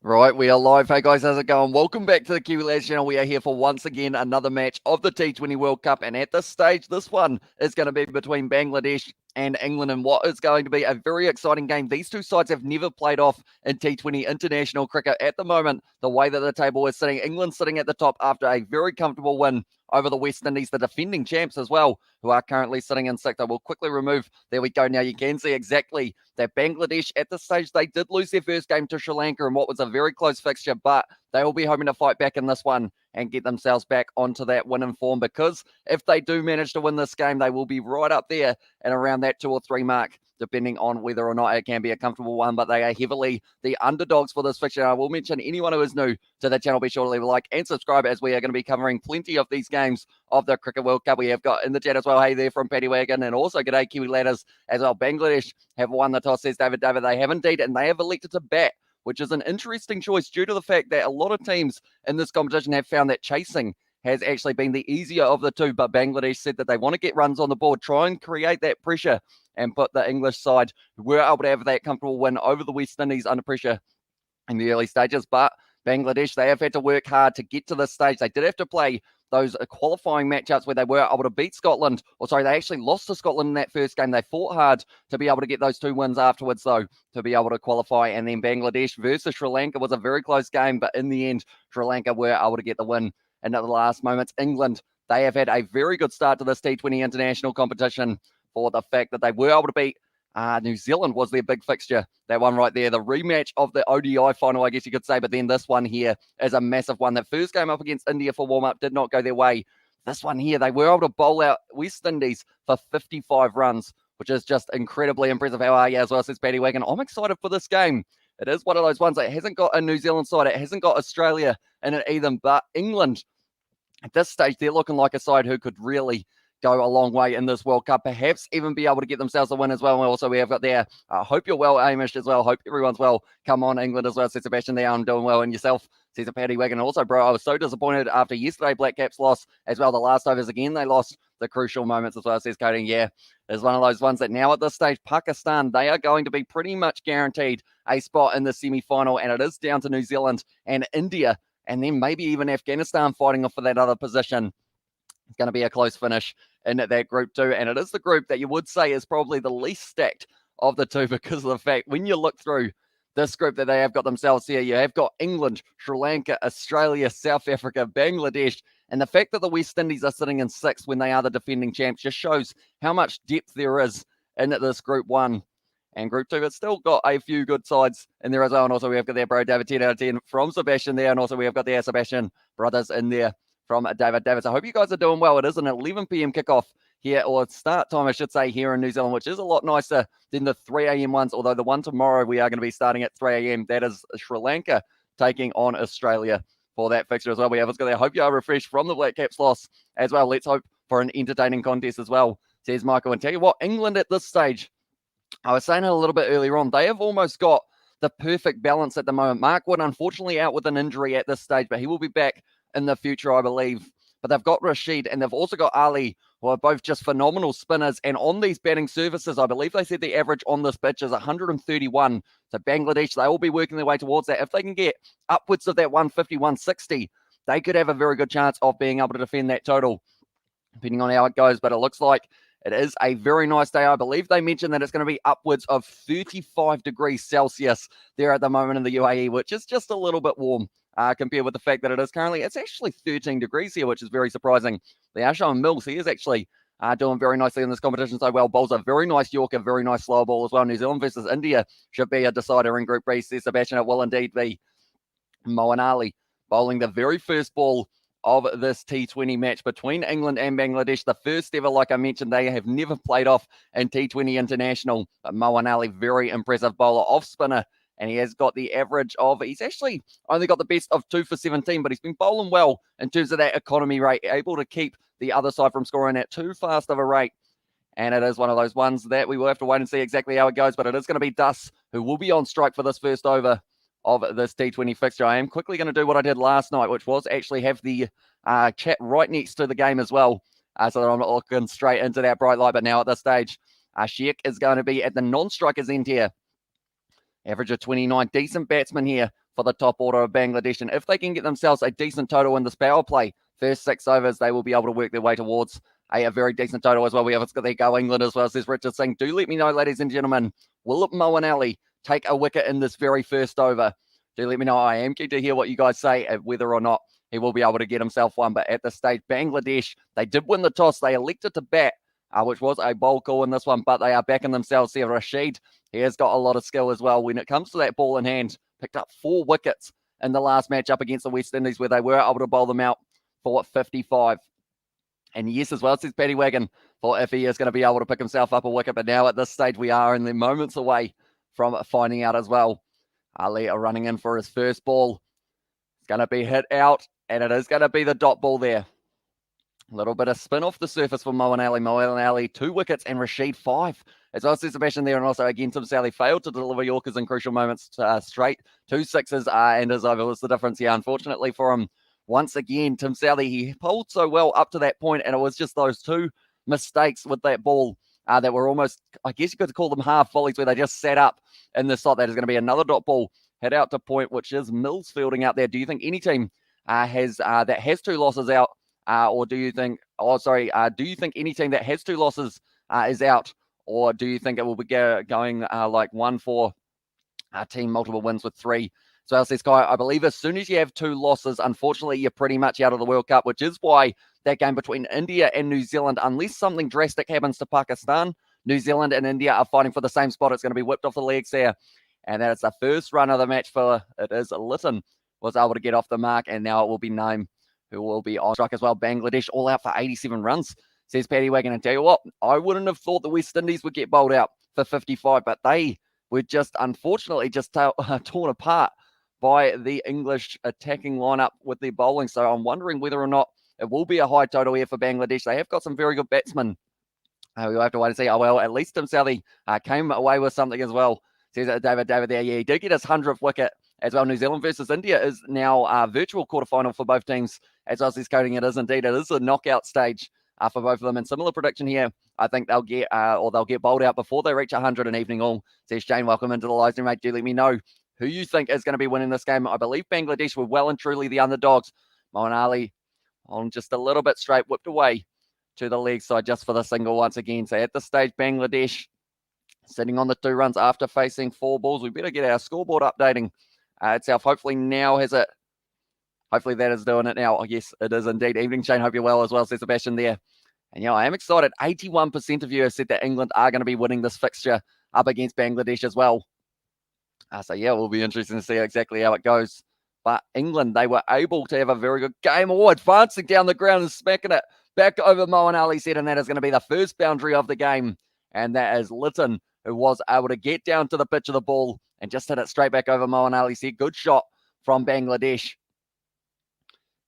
Right, we are live. Hey guys, how's it going? Welcome back to the Kiwi Lads channel. We are here for once again another match of the T20 World Cup, and at this stage, this one is going to be between Bangladesh and England, and what is going to be a very exciting game. These two sides have never played off in T20 international cricket. At the moment, the way that the table is sitting, England sitting at the top after a very comfortable win over the West Indies, the defending champs as well, who are currently sitting in sixth. I will quickly remove. There we go. Now you can see exactly that Bangladesh at this stage, they did lose their first game to Sri Lanka in what was a very close fixture, but they will be hoping to fight back in this one and get themselves back onto that winning form, because if they do manage to win this game, they will be right up there and around that 2 or 3 mark, depending on whether or not it can be a comfortable one. But they are heavily the underdogs for this fixture. I will mention anyone who is new to the channel, be sure to leave a like and subscribe, as we are going to be covering plenty of these games of the Cricket World Cup. We have got in the chat as well, hey there from Paddy Wagon, and also g'day Kiwi Ladders as well. Bangladesh have won the toss, says David. They have indeed, and they have elected to bat, which is an interesting choice due to the fact that a lot of teams in this competition have found that chasing has actually been the easier of the two, but Bangladesh said that they want to get runs on the board, try and create that pressure, and put the English side, who were able to have that comfortable win over the West Indies under pressure in the early stages. But Bangladesh, they have had to work hard to get to this stage. They did have to play those qualifying matchups where they were able to beat Scotland. They actually lost to Scotland in that first game. They fought hard to be able to get those 2 wins afterwards, though, to be able to qualify. And then Bangladesh versus Sri Lanka was a very close game, but in the end, Sri Lanka were able to get the win in the last moments. England, they have had a very good start to this T20 international competition for the fact that they were able to beat New Zealand was their big fixture. That one right there, the rematch of the ODI final, I guess you could say. But then this one here is a massive one. That first game up against India for warm-up did not go their way. This one here, they were able to bowl out West Indies for 55 runs, which is just incredibly impressive. How are you as well, says Paddy Wagon. I'm excited for this game. It is one of those ones that hasn't got a New Zealand side. It hasn't got Australia in it either. But England, at this stage, they're looking like a side who could really go a long way in this World Cup, perhaps even be able to get themselves a win as well. And also, we have got there, hope you're well, Amish, as well. Hope everyone's well. Come on, England as well, says Sebastian there. I'm doing well. And yourself, says a Paddy Wagon. Also, bro, I was so disappointed after yesterday Black Caps loss as well. The last overs again, they lost the crucial moments as well, says Cody. Yeah, it's one of those ones that now at this stage, Pakistan, they are going to be pretty much guaranteed a spot in the semi-final, and it is down to New Zealand and India, and then maybe even Afghanistan fighting off for that other position. It's going to be a close finish in that group too, and it is the group that you would say is probably the least stacked of the two, because of the fact when you look through this group that they have got themselves here, you have got England, Sri Lanka, Australia, South Africa, Bangladesh, and the fact that the West Indies are sitting in sixth when they are the defending champs just shows how much depth there is in this group one. And group two, it's still got a few good sides in there as well. And also we have got there, bro, David 10 out of 10 from Sebastian there, and also we have got there Sebastian brothers in there from David. I hope you guys are doing well. It is an 11 p.m. kickoff here, or start time, I should say, here in New Zealand, which is a lot nicer than the 3 a.m. ones, although the one tomorrow we are going to be starting at 3 a.m. That is Sri Lanka taking on Australia for that fixture as well. We have got there. I hope you are refreshed from the Black Caps loss as well. Let's hope for an entertaining contest as well, says Michael. And tell you what, England at this stage, I was saying it a little bit earlier on, they have almost got the perfect balance at the moment. Mark Wood, unfortunately, out with an injury at this stage, but he will be back in the future, I believe. But they've got Rashid, and they've also got Ali, who are both just phenomenal spinners. And on these batting surfaces, I believe they said the average on this pitch is 131. So Bangladesh, they will be working their way towards that. If they can get upwards of that 150, 160, they could have a very good chance of being able to defend that total, depending on how it goes. But it looks like it is a very nice day. I believe they mentioned that it's going to be upwards of 35 degrees Celsius there at the moment in the UAE, which is just a little bit warm compared with the fact that it is currently, it's actually 13 degrees here, which is very surprising. The Ashon Mills, he is actually doing very nicely in this competition so well. Bowls a very nice Yorker, very nice slower ball as well. New Zealand versus India should be a decider in Group B, says Sebastian. It will indeed be. Moeen Ali bowling the very first ball of this T20 match between England and Bangladesh. The first ever, like I mentioned, they have never played off in T20 International. But Moeen Ali, very impressive bowler, off spinner, and he has got the average of, he's actually only got the best of 2 for 17, but he's been bowling well in terms of that economy rate, able to keep the other side from scoring at too fast of a rate. And it is one of those ones that we will have to wait and see exactly how it goes, but it is going to be Dus who will be on strike for this first over of this T20 fixture. I am quickly going to do what I did last night, which was actually have the chat right next to the game as well, so that I'm not looking straight into that bright light. But now at this stage, Sheikh is going to be at the non-strikers end here. Average of 29, decent batsman here for the top order of Bangladesh. And if they can get themselves a decent total in this power play, first 6 overs, they will be able to work their way towards a very decent total as well. We have got there Go England as well, says Richard Singh. Do let me know, ladies and gentlemen, will Moeen Ali take a wicket in this very first over? Do let me know. I am keen to hear what you guys say, whether or not he will be able to get himself one. But at this stage, Bangladesh, they did win the toss. They elected to bat, which was a bold call in this one, but they are backing themselves here. Rashid, he has got a lot of skill as well when it comes to that ball in hand. Picked up 4 wickets in the last match up against the West Indies, where they were able to bowl them out for 55. And yes, as well, says Paddy Wagon, for if he is going to be able to pick himself up a wicket. But now at this stage, we are in the moments away from finding out as well. Ali are running in for his first ball. It's going to be hit out, and it is going to be the dot ball there. A little bit of spin off the surface for Moeen Ali. Moeen Ali, 2 wickets, and Rashid 5. As well as Sebastian there, and also again, Tim Southee failed to deliver Yorkers in crucial moments straight. 2 sixes, and his over was the difference here, unfortunately for him. Once again, Tim Southee, he pulled so well up to that point, and it was just those 2 mistakes with that ball that were almost, I guess you could call them half volleys, where they just sat up in the slot. That is going to be another dot ball hit out to point, which is Mills fielding out there. Do you think any team has 2 losses out, or do you think, do you think any team that has 2 losses is out, or do you think it will be going like 1 for a team multiple wins with 3? So I'll say, Sky, I believe as soon as you have 2 losses, unfortunately, you're pretty much out of the World Cup, which is why that game between India and New Zealand, unless something drastic happens to Pakistan, New Zealand and India are fighting for the same spot. It's going to be whipped off the legs there. And that is the first run of the match for, it is Litton, was able to get off the mark, and now it will be Naeem who will be on strike as well. Bangladesh all out for 87 runs, says Paddy Wagon. And tell you what, I wouldn't have thought the West Indies would get bowled out for 55, but they were just, unfortunately, just torn apart by the English attacking lineup with their bowling. So I'm wondering whether or not it will be a high total here for Bangladesh. They have got some very good batsmen. We'll have to wait and see. Oh, well, at least Tim Southee came away with something as well. Says David there. Yeah, he did get his 100th wicket as well. New Zealand versus India is now a virtual quarterfinal for both teams. As well as he's coding, it is indeed. It is a knockout stage for both of them. And similar prediction here. I think they'll get they'll get bowled out before they reach 100 in evening all. Says Shane, welcome into the live stream, mate. Do let me know who you think is going to be winning this game. I believe Bangladesh were well and truly the underdogs. Moeen Ali on just a little bit straight, whipped away to the leg side just for the single once again. So at this stage, Bangladesh sitting on the 2 runs after facing 4 balls. We better get our scoreboard updating itself. Hopefully now has it. Hopefully that is doing it now. Yes, it is indeed. Evening, Shane. Hope you're well as well, says Sebastian there. And yeah, I am excited. 81% of you have said that England are going to be winning this fixture up against Bangladesh as well. So yeah, it will be interesting to see exactly how it goes. But England, they were able to have a very good game. Oh, advancing down the ground and smacking it back over Moeen Ali's head. And that is going to be the first boundary of the game. And that is Litton, who was able to get down to the pitch of the ball and just hit it straight back over Moeen Ali's head. Good shot from Bangladesh.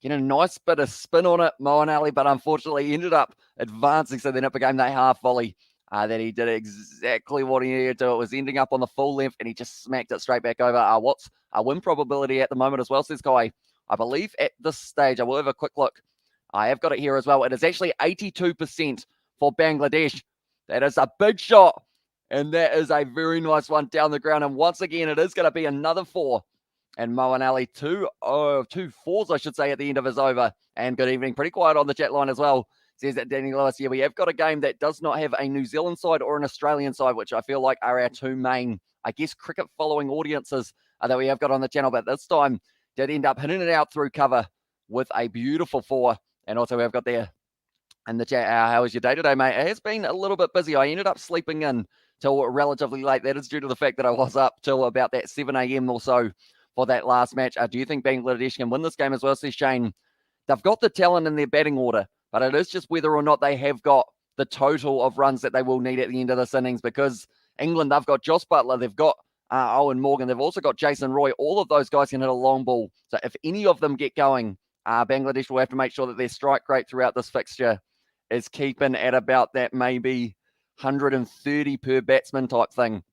Getting a nice bit of spin on it, Moeen Ali, but unfortunately he ended up advancing. So then it became that half volley that he did exactly what he needed to do. It was ending up on the full length, and he just smacked it straight back over. What's our win probability at the moment as well, says Kai? I believe at this stage, I will have a quick look. I have got it here as well. It is actually 82% for Bangladesh. That is a big shot, and that is a very nice one down the ground. And once again, it is going to be another 4. And Moeen Ali, 2 fours, I should say, at the end of his over. And good evening. Pretty quiet on the chat line as well. Says that Danny Lewis. Yeah, we have got a game that does not have a New Zealand side or an Australian side, which I feel like are our 2 main, I guess, cricket following audiences that we have got on the channel. But this time did end up hitting it out through cover with a beautiful 4. And also we have got there in the chat, how was your day today, mate? It has been a little bit busy. I ended up sleeping in till relatively late. That is due to the fact that I was up till about that 7 a.m. or so for that last match. Do you think Bangladesh can win this game as well, says Shane? They've got the talent in their batting order, but it is just whether or not they have got the total of runs that they will need at the end of this innings, because England, they've got Joss Buttler, they've got Owen Morgan, they've also got Jason Roy. All of those guys can hit a long ball. So if any of them get going, Bangladesh will have to make sure that their strike rate throughout this fixture is keeping at about that maybe 130 per batsman type thing.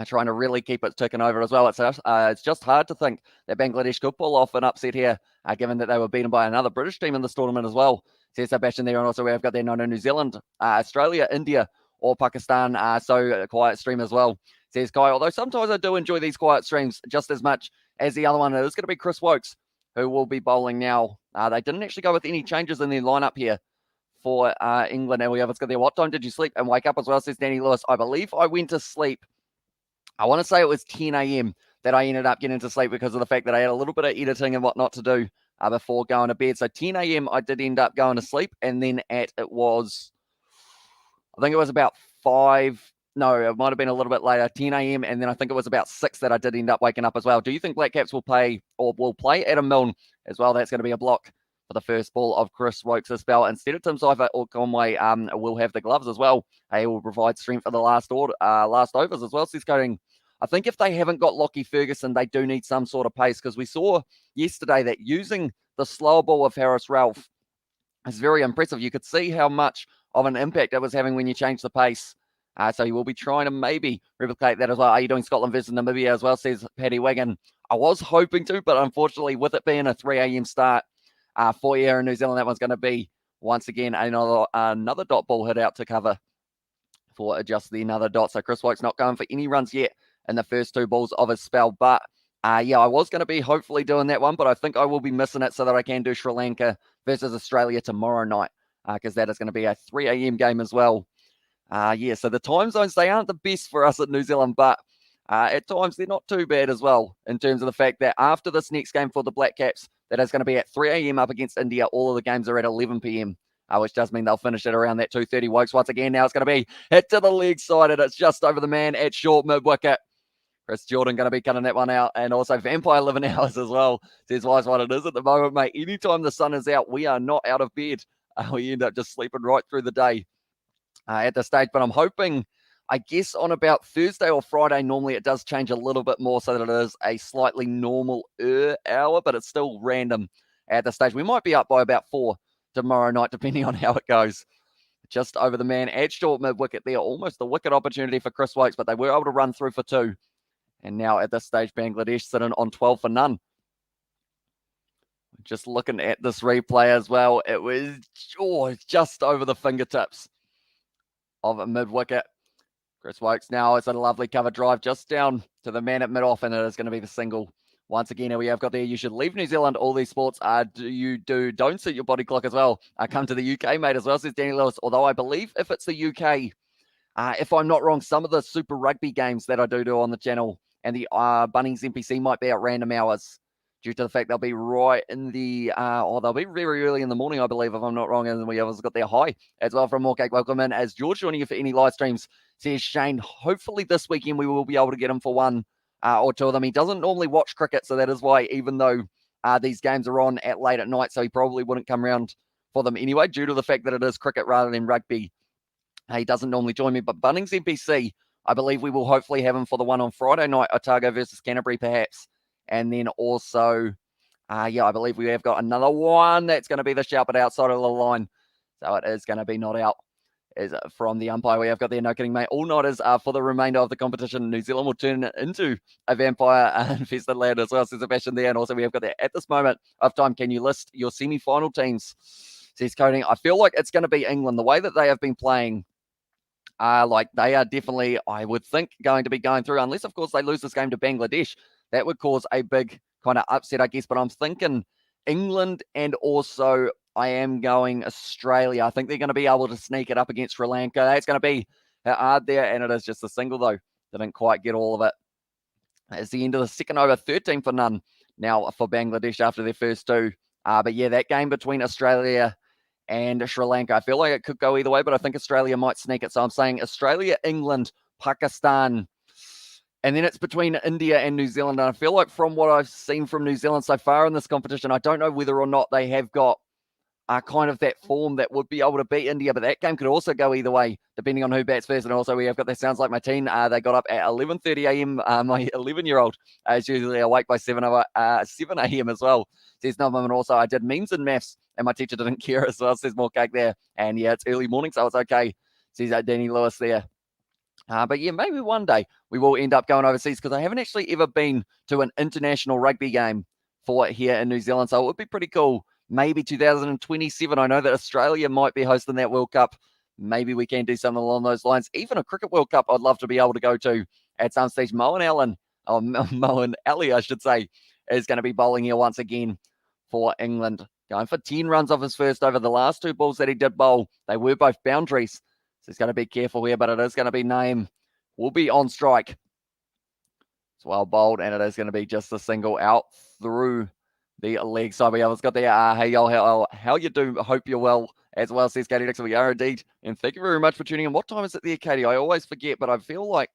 Trying to really keep it ticking over as well. It's just hard to think that Bangladesh could pull off an upset here, given that they were beaten by another British team in this tournament as well. Says Sebastian there, and also we have got there no New Zealand, Australia, India, or Pakistan. So a quiet stream as well. Says Kai, although sometimes I do enjoy these quiet streams just as much as the other one is going to be Chris Wokes, who will be bowling now. They didn't actually go with any changes in their lineup here for England. And we have, it's got there. What time did you sleep and wake up as well, says Danny Lewis. I believe I went to sleep. I want to say it was 10 a.m. that I ended up getting to sleep because of the fact that I had a little bit of editing and whatnot to do before going to bed. So 10 a.m. I did end up going to sleep. And then I think it was about 5. No, it might have been a little bit later, 10 a.m. And then I think it was about 6 that I did end up waking up as well. Do you think Black Caps will play Adam Milne as well? That's going to be a block for the first ball of Chris Wokes' spell. Instead of Tim Seifer or Conway will have the gloves as well. He will provide strength for the last overs as well. So he's going, I think if they haven't got Lockie Ferguson, they do need some sort of pace, because we saw yesterday that using the slower ball of Harris Ralph is very impressive. You could see how much of an impact it was having when you change the pace. So he will be trying to maybe replicate that as well. Are you doing Scotland versus Namibia as well, says Paddy Wigan? I was hoping to, but unfortunately, with it being a 3 a.m. start for here in New Zealand, that one's going to be, once again, another dot ball hit out to cover for just another dot. So Chris Wokes not going for any runs yet in the first 2 balls of his spell. But I was going to be hopefully doing that one, but I think I will be missing it so that I can do Sri Lanka versus Australia tomorrow night, because that is going to be a 3 a.m. game as well. So the time zones, they aren't the best for us at New Zealand, but at times they're not too bad as well, in terms of the fact that after this next game for the Black Caps, that is going to be at 3 a.m. up against India, all of the games are at 11 p.m., which does mean they'll finish it around that 2:30. Wokes once again, now it's going to be hit to the leg side, and it's just over the man at short mid-wicket. Chris Jordan going to be cutting that one out, and also Vampire 11 hours as well. Says, why is what it is at the moment, mate. Anytime the sun is out, we are not out of bed. We end up just sleeping right through the day at this stage. But I'm hoping, I guess, on about Thursday or Friday, normally it does change a little bit more so that it is a slightly normal hour, but it's still random at the stage. We might be up by about 4 tomorrow night, depending on how it goes. Just over the man at short mid-wicket there. Almost a wicket opportunity for Chris Wokes, but they were able to run through for 2. And now at this stage, Bangladesh sitting on 12 for none. Just looking at this replay as well, it was just over the fingertips of a mid-wicket. Chris Wokes now, it's a lovely cover drive just down to the man at mid-off, and it is going to be the single. Once again, we have got there, you should leave New Zealand. All these sports don't suit your body clock as well. Come to the UK, mate, as well, says Danny Lewis. Although I believe if it's the UK, if I'm not wrong, some of the Super Rugby games that I do on the channel and the Bunnings NPC might be at random hours, due to the fact they'll be right in the, they'll be very early in the morning, I believe, if I'm not wrong. And we have also got their high as well from Morecake. Welcome in as George joining you for any live streams. Says Shane, hopefully this weekend we will be able to get him for 1 or 2 of them. He doesn't normally watch cricket, so that is why, even though these games are on at late at night, so he probably wouldn't come around for them anyway, due to the fact that it is cricket rather than rugby. He doesn't normally join me, but Bunnings NPC, I believe we will hopefully have him for the one on Friday night, Otago versus Canterbury perhaps. And then also, I believe we have got another one that's going to be the shout, but outside of the line. So it is going to be not out. Is from the umpire we have got there. No kidding, mate. All nighters for the remainder of the competition. New Zealand will turn it into a vampire infested land as well, says Sebastian there. And also we have got there at this moment of time. Can you list your semi-final teams? Says Coding. I feel like it's going to be England. The way that they have been playing, they are definitely, I would think, going to be going through, unless of course they lose this game to Bangladesh. That would cause a big kind of upset, I guess. But I'm thinking England, and also I am going Australia. I think they're going to be able to sneak it up against Sri Lanka. That's going to be hard there, and it is just a single, though. Didn't quite get all of it. It's the end of the second over, 13 for none now for Bangladesh after their first 2. But yeah, that game between Australia and Sri Lanka, I feel like it could go either way, but I think Australia might sneak it. So I'm saying Australia, England, Pakistan, and then it's between India and New Zealand. And I feel like from what I've seen from New Zealand so far in this competition, I don't know whether or not they have got kind of that form that would be able to beat India, but that game could also go either way, depending on who bats first. And also we have got that sounds like my team. They got up at 11:30 a.m. My 11-year-old is usually awake by 7 a.m. as well. Says Novam, and also I did memes and maths, and my teacher didn't care as well, says more cake there. And yeah, it's early morning, so it's okay, says Danny Lewis there. But yeah, maybe one day we will end up going overseas, because I haven't actually ever been to an international rugby game for here in New Zealand. So it would be pretty cool. Maybe 2027. I know that Australia might be hosting that World Cup. Maybe we can do something along those lines. Even a Cricket World Cup I'd love to be able to go to at some stage. Mo and Allen Moeen Ali, I should say, is going to be bowling here once again for England. Going for 10 runs off his first over. The last 2 balls that he did bowl, they were both boundaries. So he's going to be careful here, but it is going to be Naeem. Will be on strike. It's well bowled, and it is going to be just a single out through the leg side. We have got there. Hey, y'all, how you do? Hope you're well. As well, says Katie Dixon. We are indeed. And thank you very much for tuning in. What time is it there, Katie? I always forget, but I feel like,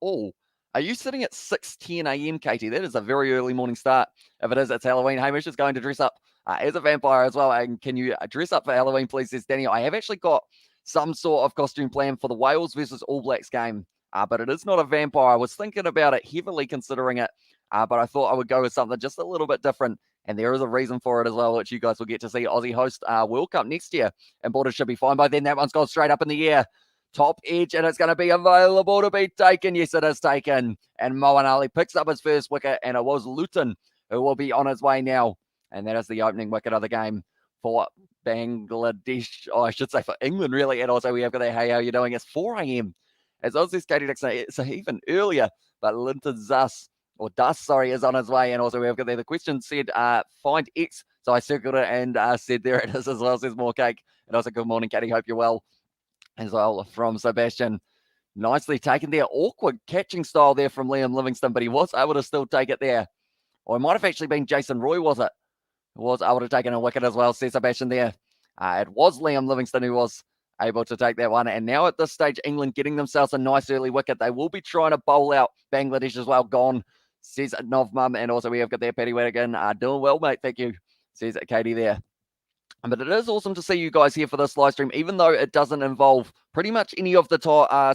are you sitting at 6:10 a.m., Katie? That is a very early morning start. If it is, it's Halloween. Hamish is going to dress up as a vampire as well. And can you dress up for Halloween, please, says Danny. I have actually got some sort of costume planned for the Wales versus All Blacks game, but it is not a vampire. I was thinking about it, heavily considering it, but I thought I would go with something just a little bit different. And there is a reason for it as well, which you guys will get to see. Aussie host World Cup next year, and borders should be fine by then. That one's gone straight up in the air. Top edge, and it's going to be available to be taken. Yes, it is taken. And Moeen Ali picks up his first wicket, and it was Luton who will be on his way now. And that is the opening wicket of the game for Bangladesh. Oh, I should say for England, really. And also we have got there, hey, how are you doing? It's 4 a.m. As Aussie's Katie Dixon, it's even earlier. But Linton Dust, is on his way. And also we have got there, the question said, find X. So I circled it and said, there it is as well, says more cake. And also, good morning, Katie. Hope you're well. As well from Sebastian. Nicely taken there. Awkward catching style there from Liam Livingston, but he was able to still take it there. Or it might have actually been Jason Roy, was it? Who was able to take in a wicket as well, says Sebastian there. It was Liam Livingston who was able to take that one. And now at this stage, England getting themselves a nice early wicket. They will be trying to bowl out Bangladesh as well. Gone, says Novmum. And also we have got there, Paddy Wadigan. Doing well, mate. Thank you, says Katie there. But it is awesome to see you guys here for this live stream, even though it doesn't involve pretty much any of the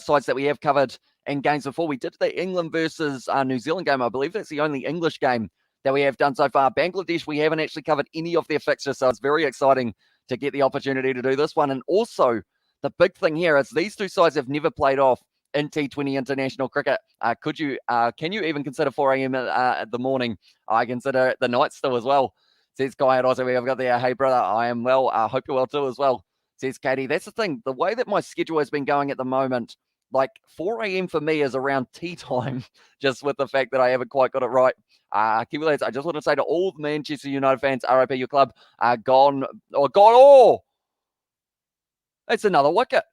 sides that we have covered in games before. We did the England versus New Zealand game. I believe that's the only English game that we have done so far. Bangladesh, we haven't actually covered any of their fixtures, so it's very exciting to get the opportunity to do this one. And also, the big thing here is these two sides have never played off in T20 international cricket. Can you even consider 4 a.m. at the morning? I consider the night still as well. Says Guy, and also we have got there, hey brother, I am well. I hope you're well too as well. Says Katie. That's the thing. The way that my schedule has been going at the moment, like 4 a.m. for me is around tea time, just with the fact that I haven't quite got it right. Kiwi lads, I just want to say to all the Manchester United fans, RIP your club, gone. Oh, it's another wicket.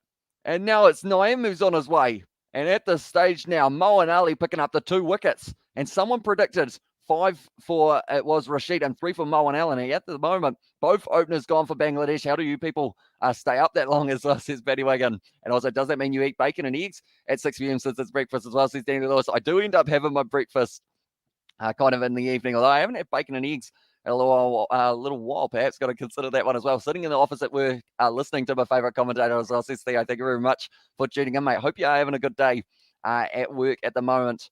And now it's Naeem who's on his way. And at this stage now, Moeen Ali picking up the 2 wickets. And someone predicted 5 for, it was Rashid, and 3 for Moeen Ali. At the moment, both openers gone for Bangladesh. How do you people stay up that long, as well, says Betty Wagon? And also, does that mean you eat bacon and eggs at 6 p.m. since it's breakfast as well, says Danny Lewis? I do end up having my breakfast kind of in the evening, although I haven't had bacon and eggs in a little while, perhaps. Got to consider that one as well. Sitting in the office at work, listening to my favourite commentator as well, says Theo. Thank you very much for tuning in, mate. Hope you are having a good day at work at the moment.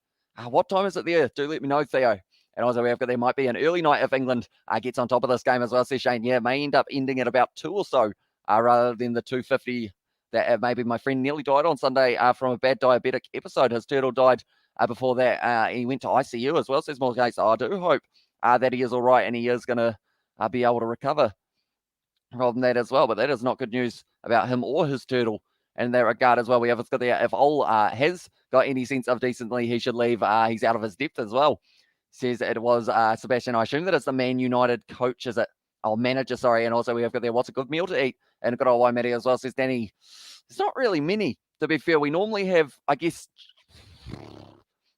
What time is it there? Do let me know, Theo. And also, we have got there might be an early night if England gets on top of this game as well, says Shane. Yeah, may end up ending at about 2 or so, rather than the 2:50 that maybe my friend nearly died on Sunday from a bad diabetic episode. His turtle died before that. He went to ICU as well, says more case. I do hope that he is all right and he is going to be able to recover from that as well. But that is not good news about him or his turtle in that regard as well. We have got there, if Ol has got any sense of decently, he should leave. He's out of his depth as well. Says it was Sebastian. I assume that it's the Man United coach, is it? Oh, manager, sorry. And also we have got there, what's a good meal to eat? And good old Waimeti as well, says Danny. There's not really many, to be fair. We normally have, I guess,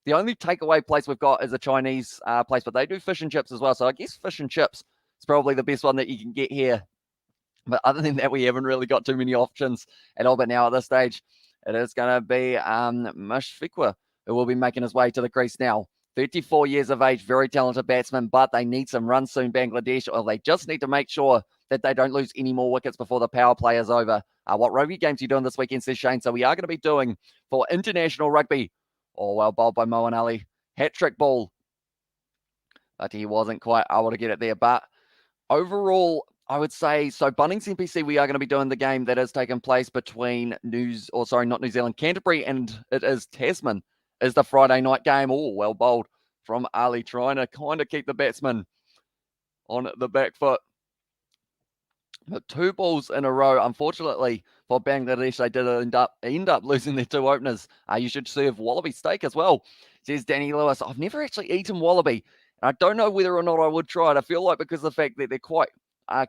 the only takeaway place we've got is a Chinese place, but they do fish and chips as well. So I guess fish and chips is probably the best one that you can get here. But other than that, we haven't really got too many options at all. But now at this stage, it is going to be Mushfiqua who will be making his way to the crease now. 34 years of age, very talented batsman, but they need some runs soon, Bangladesh, or they just need to make sure that they don't lose any more wickets before the power play is over. What rugby games are you doing this weekend, says Shane? So we are going to be doing for international rugby. Oh, well bowled by Moeen Ali. Hat-trick ball. But he wasn't quite able to get it there. But overall, I would say, so Bunnings NPC, we are going to be doing the game that has taken place between not New Zealand, Canterbury, and it is Tasman, is the Friday night game. Oh, well bowled from Ali, trying to kind of keep the batsman on the back foot. But 2 balls in a row, unfortunately, for Bangladesh, they did end up losing their 2 openers. You should serve wallaby steak as well, Says Danny Lewis. I've never actually eaten wallaby. And I don't know whether or not I would try it. I feel like because of the fact that they're quite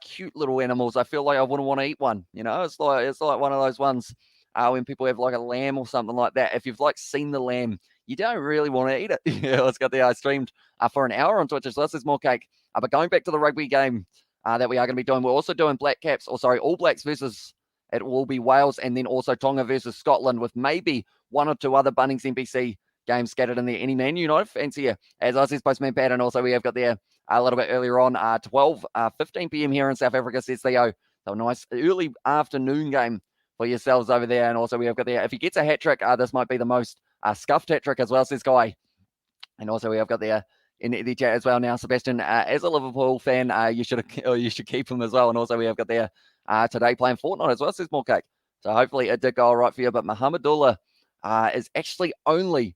cute little animals, I feel like I wouldn't want to eat one. It's like one of those ones when people have like a lamb or something like that. If you've like seen the lamb, you don't really want to eat it. Let's get the streamed for an hour on Twitch. So this is more cake. But going back to the rugby game that we are going to be doing, we're also doing All Blacks versus, it will be Wales, and then also Tonga versus Scotland, with maybe one or two other Bunnings NBC games scattered in there. Any Man United fans here? As I says, Postman Pat, and also we have got there a little bit earlier on, 15 p.m. here in South Africa, says Theo. So nice early afternoon game for yourselves over there. And also we have got there, if he gets a hat-trick, this might be the most scuffed hat-trick as well, says Guy. And also we have got there in the chat as well now, Sebastian, as a Liverpool fan, you should keep him as well. And also we have got there today playing Fortnite as well, says More Cake. So hopefully it did go all right for you. But Mohamedullah is actually only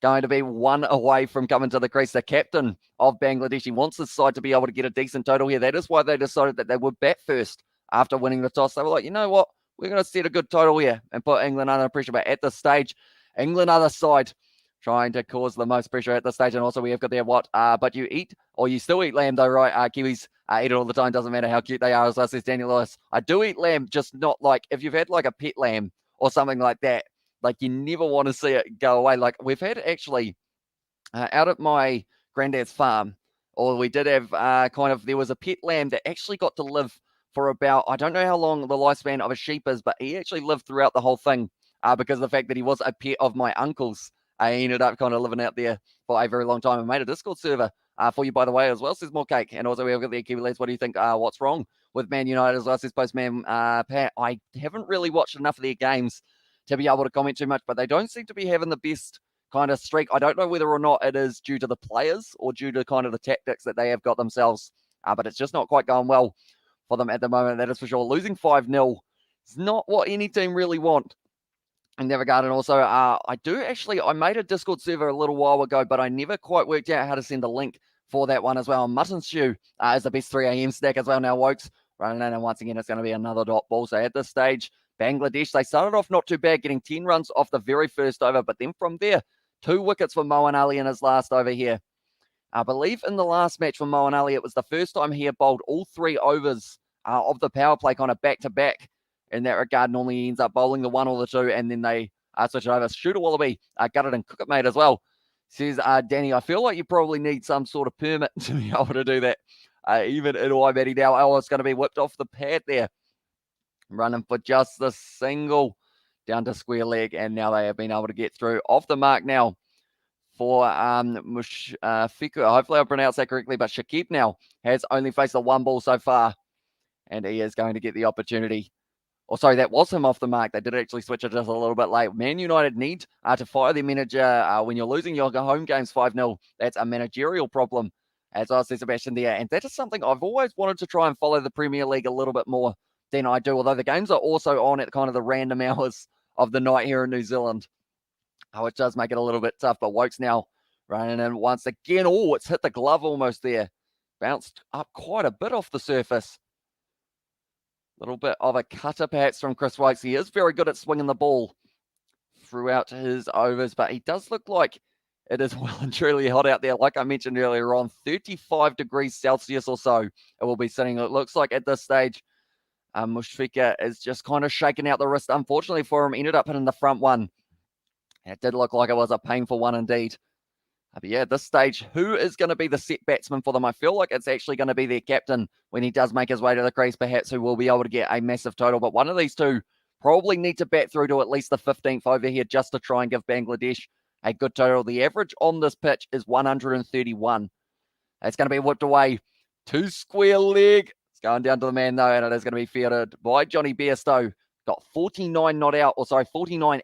going to be one away from coming to the crease. The captain of Bangladesh, he wants his side to be able to get a decent total here. That is why they decided that they would bat first after winning the toss. They were like, you know what? We're going to set a good total here and put England under pressure. But at this stage, England are the side trying to cause the most pressure at this stage. And also we have got there but you eat, or you still eat lamb though, right? Kiwis eat it all the time. Doesn't matter how cute they are. As says Daniel Lewis, I do eat lamb, just not like if you've had like a pet lamb or something like that. Like you never want to see it go away. Like we've had actually out at my granddad's farm, or we did have there was a pet lamb that actually got to live for about, I don't know how long the lifespan of a sheep is, but he actually lived throughout the whole thing because of the fact that he was a pet of my uncle's. He ended up kind of living out there for a very long time and made a Discord server for you, by the way, as well, says More Cake. And also we have got the Kiwi lads. What do you think? What's wrong with Man United as well, says Postman Pat? I haven't really watched enough of their games to be able to comment too much, but they don't seem to be having the best kind of streak. I don't know whether or not it is due to the players or due to kind of the tactics that they have got themselves, but it's just not quite going well for them at the moment, that is for sure. Losing 5-0 is not what any team really want in that regard. And also, I made a Discord server a little while ago, but I never quite worked out how to send a link for that one as well. Mutton stew is the best 3 a.m. snack as well now, Wokes. Running in, and once again, it's going to be another dot ball. So at this stage, Bangladesh, they started off not too bad, getting 10 runs off the very first over, but then from there, 2 wickets for Moeen Ali in his last over here. I believe in the last match for Moeen Ali, it was the first time he had bowled all 3 overs of the power play kind of back-to-back. In that regard, normally he ends up bowling the 1 or the 2, and then they switch it over. Shooter Wallaby, Gutted and Cook It Mate as well. Says, Danny, I feel like you probably need some sort of permit to be able to do that. Even in Waimati now, it's going to be whipped off the pad there. Running for just the single down to square leg, and now they have been able to get through. Off the mark now for Fiku. Hopefully I pronounced that correctly, but Shakib now has only faced the 1 ball so far, and he is going to get the opportunity. Sorry, that was him off the mark. They did actually switch it just a little bit late. Man United need to fire their manager when you're losing your home games 5-0. That's a managerial problem, as I said, Sebastian there. And that is something I've always wanted to try and follow the Premier League a little bit more than I do, although the games are also on at kind of the random hours of the night here in New Zealand, which does make it a little bit tough. But Wokes now running in once again. Oh, it's hit the glove almost there. Bounced up quite a bit off the surface. Little bit of a cutter perhaps from Chris Wokes. He is very good at swinging the ball throughout his overs, but he does look like it is well and truly hot out there. Like I mentioned earlier on, 35 degrees Celsius or so it will be sitting. It looks like at this stage, Mushfika is just kind of shaking out the wrist. Unfortunately for him, ended up hitting the front one. It did look like it was a painful one indeed. But yeah, at this stage, who is going to be the set batsman for them? I feel like it's actually going to be their captain when he does make his way to the crease, perhaps, who will be able to get a massive total. But one of these two probably need to bat through to at least the 15th over here just to try and give Bangladesh a good total. The average on this pitch is 131. It's going to be whipped away to square leg. It's going down to the man, though, and it is going to be fielded by Johnny Bairstow. Got 49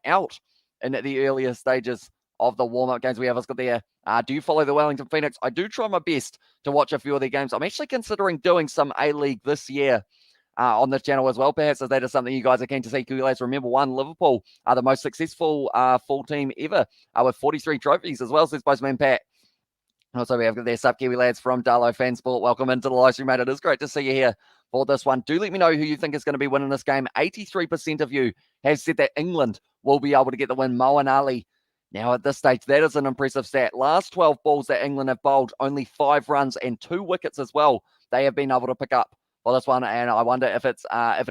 out in the earlier stages of the warm-up games we have. Let's go there. Do you follow the Wellington Phoenix? I do try my best to watch a few of their games. I'm actually considering doing some A-League this year on this channel as well. Perhaps if that is something you guys are keen to see. Let's remember, Liverpool are the most successful full team ever with 43 trophies as well, says Postman Pat. Also, we have got their Kiwi lads from Darlow Fan Sport. Welcome into the live stream, mate. It is great to see you here for this one. Do let me know who you think is going to be winning this game. 83% of you have said that England will be able to get the win. Moeen Ali Now, at this stage, that is an impressive stat. Last 12 balls that England have bowled, only 5 runs and 2 wickets as well, they have been able to pick up for this one. And I wonder if it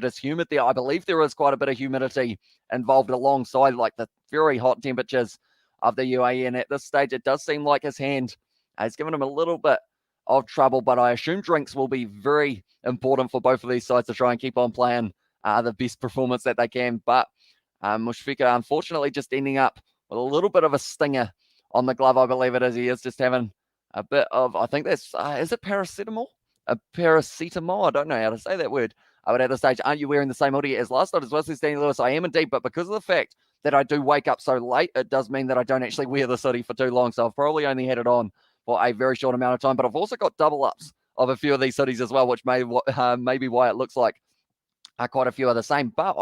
is humid there. I believe there is quite a bit of humidity involved alongside like the very hot temperatures of the UAE. And at this stage, it does seem like his hand has given him a little bit of trouble. But I assume drinks will be very important for both of these sides to try and keep on playing the best performance that they can. But Mushfiqur, unfortunately, just ending up with a little bit of a stinger on the glove, I believe it is. He is just having a bit of, I think that's, is it paracetamol? A paracetamol? I don't know how to say that word. But at this stage, aren't you wearing the same hoodie as last night as well, says Danny Lewis? I am indeed, but because of the fact that I do wake up so late, it does mean that I don't actually wear this hoodie for too long. So I've probably only had it on for a very short amount of time. But I've also got double ups of a few of these hoodies as well, which may be why it looks like quite a few are the same. But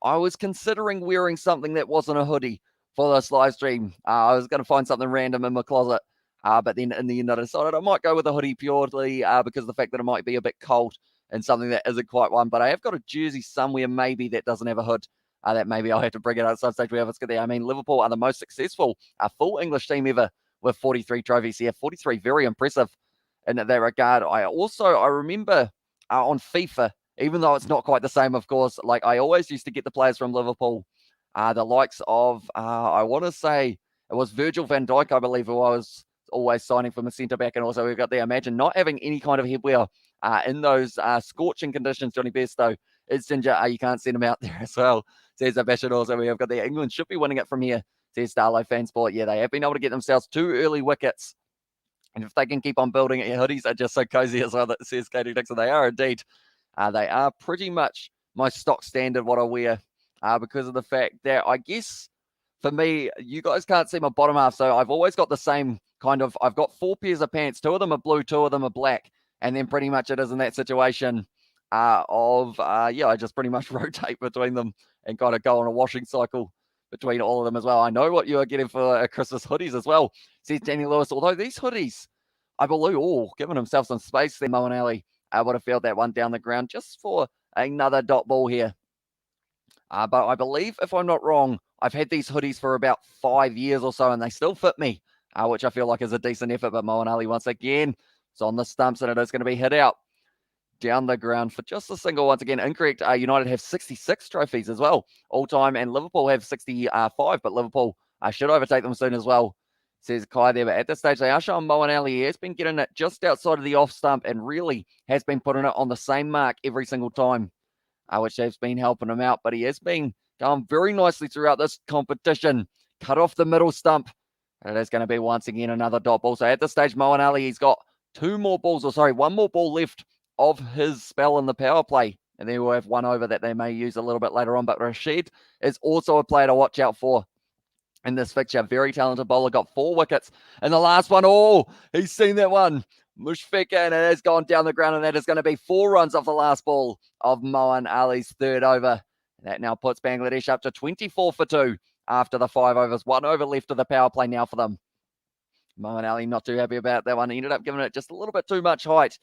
I was considering wearing something that wasn't a hoodie for this live stream. I was going to find something random in my closet, but then in the end I decided I might go with a hoodie purely because of the fact that it might be a bit cold and something that isn't quite one. But I have got a jersey somewhere maybe that doesn't have a hood. That maybe I'll have to bring it out at some stage. We have it there. I mean, Liverpool are the most successful full English team ever with 43 trophies here. 43, very impressive in that regard. I remember on FIFA, even though it's not quite the same, of course, like I always used to get the players from Liverpool, the likes of, I want to say it was Virgil van Dijk, I believe, who I was always signing from a centre-back. And also we've got there, imagine not having any kind of headwear in those scorching conditions. Johnny Bairstow is ginger. You can't send him out there as well, says Bashir. Also, we have got there, England should be winning it from here, says Starlo Fansport. Yeah, they have been able to get themselves 2 early wickets. And if they can keep on building it, your hoodies are just so cozy as well, that says Katie Dixon. They are indeed. They are pretty much my stock standard, what I wear, because of the fact that I guess for me, you guys can't see my bottom half. So I've always got the same kind of, I've got 4 pairs of pants. 2 of them are blue, 2 of them are black. And then pretty much it is in that situation I just pretty much rotate between them and kind of go on a washing cycle between all of them as well. I know what you are getting for Christmas hoodies as well, says Danny Lewis. Although these hoodies, I believe, giving himself some space there, Mo and Ali, able to field that one down the ground just for another dot ball here. But I believe, if I'm not wrong, I've had these hoodies for about 5 years or so, and they still fit me, which I feel like is a decent effort. But Mo and Ali, once again, it's on the stumps, and it is going to be hit out down the ground for just a single. Once again, incorrect. United have 66 trophies as well, all time, and Liverpool have 65, but Liverpool should overtake them soon as well, says Kai there. But at this stage, they are showing Mo and Ali. He has been getting it just outside of the off stump and really has been putting it on the same mark every single time, which has been helping him out. But he has been going very nicely throughout this competition. Cut off the middle stump. And it is going to be once again another dot ball. So at this stage, Mo and Ali, he's got one more ball left of his spell in the power play. And then we'll have one over that they may use a little bit later on. But Rashid is also a player to watch out for in this fixture. Very talented bowler, got 4 wickets. And the last one, he's seen that one. Mushfiqur, and it has gone down the ground, and that is going to be 4 runs off the last ball of Moeen Ali's third over. That now puts Bangladesh up to 24 for 2 after the 5 overs. 1 over left of the power play now for them. Moeen Ali not too happy about that one. He ended up giving it just a little bit too much height,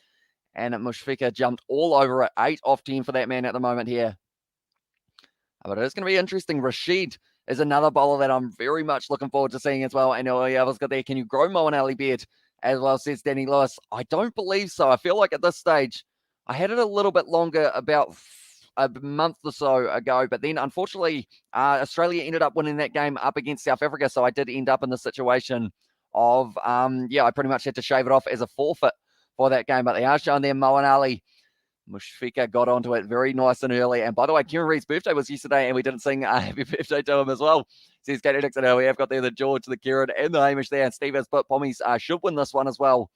and Mushfiqur jumped all over it. 8 off 10 for that man at the moment here. But it is going to be interesting. Rashid is another bowler that I'm very much looking forward to seeing as well. And I was got there. Can you grow Moeen Ali beard as well, says Danny Lewis? I don't believe so. I feel like at this stage, I had it a little bit longer, about a month or so ago. But then, unfortunately, Australia ended up winning that game up against South Africa. So I did end up in the situation of, I pretty much had to shave it off as a forfeit for that game. But they are showing there Moeen Ali. Mushfiqur got onto it very nice and early. And by the way, Kieran Reid's birthday was yesterday, and we didn't sing happy birthday to him as well, says Katie Dixon. We have got there the George, the Kieran, and the Hamish there. And Steve has put Pommies should win this one as well.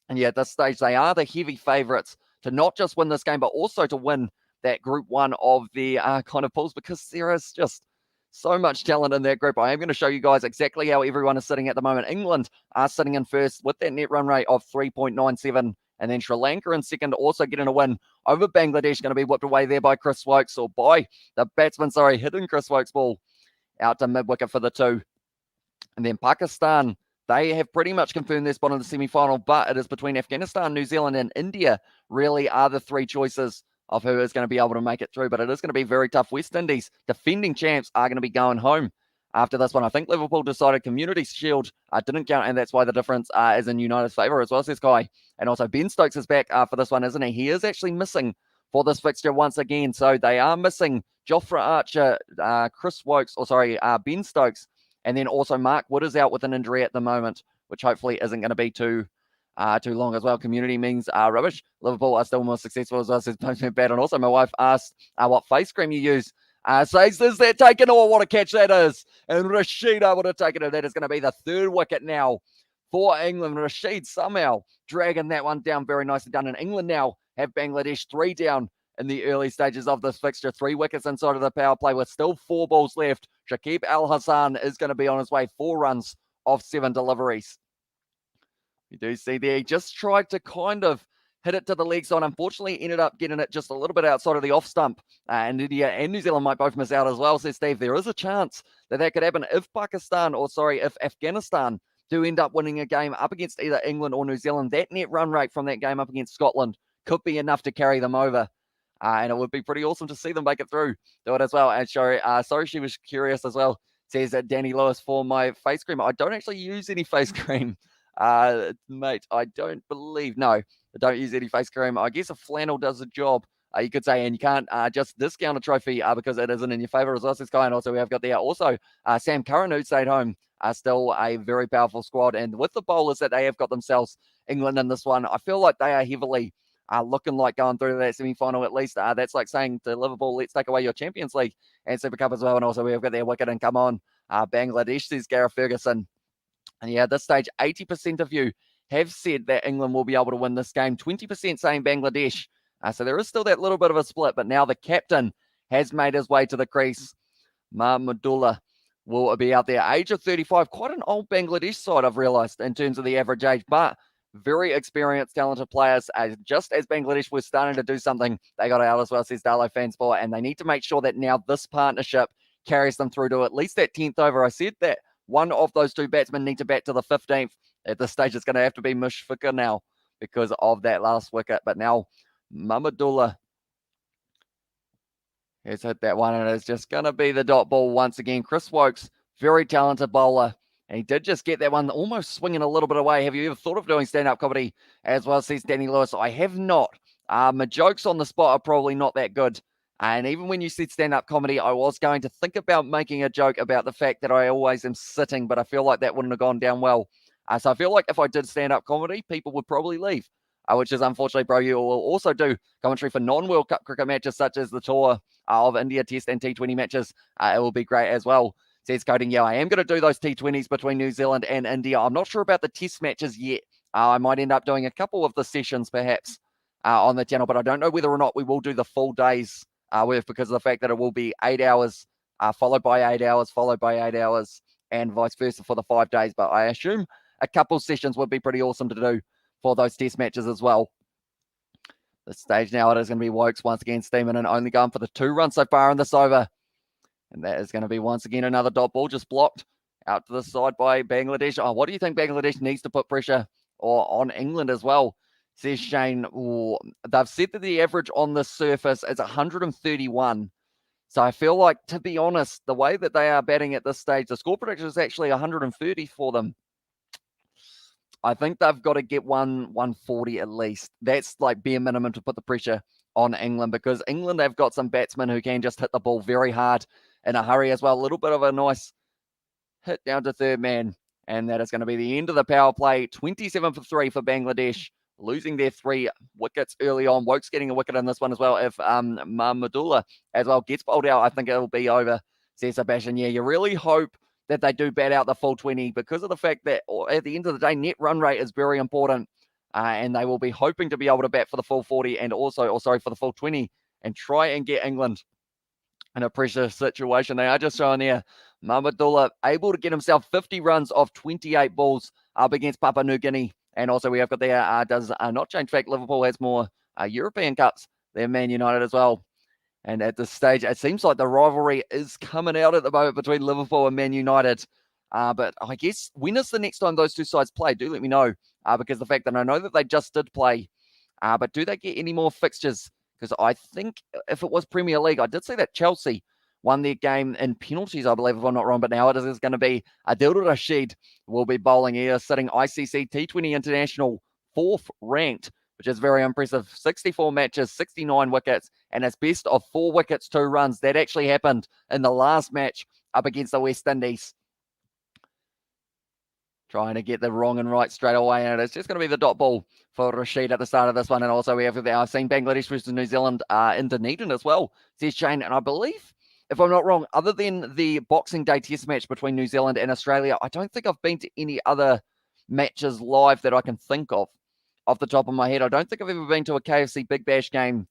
And yeah, at this stage, they are the heavy favourites to not just win this game, but also to win that Group 1 of the kind of pools, because there is just so much talent in that group. I am going to show you guys exactly how everyone is sitting at the moment. England are sitting in first with that net run rate of 3.97. And then Sri Lanka in second, also getting a win over Bangladesh, going to be whipped away there by Chris Wokes, or by the batsman, hitting Chris Wokes' ball out to mid-wicket for the 2. And then Pakistan, they have pretty much confirmed their spot in the semi-final, but it is between Afghanistan, New Zealand, and India really are the 3 choices of who is going to be able to make it through. But it is going to be very tough. West Indies, defending champs, are going to be going home after this one. I think Liverpool decided Community Shield didn't count, and that's why the difference is in United's favour as well, says Kai. And also Ben Stokes is back for this one, isn't he? He is actually missing for this fixture once again. So they are missing Jofra Archer, Ben Stokes, and then also Mark Wood is out with an injury at the moment, which hopefully isn't going to be too long as well. Community means rubbish. Liverpool are still more successful as well, says Postman Bad. And also my wife asked what face cream you use. Says, is that taken? Oh, what a catch that is. And Rashid able to take it. And that is going to be the third wicket now for England. Rashid somehow dragging that one down. Very nicely done. And England now have Bangladesh 3 down in the early stages of this fixture. 3 wickets inside of the power play with still 4 balls left. Shakib Al Hassan is going to be on his way. 4 runs off 7 deliveries. You do see there, he just tried to kind of hit it to the leg side. Unfortunately, ended up getting it just a little bit outside of the off stump. And India and New Zealand might both miss out as well, says Steve. There is a chance that could happen if if Afghanistan do end up winning a game up against either England or New Zealand. That net run rate from that game up against Scotland could be enough to carry them over. And it would be pretty awesome to see them make it through. Do it as well. And sorry, she was curious as well. Says Danny Lewis for my face cream. I don't actually use any face cream. Mate, I don't believe. No, I don't use any face cream. I guess a flannel does the job. You could say, and you can't just discount a trophy because it isn't in your favour as well. This guy, and also we have got there also Sam Curran, who stayed home. Still a very powerful squad, and with the bowlers that they have got themselves, England in this one, I feel like they are heavily looking like going through to that semi-final at least. That's like saying to Liverpool, let's take away your Champions League and Super Cup as well. And also we have got their wicket and come on, Bangladesh, says Gareth Ferguson. And yeah, at this stage, 80% of you have said that England will be able to win this game. 20% saying Bangladesh. So there is still that little bit of a split, but now the captain has made his way to the crease. Mahmudullah will be out there. Age of 35, quite an old Bangladesh side, I've realised, in terms of the average age, but very experienced, talented players. Just as Bangladesh was starting to do something, they got out as well, says Darlow Fansport, and they need to make sure that now this partnership carries them through to at least that 10th over. I said that one of those 2 batsmen need to bat to the 15th. At this stage, it's going to have to be Mushfiqur now because of that last wicket. But now, Mahmudullah has hit that one, and it's just going to be the dot ball once again. Chris Wokes, very talented bowler, and he did just get that one almost swinging a little bit away. Have you ever thought of doing stand-up comedy as well, says Danny Lewis? I have not. My jokes on the spot are probably not that good. And even when you said stand-up comedy, I was going to think about making a joke about the fact that I always am sitting, but I feel like that wouldn't have gone down well. So I feel like if I did stand-up comedy, people would probably leave, which is unfortunately, bro. You will also do commentary for non-World Cup cricket matches such as the tour of India Test and T20 matches. It will be great as well, says Coding. Yeah, I am going to do those T20s between New Zealand and India. I'm not sure about the Test matches yet. I might end up doing a couple of the sessions perhaps on the channel, but I don't know whether or not we will do the full days because of the fact that it will be 8 hours, followed by 8 hours, followed by 8 hours, and vice versa for the 5 days. But I assume a couple sessions would be pretty awesome to do for those test matches as well. This stage now, it is going to be Wokes once again steaming and only going for the 2 runs so far in this over. And that is going to be once again another dot ball just blocked out to the side by Bangladesh. Oh, what do you think Bangladesh needs to put pressure on England as well? Says Shane. Ooh, they've said that the average on the surface is 131. So I feel like, to be honest, the way that they are batting at this stage, the score prediction is actually 130 for them. I think they've got to get 140 at least. That's like bare minimum to put the pressure on England, because England have got some batsmen who can just hit the ball very hard in a hurry as well. A little bit of a nice hit down to third man. And that is going to be the end of the power play. 27 for 3 for Bangladesh, losing their 3 wickets early on. Wokes getting a wicket in this one as well. If Mahmudullah as well gets bowled out, I think it'll be over, says Sebastian. Yeah, you really hope that they do bat out the full 20, because of the fact that at the end of the day, net run rate is very important. And they will be hoping to be able to bat for the full 40 and also, for the full 20 and try and get England in a pressure situation. They are just showing there, Mahmudullah able to get himself 50 runs off 28 balls up against Papua New Guinea. And also we have got there, does not change fact, Liverpool has more European Cups than Man United as well. And at this stage, it seems like the rivalry is coming out at the moment between Liverpool and Man United. But I guess, when is the next time those 2 sides play? Do let me know, because the fact that I know that they just did play, but do they get any more fixtures? Because I think if it was Premier League, I did see that Chelsea won their game in penalties, I believe, if I'm not wrong. But now it is going to be Adil Rashid will be bowling here, sitting ICC T20 International 4th ranked, which is very impressive. 64 matches, 69 wickets, and it's best of 4 wickets, 2 runs. That actually happened in the last match up against the West Indies. Trying to get the wrong and right straight away, and it's just going to be the dot ball for Rashid at the start of this one. And also we have I've seen Bangladesh versus New Zealand in Dunedin as well, says Shane. And I believe, if I'm not wrong, other than the Boxing Day test match between New Zealand and Australia, I don't think I've been to any other matches live that I can think of off the top of my head. I don't think I've ever been to a KFC Big Bash game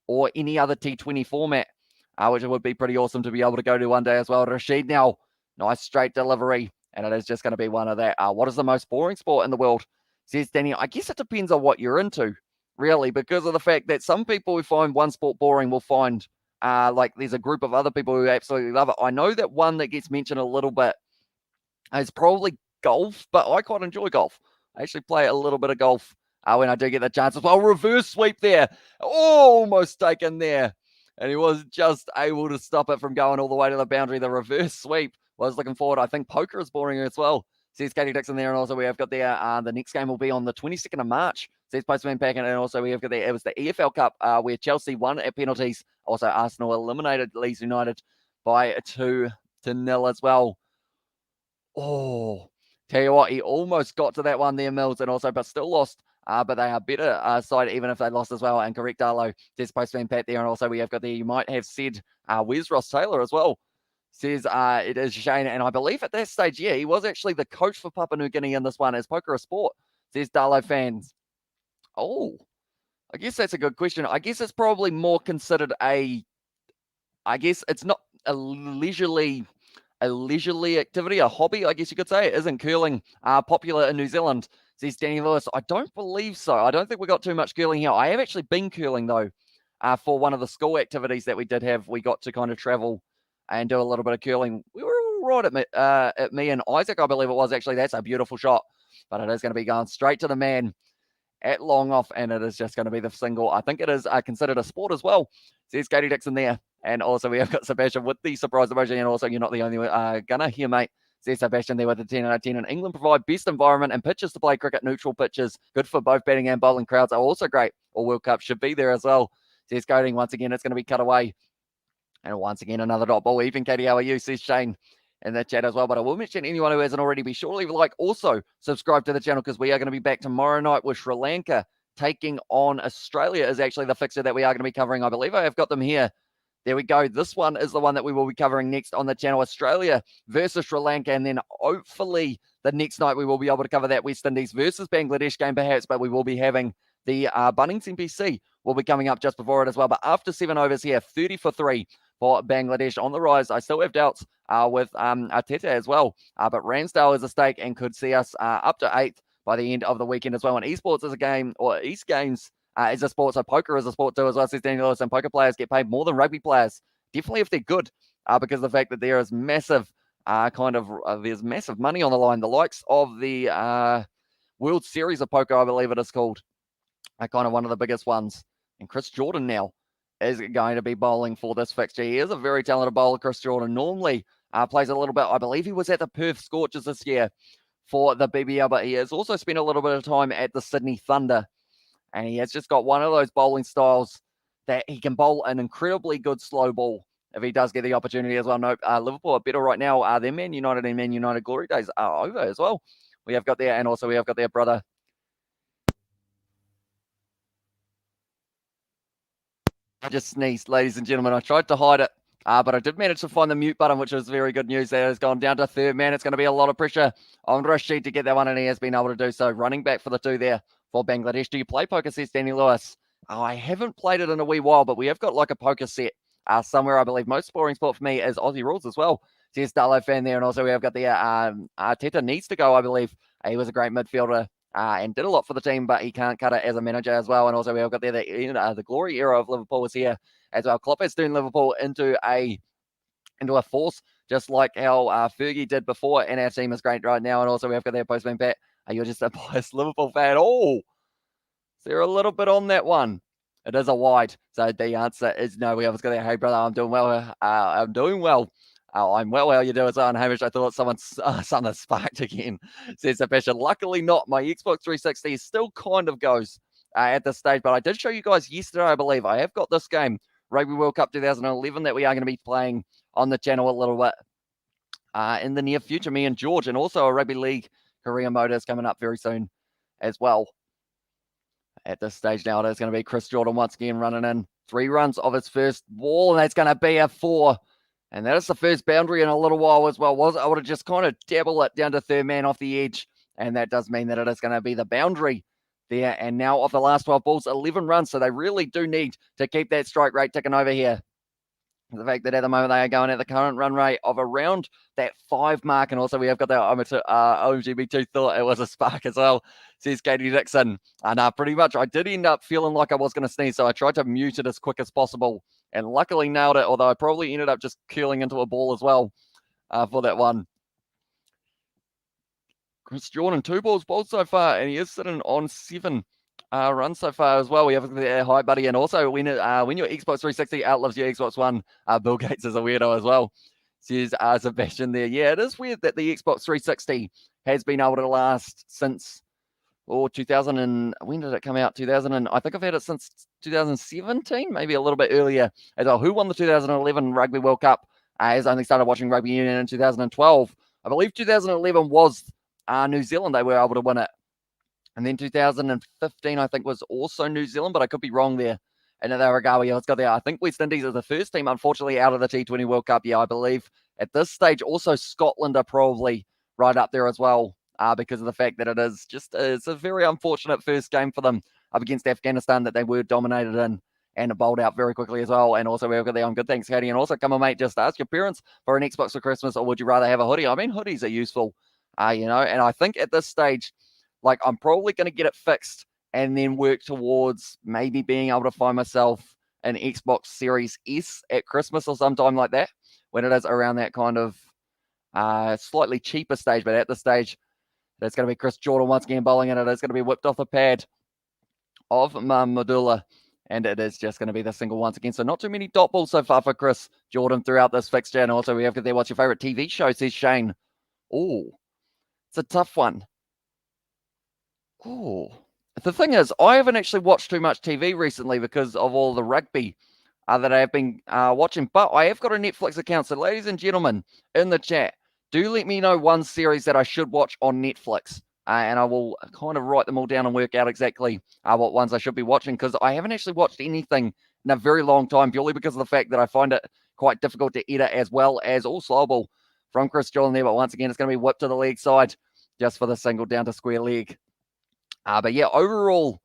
or any other T20 format, which would be pretty awesome to be able to go to one day as well. Rashid now, nice straight delivery. And it is just going to be one of that. What is the most boring sport in the world? Says Danny. I guess it depends on what you're into, really, because of the fact that some people who find one sport boring will find like there's a group of other people who absolutely love it. I know that one that gets mentioned a little bit is probably golf, but I quite enjoy golf. I actually play a little bit of golf when I do get the chance as well. Reverse sweep there. Almost taken there. And he was just able to stop it from going all the way to the boundary. The reverse sweep was looking forward. I think poker is boring as well, says Katie Dixon there. And also we have got there, the next game will be on the 22nd of March, says Postman Pack. And also we have got there, it was the EFL Cup where Chelsea won at penalties. Also Arsenal eliminated Leeds United by 2-0 as well. Oh, tell you what, he almost got to that one there, Mills, and also, but still lost. But they are better side, even if they lost as well. And correct, Darlow, says Postman Pat there. And also we have got there, you might have said, where's Ross Taylor as well? Says it is Shane. And I believe at that stage, yeah, he was actually the coach for Papua New Guinea in this one. Is poker a sport? Says Darlow fans. Oh, I guess that's a good question. I guess it's probably more considered I guess it's not a leisurely activity, a hobby, I guess you could say. It isn't curling popular in New Zealand, says Danny Lewis. I don't believe so. I don't think we got too much curling here. I have actually been curling, though, for one of the school activities that we did have. We got to kind of travel and do a little bit of curling. We were all right at me and Isaac, I believe it was, actually. That's a beautiful shot, but it is going to be going straight to the man at long off, and it is just going to be the single. I think it is considered a sport as well, says Katie Dixon there. And also we have got Sebastian with the surprise emoji, and also you're not the only gunner here, mate, says Sebastian there with the 10 out of 10. And England provide best environment and pitches to play cricket, neutral pitches, good for both batting and bowling. Crowds are also great. All World Cup should be there as well, says Coding. Once again, it's going to be cut away. And once again, another dot ball. Even Katie, how are you, says Shane in the chat as well. But I will mention anyone who hasn't already, be sure to leave a like. Also, subscribe to the channel, because we are going to be back tomorrow night with Sri Lanka taking on Australia is actually the fixture that we are going to be covering. I believe I have got them here. There we go. This one is the one that we will be covering next on the channel. Australia versus Sri Lanka. And then hopefully the next night we will be able to cover that West Indies versus Bangladesh game perhaps. But we will be having the Bunnings NPC will be coming up just before it as well. But after 7 overs here, 30 for 3 for Bangladesh on the rise. I still have doubts with Arteta as well. But Ramsdale is a stake and could see us up to 8th by the end of the weekend as well. And esports is a game, or East Games is a sport, so poker is a sport too as well, says Daniel Lewis. And poker players get paid more than rugby players, definitely if they're good, because of the fact that there is massive there's massive money on the line. The likes of the World Series of Poker, I believe it is called, are kind of one of the biggest ones. And Chris Jordan now is going to be bowling for this fixture. He is a very talented bowler, Chris Jordan. Normally plays a little bit, I believe he was at the Perth Scorchers this year for the BBL, but he has also spent a little bit of time at the Sydney Thunder. And he has just got one of those bowling styles that he can bowl an incredibly good slow ball if he does get the opportunity as well. Nope, Liverpool are better right now. Their Man United and Man United glory days are over as well. We have got there, and also we have got their brother. I just sneezed, ladies and gentlemen. I tried to hide it, but I did manage to find the mute button, which is very good news. That has gone down to third man. It's going to be a lot of pressure on Rashid to get that one, and he has been able to do so. Running back for the 2 there for Bangladesh. Do you play poker, says Danny Lewis? Oh, I haven't played it in a wee while, but we have got like a poker set somewhere, I believe. Most boring sport for me is Aussie rules as well, says Darlow fan there. And also we have got the Arteta needs to go, I believe. He was a great midfielder and did a lot for the team, but he can't cut it as a manager as well. And also we have got there the glory era of Liverpool is here as well. Klopp has turned Liverpool into a force, just like how Fergie did before, and our team is great right now. And also we have got their postman Pat. You're just a biased Liverpool fan. Oh, is there a little bit on that one? It is a wide. So the answer is no. We have got there. Hey, brother, I'm doing well. I'm doing well. I'm well. How you doing, son? Hamish, I thought someone's something sparked again. Says Sebastian. Luckily not. My Xbox 360 still kind of goes at this stage, but I did show you guys yesterday, I believe. I have got this game, Rugby World Cup 2011, that we are going to be playing on the channel a little bit in the near future, me and George, and also a Rugby League career mode is coming up very soon as well. At this stage now, it is going to be Chris Jordan once again running in 3 runs of his first ball, and that's going to be a 4. And that is the first boundary in a little while as well. Was able to just kind of dabble it down to third man off the edge, and that does mean that it is going to be the boundary there. And now of the last 12 balls, 11 runs, so they really do need to keep that strike rate ticking over here. The fact that at the moment they are going at the current run rate of around that 5 mark, and also we have got that OMGB2 thought it was a spark as well, says Katie Dixon. And pretty much I did end up feeling like I was going to sneeze, so I tried to mute it as quick as possible, and luckily nailed it, although I probably ended up just curling into a ball as well for that one. Chris Jordan, 2 balls bowled so far, and he is sitting on 7 runs so far as well. We have the hi buddy, and also when your Xbox 360 outlives your Xbox One, Bill Gates is a weirdo as well. Says Sebastian there. Yeah, it is weird that the Xbox 360 has been able to last since 2000 and when did it come out? 2000 and I think I've had it since 2017, maybe a little bit earlier as well. Who won the 2011 Rugby World Cup? Has only started watching Rugby Union in 2012. I believe 2011 was New Zealand. They were able to win it. And then 2015, I think, was also New Zealand, but I could be wrong there. And there we go. Yeah, let's go there. I think West Indies is the first team, unfortunately, out of the T20 World Cup. Yeah, I believe at this stage, also Scotland are probably right up there as well because of the fact that it's a very unfortunate first game for them up against Afghanistan that they were dominated in and bowled out very quickly as well. And also, we've got there. Good, thanks, Katie. And also, come on, mate, just ask your parents for an Xbox for Christmas, or would you rather have a hoodie? I mean, hoodies are useful, and I think at this stage, like, I'm probably going to get it fixed and then work towards maybe being able to find myself an Xbox Series S at Christmas or sometime like that, when it is around that kind of slightly cheaper stage. But at this stage, it's going to be Chris Jordan once again bowling, and it is going to be whipped off the pad of Madula, and it is just going to be the single once again. So not too many dot balls so far for Chris Jordan throughout this fixture. And also we have there, what's your favorite TV show, says Shane. Oh, it's a tough one. Oh, the thing is, I haven't actually watched too much TV recently because of all the rugby that I have been watching, but I have got a Netflix account. So ladies and gentlemen in the chat, do let me know one series that I should watch on Netflix, and I will kind of write them all down and work out exactly what ones I should be watching, because I haven't actually watched anything in a very long time, purely because of the fact that I find it quite difficult to edit, as well as all slow ball from Chris Jordan there. But once again, it's going to be whipped to the leg side just for the single down to square leg. But yeah, overall,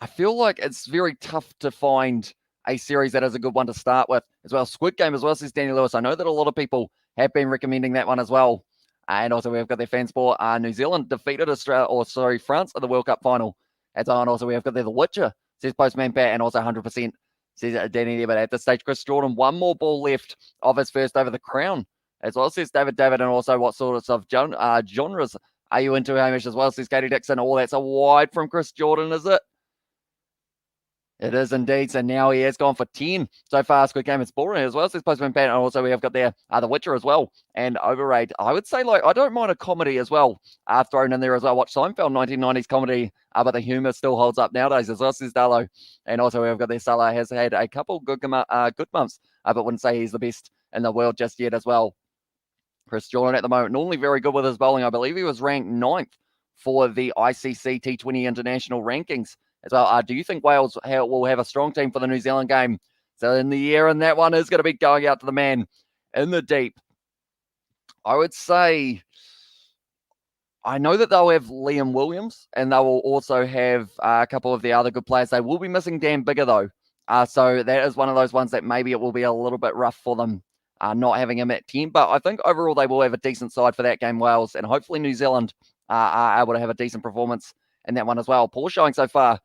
I feel like it's very tough to find a series that is a good one to start with as well. Squid Game as well, says Danny Lewis. I know that a lot of people have been recommending that one as well. And also we've got their fans for New Zealand defeated France at the World Cup final. And also we have got there The Witcher, says Postman Pat, and also 100% says Danny there. But at this stage, Chris Jordan, one more ball left of his first over the crown as well, says David. And also what sort of genres are you into, Hamish, as well, says Katie Dixon. Oh, that's a wide from Chris Jordan, is it? It is indeed. So now he has gone for 10 so far. Squid Game is boring as well, says Postman Pat. And also we have got there The Witcher as well, and Overrated. I would say, like, I don't mind a comedy as well thrown in there as well. Watch Seinfeld, 1990s comedy, but the humour still holds up nowadays as well, says Darlow. And also we've got there Salah has had a couple good months, but wouldn't say he's the best in the world just yet as well. Chris Jordan at the moment, normally very good with his bowling. I believe he was ranked 9th for the ICC T20 International rankings as well. Do you think Wales will have a strong team for the New Zealand game? So in the air, and that one is going to be going out to the man in the deep. I would say, I know that they'll have Liam Williams, and they will also have a couple of the other good players. They will be missing Dan Bigger, though. So that is one of those ones that maybe it will be a little bit rough for them not having him at 10. But I think overall they will have a decent side for that game, Wales, and hopefully New Zealand are able to have a decent performance in that one as well. Poor showing so far,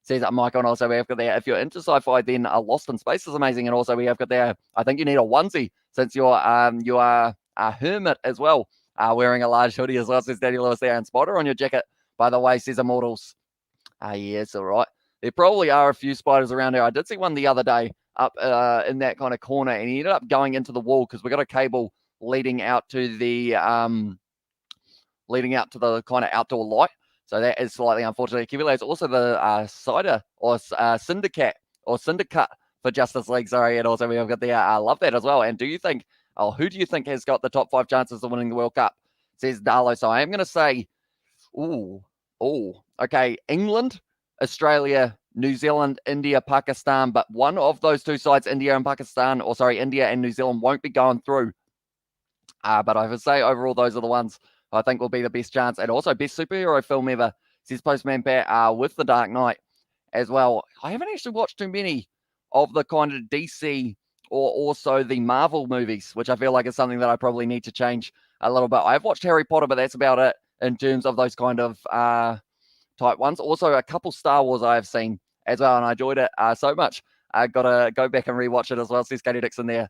says Mike. And also we have got there, if you're into sci-fi, then Lost in Space is amazing. And also we have got there, I think you need a onesie since you are a hermit as well, wearing a large hoodie as well, says Daddy Lewis there. And spotter on your jacket, by the way, says Immortals. Yes, all right. there probably are a few spiders around here. I did see one the other day up in that kind of corner, and he ended up going into the wall because we got a cable leading out to the kind of outdoor light. So that is slightly unfortunate. Kiwi also the cider or syndicate for Justice League. Sorry, and also we have got the I love that as well. And who do you think has got the top 5 chances of winning the World Cup? Says Darlo. So I am going to say, okay, England, Australia, New Zealand, India, Pakistan, but one of those two sides, India and New Zealand, won't be going through. But I would say overall, those are the ones I think will be the best chance. And also, best superhero film ever, says Postman Pat, with The Dark Knight as well. I haven't actually watched too many of the kind of DC or also the Marvel movies, which I feel like is something that I probably need to change a little bit. I've watched Harry Potter, but that's about it in terms of those kind of type ones. Also, a couple Star Wars I have seen as well, and I enjoyed it so much. I got to go back and rewatch it as well. Says Katie Dixon there.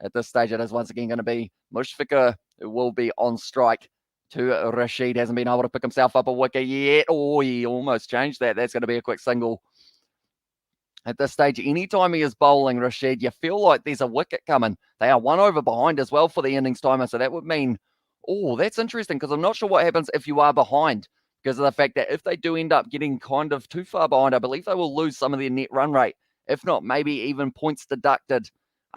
At this stage, it is once again going to be Mushfiqur, who will be on strike to Rashid. Hasn't been able to pick himself up a wicket yet. Oh, he almost changed that. That's going to be a quick single. At this stage, anytime he is bowling, Rashid, you feel like there's a wicket coming. They are 1 over behind as well for the innings timer. So that would mean, that's interesting because I'm not sure what happens if you are behind because of the fact that if they do end up getting kind of too far behind, I believe they will lose some of their net run rate. If not, maybe even points deducted.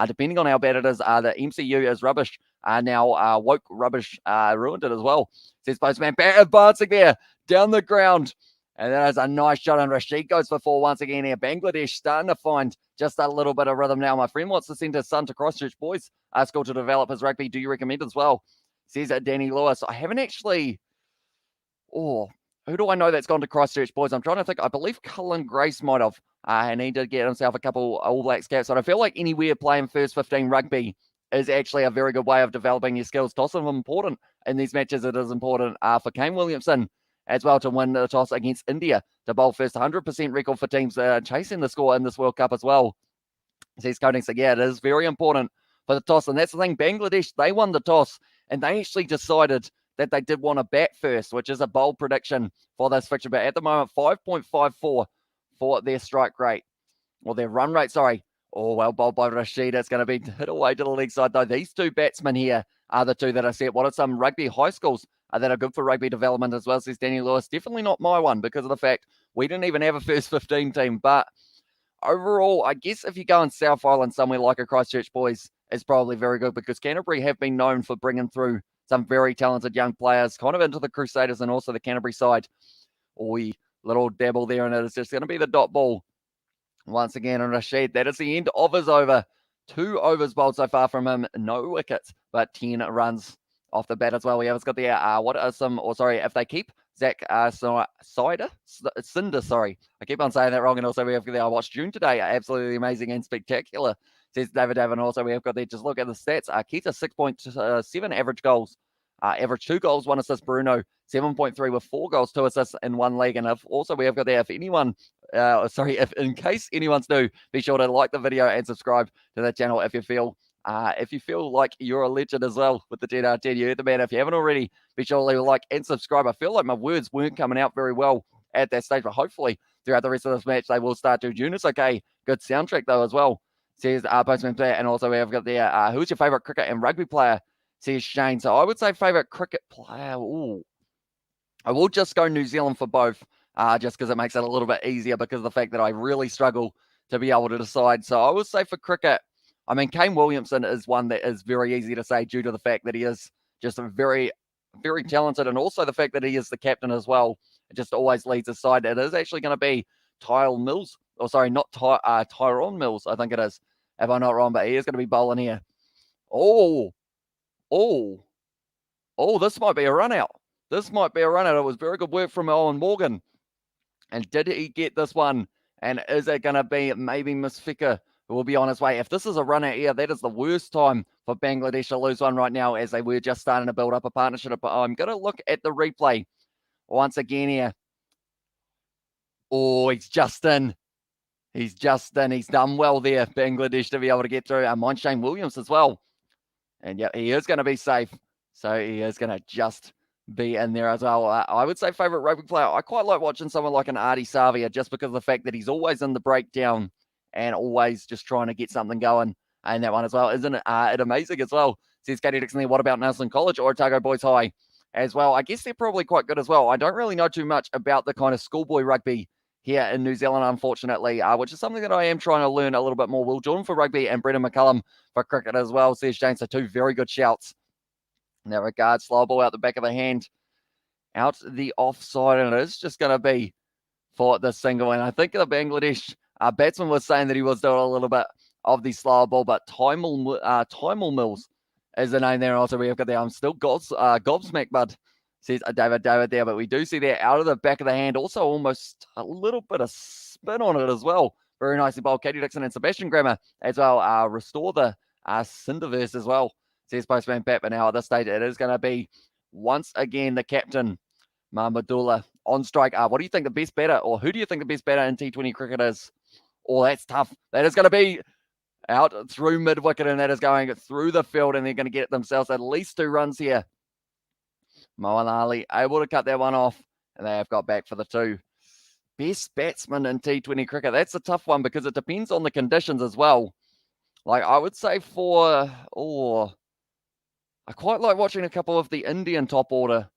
Depending on how bad it is, the MCU is rubbish. Now, woke rubbish ruined it as well. Says Postman Pat, advancing there down the ground. And that is a nice shot, and Rashid goes for 4 once again here. Bangladesh starting to find just a little bit of rhythm now. My friend wants to send his son to Christchurch Boys School to develop his rugby. Do you recommend as well? Says Danny Lewis. I haven't actually... who do I know that's gone to Christchurch Boys? I'm trying to think. I believe Cullen Grace might have. And he did get himself a couple All Blacks caps. So I feel like anywhere playing first 15 rugby is actually a very good way of developing your skills. Toss is important in these matches. It is important for Kane Williamson as well to win the toss against India to bowl first. 100% record for teams chasing the score in this World Cup as well. Says Coding. So yeah, it is very important for the toss. And that's the thing. Bangladesh, they won the toss and they actually decided that they did want to bat first, which is a bold prediction for this fixture. But at the moment, 5.54 for their strike rate, or their run rate, sorry. Oh, well bowled by Rashid. It's going to be hit away to the leg side, though. These two batsmen here are the two that I set. What are some rugby high schools that are good for rugby development as well, says Danny Lewis. Definitely not my one because of the fact we didn't even have a first 15 team. But overall, I guess if you go in South Island, somewhere like a Christchurch Boys, is probably very good because Canterbury have been known for bringing through some very talented young players kind of into the Crusaders and also the Canterbury side. Little dabble there, and it is just going to be the dot ball once again. And Rashid, that is the end of his over. 2 overs bowled so far from him. No wickets, but 10 runs off the bat as well. We have got the, if they keep Zach Cinder, sorry. I keep on saying that wrong. And also we have got I watched June today. Absolutely amazing and spectacular, says David Davin. Also we have got there, just look at the stats. Kita 6.7 average goals. Average 2 goals, 1 assist. Bruno 7.3 with 4 goals, 2 assists in 1 leg. And also we have got there, if in case anyone's new, be sure to like the video and subscribe to the channel if you feel like you're a legend as well with the 10 out of 10. You heard the man. If you haven't already, be sure to leave a like and subscribe. I feel like my words weren't coming out very well at that stage, but hopefully throughout the rest of this match they will start to. Eunice, okay, good soundtrack though as well, says Postman Player. And also we have got there, who's your favourite cricket and rugby player, says Shane. So I would say favourite cricket player, I will just go New Zealand for both, just because it makes it a little bit easier because of the fact that I really struggle to be able to decide. So I would say for cricket, I mean, Kane Williamson is one that is very easy to say due to the fact that he is just a very, very talented, and also the fact that he is the captain as well. It just always leads his side. It is actually going to be Tyrone Mills, Tyrone Mills, I think it is, if I'm not wrong, but he is going to be bowling here. This might be a run out. This might be a run out. It was very good work from Owen Morgan. And did he get this one? And is it going to be maybe Mushfiqur who will be on his way? If this is a run out here, that is the worst time for Bangladesh to lose one right now, as they were just starting to build up a partnership. But I'm going to look at the replay once again here. He's just in. He's done well there, Bangladesh, to be able to get through. Mind Shane Williams as well. And yeah, he is going to be safe. So he is going to just be in there as well. I would say favourite rugby player. I quite like watching someone like an Artie Savia just because of the fact that he's always in the breakdown and always just trying to get something going. And that one as well. Isn't it amazing as well? Says Katie Dixon there. What about Nelson College or Otago Boys High as well? I guess they're probably quite good as well. I don't really know too much about the kind of schoolboy rugby here in New Zealand, unfortunately, which is something that I am trying to learn a little bit more. Will Jordan for rugby and Brendan McCullum for cricket as well, says James. So two very good shouts. In that regard, slow ball out the back of the hand, out the offside, and it is just going to be for the single. And I think the Bangladesh batsman was saying that he was doing a little bit of the slower ball, but Timel Mills is the name there. And also we have got there. I'm still gobsmacked, bud, says David there. But we do see there out of the back of the hand, also almost a little bit of spin on it as well. Very nicely bowled. Katie Dixon and Sebastian Grammer as well. Restore the Cinderverse as well, says Postman Pat. But now at this stage, it is going to be once again the captain, Mahmudullah, on strike. What do you think the best batter, or who do you think the best batter in T20 cricket is? Oh, that's tough. That is going to be out through mid-wicket, and that is going through the field, and they're going to get themselves at least 2 runs here. Moeen Ali able to cut that one off, and they have got back for the 2. Best batsman in T20 cricket. That's a tough one because it depends on the conditions as well. Like, I would say I quite like watching a couple of the Indian top order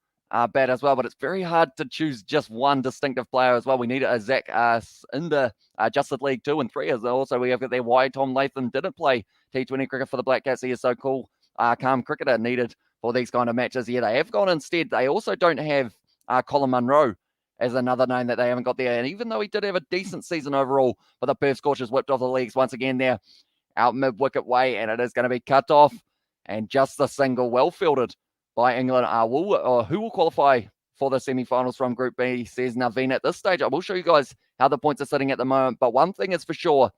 bat as well, but it's very hard to choose just one distinctive player as well. We need a Zach Inder, Justice League 2 and 3 as well. Also, we have got there why Tom Latham didn't play T20 cricket for the Black Cats. He is so cool, calm cricketer needed for these kind of matches. Yeah, they have gone instead. They also don't have Colin Munro as another name that they haven't got there. And even though he did have a decent season overall, but the Perth Scorchers whipped off the legs once again there, out mid-wicket way, and it is going to be cut off. And just the single, well fielded by England. Who will qualify for the semi-finals from Group B, says Naveen. At this stage, I will show you guys how the points are sitting at the moment. But one thing is for sure,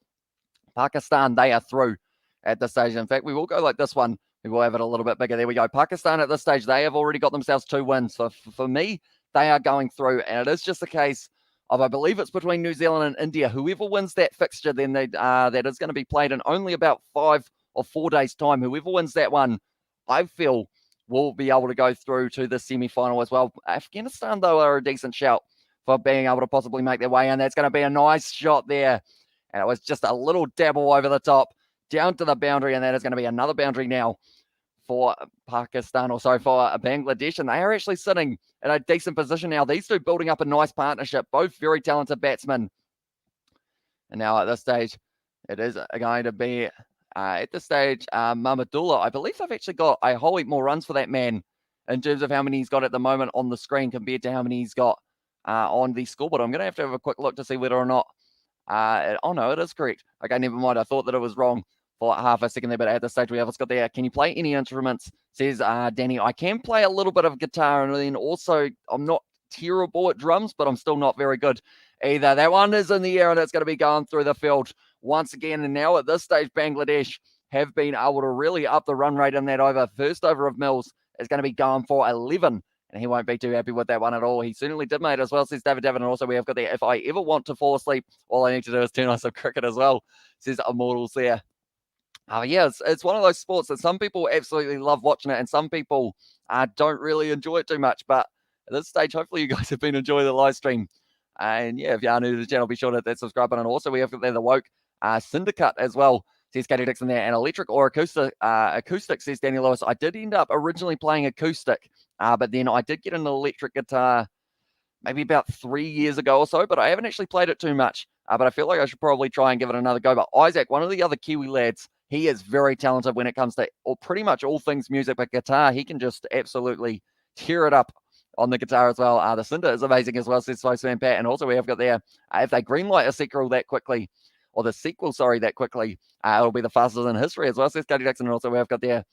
Pakistan, they are through at this stage. In fact, we will go like this one. We will have it a little bit bigger. There we go. Pakistan at this stage, they have already got themselves 2 wins. So for me, they are going through. And it is just a case of, I believe it's between New Zealand and India. Whoever wins that fixture, then that is going to be played in only about 5 or 4 days' time. Whoever wins that one, I feel, will be able to go through to the semi-final as well. Afghanistan, though, are a decent shout for being able to possibly make their way in. That's going to be a nice shot there. And it was just a little dabble over the top, down to the boundary, and that is going to be another boundary now for Pakistan, or sorry, for Bangladesh. And they are actually sitting in a decent position now. These two building up a nice partnership, both very talented batsmen. And now at this stage, it is going to be at this stage, Mahmudullah. I believe they've actually got a whole heap more runs for that man in terms of how many he's got at the moment on the screen compared to how many he's got on the scoreboard. I'm going to have a quick look to see whether or not. Oh, no, it is correct. Okay, never mind. I thought that it was wrong for half a second there, but at this stage, we have got there. Can you play any instruments? Says Danny. I can play a little bit of guitar, and then also I'm not terrible at drums, but I'm still not very good either. That one is in the air, and it's going to be going through the field once again. And now at this stage, Bangladesh have been able to really up the run rate in that over. First over of Mills is going to be going for 11. And he won't be too happy with that one at all. He certainly did, mate, as well, says David Davin. And also we have got there, if I ever want to fall asleep, all I need to do is turn on some cricket as well, says Immortals there. Yeah, it's one of those sports that some people absolutely love watching it, and some people don't really enjoy it too much. But at this stage, hopefully you guys have been enjoying the live stream. And yeah, if you are new to the channel, be sure to hit that subscribe button. And also we have got there the Woke Syndicate as well, says Katie Dixon there. And electric or acoustic, says Danny Lewis. I did end up originally playing acoustic, but then I did get an electric guitar maybe about 3 years ago or so, but I haven't actually played it too much. But I feel like I should probably try and give it another go. But Isaac, one of the other Kiwi lads, he is very talented when it comes to pretty much all things music, but guitar, he can just absolutely tear it up on the guitar as well. The Cinder is amazing as well, says Spokesman Pat. And also we have got there, if they greenlight a sequel that quickly, that quickly, it'll be the fastest in history as well, says Cody Dixon. And also we have got there,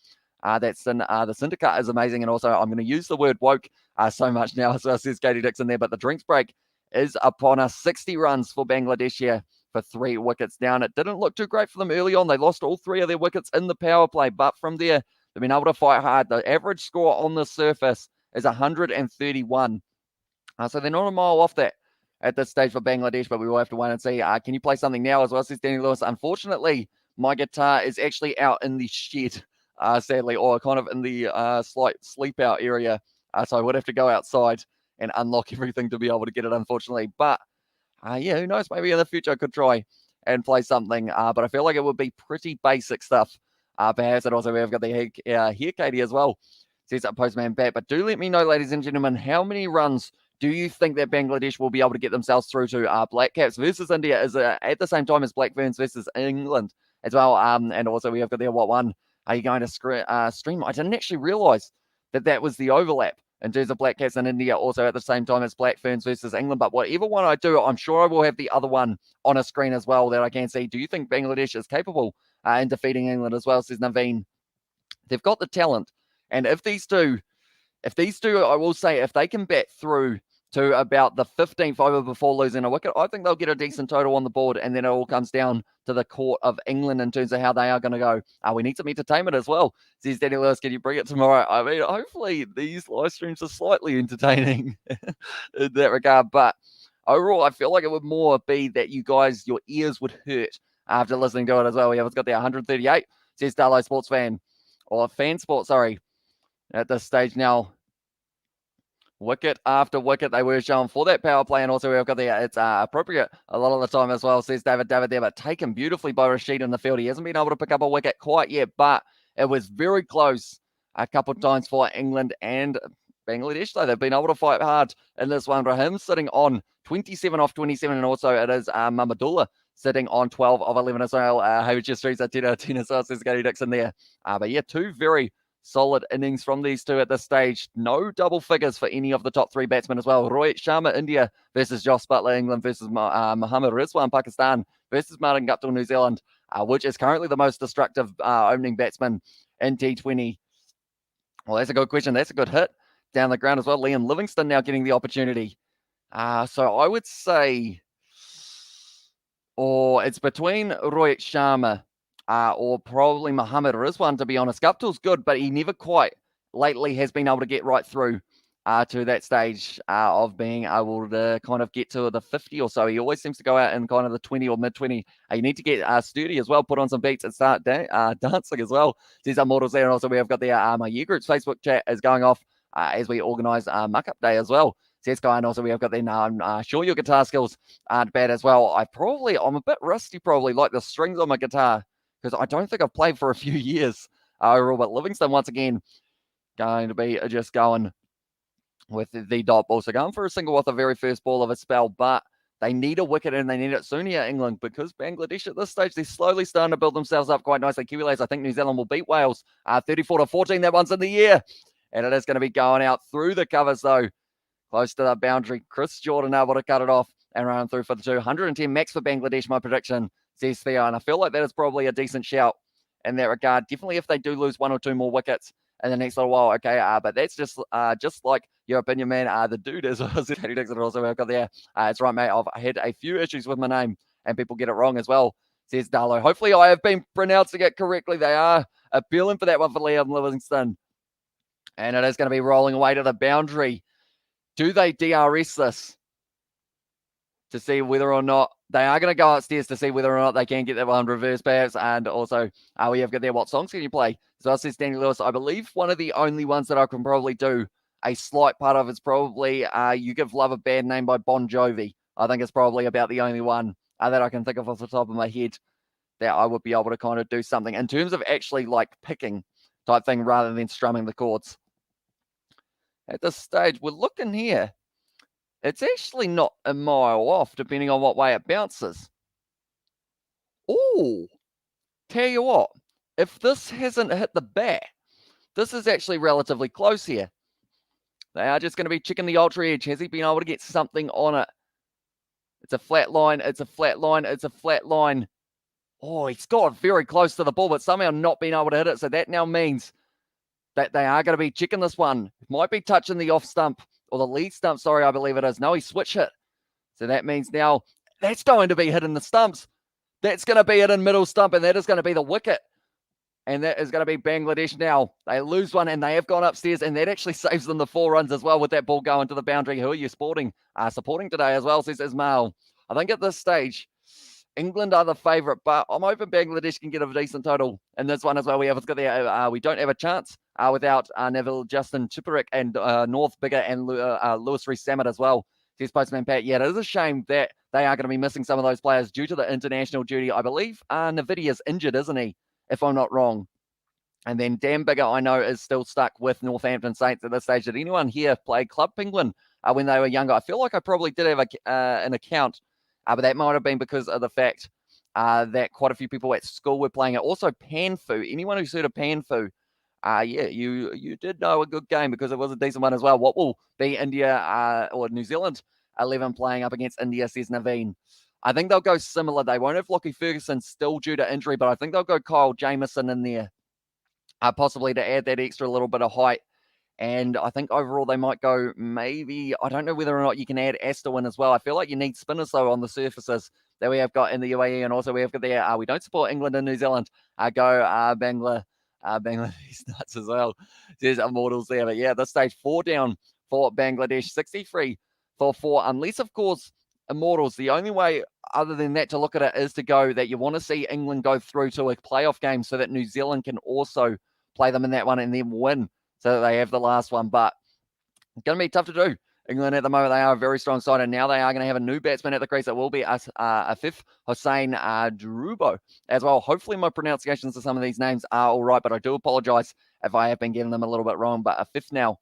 the Syndicate is amazing. And also I'm going to use the word woke so much now as well, says Katie Dixon there. But the drinks break is upon us. 60 runs for Bangladesh here for 3 wickets down. It didn't look too great for them early on. They lost all 3 of their wickets in the power play, but from there they've been able to fight hard. The average score on the surface is 131. So they're not a mile off that at this stage for Bangladesh, but we will have to wait and see. Can you play something now as well, says Danny Lewis? Unfortunately, my guitar is actually out in the shed, sadly, or kind of in the slight sleep out area So I would have to go outside and unlock everything to be able to get it, unfortunately. But yeah, who knows? Maybe in the future I could try and play something. But I feel like it would be pretty basic stuff. Perhaps, and also we've got the here Katie as well. Says up Postman Bat. But do let me know, ladies and gentlemen, how many runs do you think that Bangladesh will be able to get themselves through to? Black Caps versus India is at the same time as Black Ferns versus England as well. And also we have got there, what one are you going to stream? I didn't actually realise that was the overlap in terms of Black Caps and India also at the same time as Black Ferns versus England. But whatever one I do, I'm sure I will have the other one on a screen as well that I can see. Do you think Bangladesh is capable in defeating England as well, says Naveen? They've got the talent. And if these two, I will say, if they can bat through to about the 15th over before losing a wicket, I think they'll get a decent total on the board, and then it all comes down to the court of England in terms of how they are going to go. We need some entertainment as well, says Danny Lewis. Can you bring it tomorrow? I mean, hopefully these live streams are slightly entertaining in that regard, but overall, I feel like it would more be that you guys, your ears would hurt after listening to it as well. Yeah, it's got the 138, says Darlow Sports Fan, or Fan Sport, sorry. At this stage now, wicket after wicket they were shown for that power play, and also we've got the it's appropriate a lot of the time as well, says David there, but taken beautifully by Rashid in the field. He hasn't been able to pick up a wicket quite yet, but it was very close a couple of times for England and Bangladesh, though. They've been able to fight hard in this one. Rahim sitting on 27 off 27, and also it is Mamadullah sitting on 12 of 11 as well. Hamish Streets at 10 out of 10 as well, says Gary Dixon there. But yeah, two very solid innings from these two at this stage. No double figures for any of the top three batsmen as well. Rohit Sharma, India versus Josh Butler, England versus Mohammad Rizwan, Pakistan versus Martin Guptill, New Zealand, which is currently the most destructive opening batsman in T20. Well, that's a good question. That's a good hit down the ground as well. Liam Livingston now getting the opportunity. So I would say, it's between Rohit Sharma or probably Mohammad Rizwan, to be honest. Guptill's good, but he never quite lately has been able to get right through to that stage of being able to kind of get to the 50 or so. He always seems to go out in kind of the 20 or mid-20. You need to get sturdy as well, put on some beats and start dancing as well. These are models there. And also we have got the my year group's Facebook chat is going off as we organise Muck-Up Day as well. Says Guy, and also we have got the I'm sure your guitar skills aren't bad as well. I'm a bit rusty probably, like the strings on my guitar, because I don't think I've played for a few years overall. But Livingston, once again, going to be just going with the dot ball. So going for a single with the very first ball of a spell, but they need a wicket and they need it soon here, England, because Bangladesh at this stage, they're slowly starting to build themselves up quite nicely. Kiwis, I think New Zealand will beat Wales 34-14. That one's in the air. And it is going to be going out through the covers, though. Close to the boundary. Chris Jordan able to cut it off and run through for the 210 max for Bangladesh, my prediction, says Theo. And I feel like that is probably a decent shout in that regard. Definitely if they do lose one or two more wickets in the next little while. Okay, but that's just like your opinion, man. The dude is also I've got there. It's right, mate. I've had a few issues with my name and people get it wrong as well, says Darlow. Hopefully I have been pronouncing it correctly. They are appealing for that one for Liam Livingston. And it is going to be rolling away to the boundary. Do they DRS this to see whether or not they are going to go upstairs to see whether or not they can get that one reverse, perhaps? And also, we have got there, what songs can you play? So I says Danny Lewis, I believe one of the only ones that I can probably do a slight part of is probably You Give Love a Bad Name by Bon Jovi. I think it's probably about the only one that I can think of off the top of my head that I would be able to kind of do something in terms of actually like picking type thing rather than strumming the chords. At this stage, we're looking here. It's actually not a mile off, depending on what way it bounces. Oh, tell you what, if this hasn't hit the bat, this is actually relatively close here. They are just going to be checking the ultra edge. Has he been able to get something on it? It's a flat line. It's a flat line. It's a flat line. Oh, he's got very close to the ball, but somehow not being able to hit it. So that now means that they are going to be checking this one. Might be touching the off stump or the lead stump. Sorry, I believe it is. No, he switched it. So that means now that's going to be hitting the stumps. That's going to be it in middle stump, and that is going to be the wicket. And that is going to be Bangladesh now. They lose one, and they have gone upstairs, and that actually saves them the 4 runs as well with that ball going to the boundary. Who are you supporting today as well, says Ismail. I think at this stage, England are the favourite, but I'm hoping Bangladesh can get a decent total in this one as well. We don't have a chance without Neville, Justin Chipperick, and North Bigger and Lewis Rees Sammet as well. Says Postman Pat. Yeah, it is a shame that they are going to be missing some of those players due to the international duty. I believe Nvidia's injured, isn't he? If I'm not wrong. And then Dan Bigger, I know, is still stuck with Northampton Saints at this stage. Did anyone here play Club Penguin when they were younger? I feel like I probably did have an account, but that might have been because of the fact that quite a few people at school were playing it. Also, Panfu. Anyone who's heard of Panfu? Yeah, you did know a good game because it was a decent one as well. What will be India or New Zealand 11 playing up against India, says Naveen. I think they'll go similar. They won't have Lockie Ferguson still due to injury, but I think they'll go Kyle Jamieson in there. Possibly to add that extra little bit of height. And I think overall they might go maybe, I don't know whether or not you can add Astor in as well. I feel like you need spinners, though, on the surfaces that we have got in the UAE. And also we have got there, we don't support England and New Zealand. Go Bangladesh nuts as well. There's Immortals there. But yeah, this stage 4 down for Bangladesh, 63 for 4. Unless, of course, Immortals, the only way other than that to look at it is to go that you want to see England go through to a playoff game so that New Zealand can also play them in that one and then win so that they have the last one. But it's going to be tough to do. England at the moment, they are a very strong side, and now they are going to have a new batsman at the crease. It will be a fifth, Hossein Drubo as well. Hopefully my pronunciations of some of these names are all right, but I do apologise if I have been getting them a little bit wrong. But a fifth now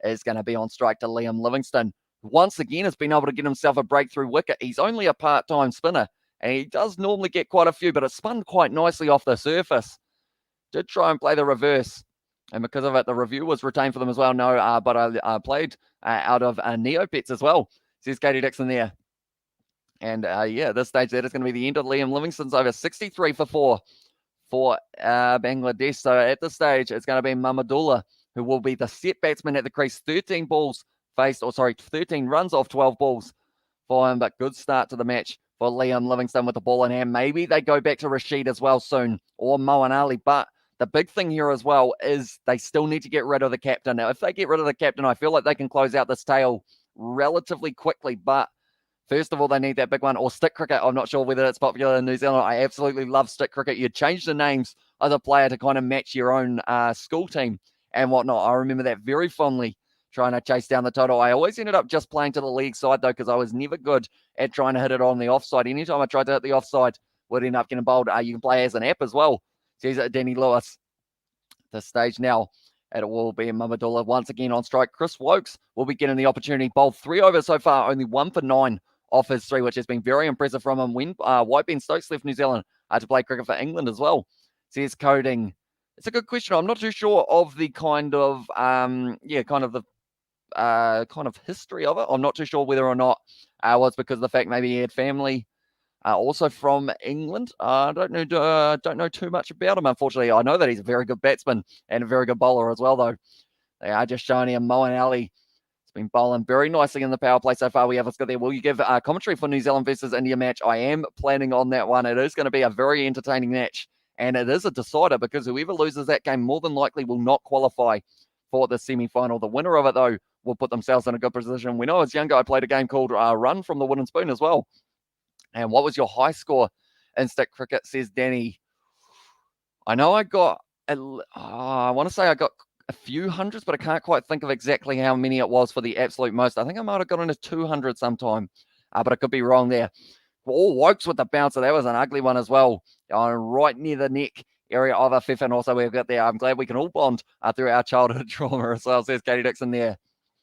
is going to be on strike to Liam Livingstone. Once again, has been able to get himself a breakthrough wicket. He's only a part-time spinner, and he does normally get quite a few, but it spun quite nicely off the surface. Did try and play the reverse, and because of it, the review was retained for them as well. No, but I played out of Neopets as well, says Katie Dixon there. And yeah, this stage, that is going to be the end of Liam Livingstone's over. 63 for 4 for Bangladesh. So at this stage, it's going to be Mamadullah, who will be the set batsman at the crease. 13 runs off 12 balls for him, but good start to the match for Liam Livingstone with the ball in hand. Maybe they go back to Rashid as well soon, or Moeen Ali, but the big thing here as well is they still need to get rid of the captain. Now, if they get rid of the captain, I feel like they can close out this tail relatively quickly, but first of all, they need that big one, or stick cricket. I'm not sure whether it's popular in New Zealand. I absolutely love stick cricket. You change the names of the player to kind of match your own school team and whatnot. I remember that very fondly, trying to chase down the total. I always ended up just playing to the league side, though, because I was never good at trying to hit it on the offside. Anytime I tried to hit the offside, would end up getting bowled. You can play as an app as well. Says Danny Lewis. This stage now, it will be Mamadullah once again on strike. Chris Wokes will be getting the opportunity. Bowled 3 overs so far, only 1 for 9 off his 3, which has been very impressive from him. When White Ben Stokes left New Zealand to play cricket for England as well. Says Coding. It's a good question. I'm not too sure of the kind of history of it. I'm not too sure whether or not it was because of the fact maybe he had family also from England. I don't know too much about him, unfortunately. I know that he's a very good batsman and a very good bowler as well, though. They are just showing him Moeen Ali. It's been bowling very nicely in the power play so far. We have us got there. Will you give commentary for New Zealand versus India match? I am planning on that one. It is going to be a very entertaining match, and it is a decider because whoever loses that game more than likely will not qualify for the semi-final. The winner of it, though, will put themselves in a good position. When I was younger, I played a game called Run from the Wooden Spoon as well. And what was your high score in stick cricket, says Danny? I know I got, I want to say I got a few hundreds, but I can't quite think of exactly how many it was for the absolute most. I think I might have got into 200 sometime, but I could be wrong there. All Wokes with the bouncer. That was an ugly one as well, right near the neck area of a fifth. And also we've got there. I'm glad we can all bond through our childhood trauma as well, says Katie Dixon there.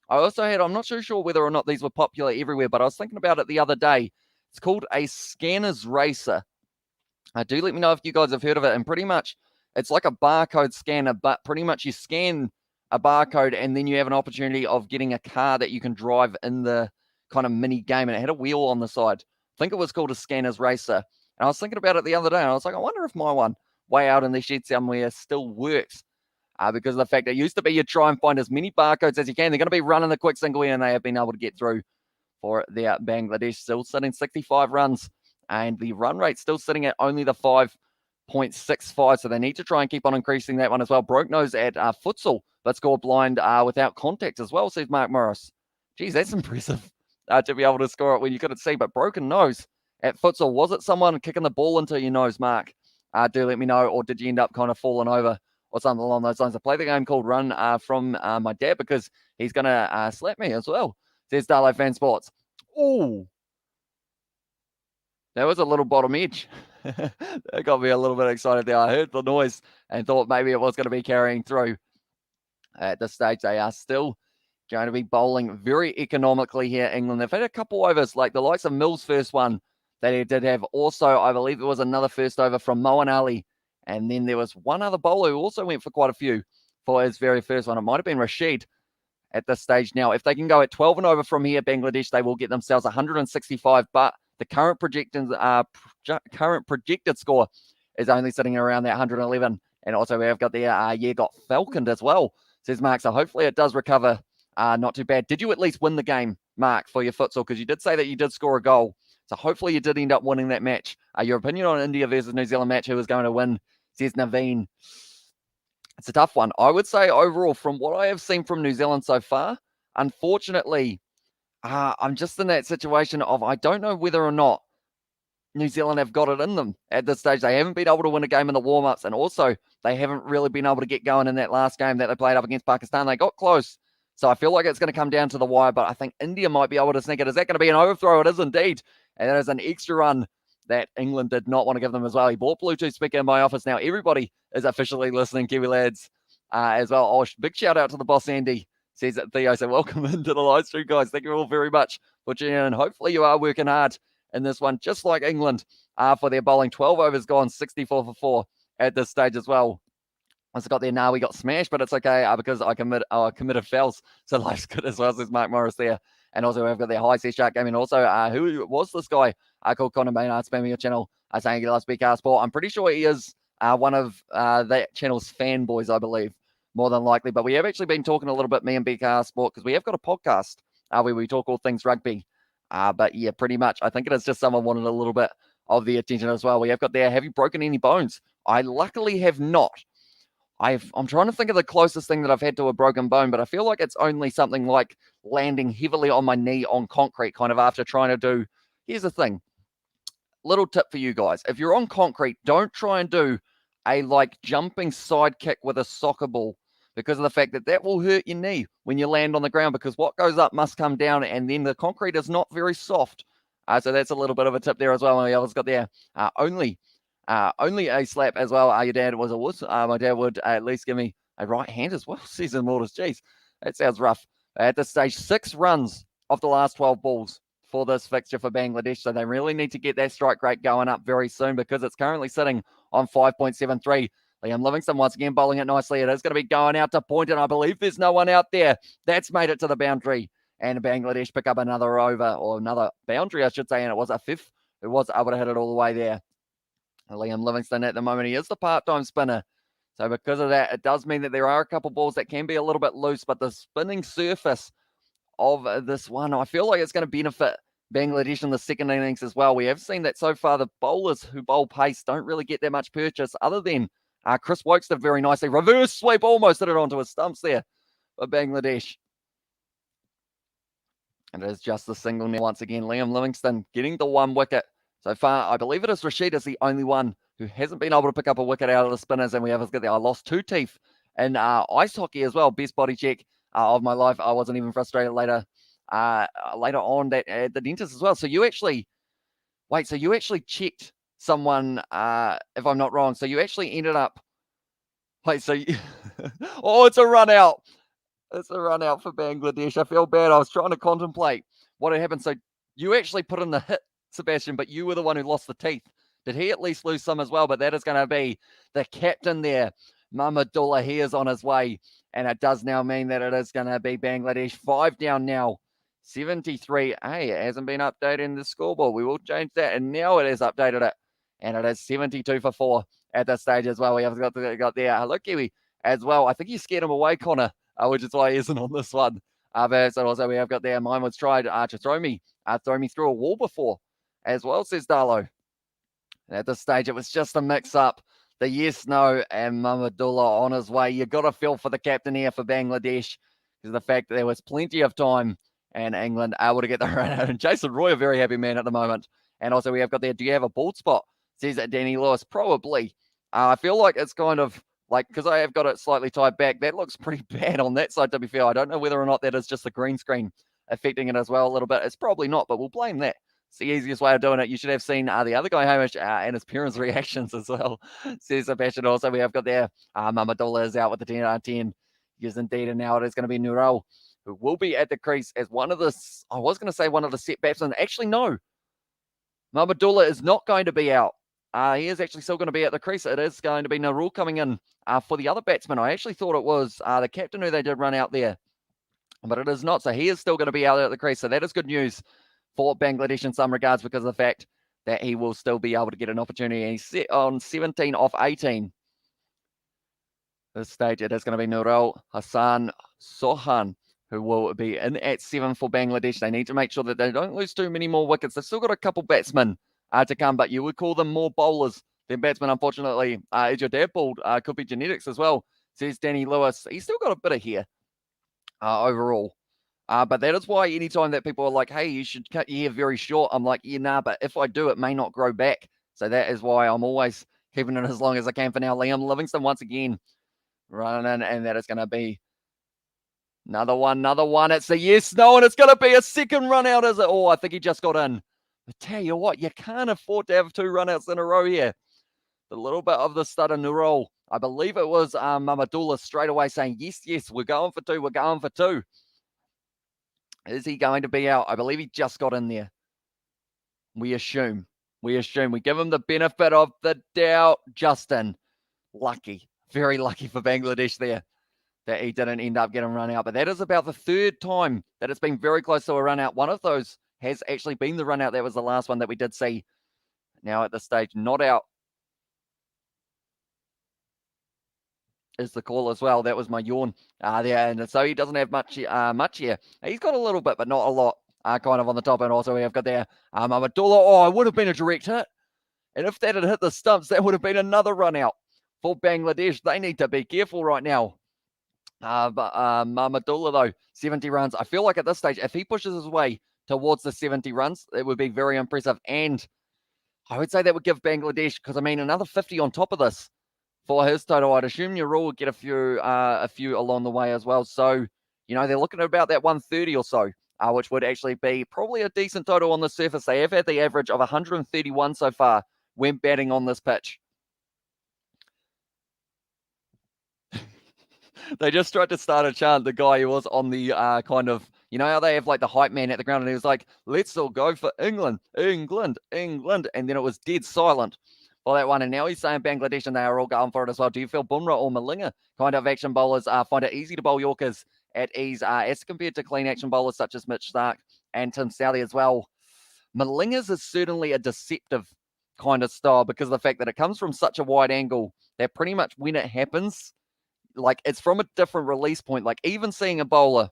I also had, I'm not too sure whether or not these were popular everywhere, but I was thinking about it the other day. It's called a scanner's racer. Do let me know if you guys have heard of it. And pretty much it's like a barcode scanner, but pretty much you scan a barcode and then you have an opportunity of getting a car that you can drive in the kind of mini game. And it had a wheel on the side. I think it was called a scanner's racer. And I was thinking about it the other day and I was like, I wonder if my one way out in the shed somewhere still works. Because of the fact that it used to be you try and find as many barcodes as you can. They're going to be running the quick single in and they have been able to get through for their Bangladesh, still sitting 65 runs, and the run rate still sitting at only the 5.65, so they need to try and keep on increasing that one as well. Broke nose at futsal, but scored blind without contact as well, says Mark Morris. Geez, that's impressive to be able to score it when you couldn't see, but broken nose at futsal? Was it someone kicking the ball into your nose, Mark? Do let me know. Or did you end up kind of falling over or something along those lines? I play the game called Run from my dad because he's going to slap me as well, says Darlow Fan Sports. Ooh. That was a little bottom edge. That got me a little bit excited there. I heard the noise and thought maybe it was going to be carrying through. At this stage, they are still going to be bowling very economically here, England. They've had a couple overs, like the likes of Mills' first one that he did have. Also, I believe it was another first over from Moeen Ali. And then there was one other bowler who also went for quite a few for his very first one. It might have been Rashid at this stage now. If they can go at 12 and over from here, Bangladesh, they will get themselves 165. But the current projected score is only sitting around that 111. And also we have got the got falconed as well, says Mark. So hopefully it does recover. Not too bad. Did you at least win the game, Mark, for your futsal? Because you did say that you did score a goal. So hopefully you did end up winning that match. Your opinion on India versus New Zealand match, who was going to win, says Naveen. It's a tough one. I would say overall, from what I have seen from New Zealand so far, unfortunately, I'm just in that situation of I don't know whether or not New Zealand have got it in them at this stage. They haven't been able to win a game in the warm-ups, and also they haven't really been able to get going in that last game that they played up against Pakistan. They got close. So I feel like it's going to come down to the wire, but I think India might be able to sneak it. Is that going to be an overthrow? It is indeed. And that is an extra run that England did not want to give them as well. He bought Bluetooth speaker in my office. Now everybody is officially listening, Kiwi lads, as well. Oh, big shout out to the boss, Andy, says that Theo. So welcome into the live stream, guys. Thank you all very much for tuning in. Hopefully you are working hard in this one, just like England for their bowling. 12 overs gone, 64 for 4 at this stage as well. Once I got there, now we got smashed, but it's okay because I committed fouls. So life's good as well, says Mark Morris there. And also, we've got their high C shark game. And also, who was this guy called Connor Maynard spamming your channel saying he loves BK Sport? I'm pretty sure he is one of that channel's fanboys, I believe, more than likely. But we have actually been talking a little bit, me and BK Sport, because we have got a podcast where we talk all things rugby. But yeah, pretty much. I think it is just someone wanted a little bit of the attention as well. We have got there, have you broken any bones? I luckily have not. I'm trying to think of the closest thing that I've had to a broken bone, but I feel like it's only something like landing heavily on my knee on concrete, kind of after trying to do. Here's the thing. Little tip for you guys. If you're on concrete, don't try and do a like jumping side kick with a soccer ball, because of the fact that will hurt your knee when you land on the ground, because what goes up must come down, and then the concrete is not very soft. So that's a little bit of a tip there as well. My others got there only a slap as well. Your dad was a wuss. My dad would at least give me a right hand as well. Season Mortars. Jeez, that sounds rough. At this stage, 6 runs off the last 12 balls for this fixture for Bangladesh. So they really need to get that strike rate going up very soon, because it's currently sitting on 5.73. Liam Livingston once again bowling it nicely. It is going to be going out to point, and I believe there's no one out there. That's made it to the boundary. And Bangladesh pick up another over, or another boundary, I should say, and it was a 5th. It was able to hit it all the way there. Liam Livingston at the moment, he is the part-time spinner. So because of that, it does mean that there are a couple balls that can be a little bit loose, but the spinning surface of this one, I feel like it's going to benefit Bangladesh in the second innings as well. We have seen that so far the bowlers who bowl pace don't really get that much purchase, other than Chris Wokes did very nicely. Reverse sweep, almost hit it onto his stumps there for Bangladesh. And it is just the single now once again. Liam Livingston getting the 1 wicket. So far, I believe it is Rashid is the only one who hasn't been able to pick up a wicket out of the spinners. And we have got there. I lost 2 teeth in ice hockey as well. Best body check of my life. I wasn't even frustrated later on that at the dentist as well. So you actually checked someone, if I'm not wrong. So you actually ended up, oh, it's a run out. It's a run out for Bangladesh. I feel bad. I was trying to contemplate what had happened. So you actually put in the hit, Sebastian, but you were the one who lost the teeth. Did he at least lose some as well? But that is going to be the captain there, Mamadullah. He is on his way, and it does now mean that it is going to be Bangladesh 5 down now, 73. Hey, it hasn't been updated in the scoreboard. We will change that, and now it has updated it, and it is 72 for 4 at this stage as well. We have got there. Hello, Kiwi, as well. I think you scared him away, Connor, which is why he isn't on this one. But so also we have got there. Mine was tried to throw me through a wall before as well, says Darlow. And at this stage, it was just a mix-up. The yes, no, and Mamadullah on his way. You got to feel for the captain here for Bangladesh, because of the fact that there was plenty of time, and England able to get the run out. And Jason Roy, a very happy man at the moment, And also we have got there, do you have a bald spot? Says Danny Lewis, probably. I feel like it's kind of like, because I have got it slightly tied back, that looks pretty bad on that side, to be fair. I don't know whether or not that is just the green screen affecting it as well a little bit. It's probably not, but we'll blame that. It's the easiest way of doing it. You should have seen the other guy, Hamish, and his parents' reactions as well, says Sebastian. Also, we have got there, Mamadullah is out with the 10. Yes, indeed, and now it is going to be Nurul, who will be at the crease as one of the, I was going to say one of the set batsmen. Actually, no. Mamadullah is not going to be out. He is actually still going to be at the crease. It is going to be Nurul coming in for the other batsman. I actually thought it was the captain who they did run out there, but it is not. So he is still going to be out there at the crease. So that is good news for Bangladesh in some regards because of the fact that he will still be able to get an opportunity. He's set on 17 off 18. This stage, it is going to be Nurul Hassan Sohan, who will be in at 7 for Bangladesh. They need to make sure that they don't lose too many more wickets. They've still got a couple batsmen to come, but you would call them more bowlers than batsmen, unfortunately. Is your dad bald? Could be genetics as well, says Danny Lewis. He's still got a bit of hair overall. But that is why anytime that people are like, hey, you should cut your hair very short, I'm like, yeah, nah, but if I do, it may not grow back. So that is why I'm always keeping it as long as I can for now. Liam Livingston once again running in, and that is going to be another one. It's a yes, no, and it's going to be a second run out, is it? Oh, I think he just got in. I tell you what, you can't afford to have 2 run-outs in a row here. A little bit of the stutter Nurul. I believe it was Mamadullah straight away saying, yes, we're going for 2. Is he going to be out? I believe he just got in there. We assume. We give him the benefit of the doubt. Justin, lucky. Very lucky for Bangladesh there that he didn't end up getting run out. But that is about the 3rd time that it's been very close to a run out. One of those has actually been the run out. That was the last one that we did see. Now at this stage, not out is the call as well. That was my yawn there. And so he doesn't have much here. He's got a little bit, but not a lot kind of on the top. And also we have got there Mamadullah. Oh, it would have been a direct hit. And if that had hit the stumps, that would have been another run out for Bangladesh. They need to be careful right now. But Mamadullah, though, 70 runs. I feel like at this stage, if he pushes his way towards the 70 runs, it would be very impressive. And I would say that would give Bangladesh, because I mean, another 50 on top of this for his total. I'd assume Nurul will get a few along the way as well. So, you know, they're looking at about that 130 or so, which would actually be probably a decent total on the surface. They have had the average of 131 so far when batting on this pitch. They just tried to start a chant. The guy who was on the kind of, you know how they have like the hype man at the ground, and he was like, let's all go for England. And then it was dead silent for that one. And now he's saying Bangladesh, and they are all going for it as well. Do you feel Bumrah or Malinga kind of action bowlers find it easy to bowl Yorkers at ease as compared to clean action bowlers such as Mitch Starc and Tim Southee as well? Malinga's is certainly a deceptive kind of style because of the fact that it comes from such a wide angle that pretty much when it happens, like it's from a different release point. Like even seeing a bowler,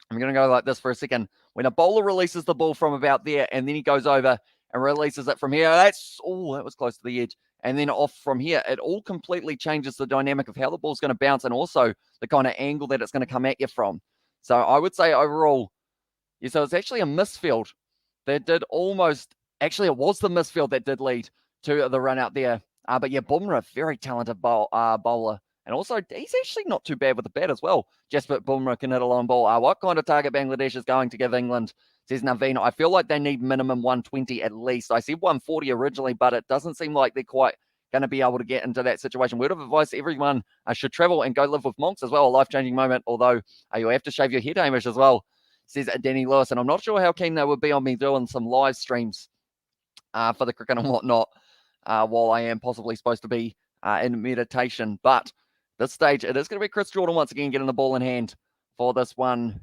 I'm going to go like this for a second. When a bowler releases the ball from about there and then he goes over and releases it from here, that was close to the edge. And then off from here, it all completely changes the dynamic of how the ball's going to bounce and also the kind of angle that it's going to come at you from. So I would say overall, yeah, so it's actually a misfield that did almost, actually it was the misfield that did lead to the run out there. But yeah, Bumrah, very talented bowler. And also, he's actually not too bad with the bat as well. Jasprit Bumrah can hit a long ball. What kind of target Bangladesh is going to give England, says Naveen. I feel like they need minimum 120 at least. I said 140 originally, but it doesn't seem like they're quite going to be able to get into that situation. Word of advice, everyone should travel and go live with monks as well. A life-changing moment, although you have to shave your head, Hamish, as well, says Danny Lewis. And I'm not sure how keen they would be on me doing some live streams for the cricket and whatnot while I am possibly supposed to be in meditation. But this stage, it is going to be Chris Jordan once again getting the ball in hand for this one.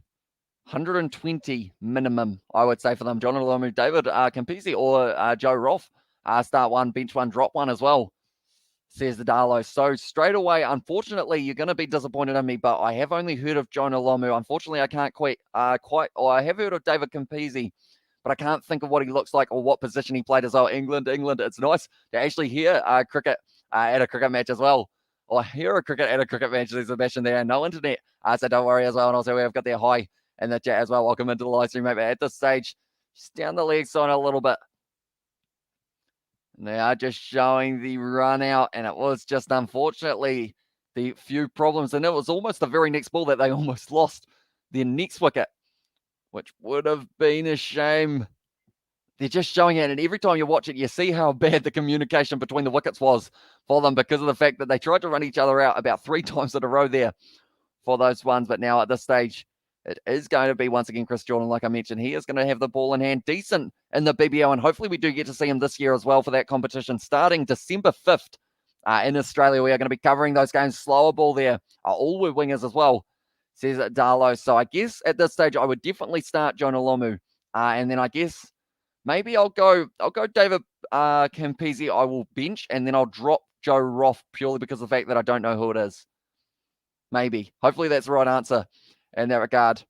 120 minimum, I would say, for them. John Olomu, David Campese, or Joe Roth. Start one, bench one, drop one as well, says the Darlow. So straight away, unfortunately, you're going to be disappointed in me, but I have only heard of John Olomu. Unfortunately, I can't quite, or I have heard of David Campese, but I can't think of what he looks like or what position he played as well. England, it's nice to actually hear cricket at a cricket match as well. Or hear a cricket at a cricket match. There's a mention there. No internet. So don't worry as well. And also we've got their hi in the chat as well. Welcome into the live stream, mate. But at this stage, just down the leg side a little bit. They are just showing the run out, and it was just unfortunately the few problems, and it was almost the very next ball that they almost lost their next wicket, which would have been a shame. They're just showing it, and every time you watch it, you see how bad the communication between the wickets was for them because of the fact that they tried to run each other out about 3 times in a row there for those ones. But now at this stage, it is going to be once again Chris Jordan, like I mentioned. He is going to have the ball in hand, decent in the BBL, and hopefully we do get to see him this year as well for that competition starting December 5th in Australia. We are going to be covering those games. Slower ball there, all with wingers as well, says Darlow. So I guess at this stage, I would definitely start Jonah Lomu, and then I guess maybe I'll go David Campese. I will bench, and then I'll drop Joe Roth purely because of the fact that I don't know who it is. Maybe. Hopefully that's the right answer in that regard.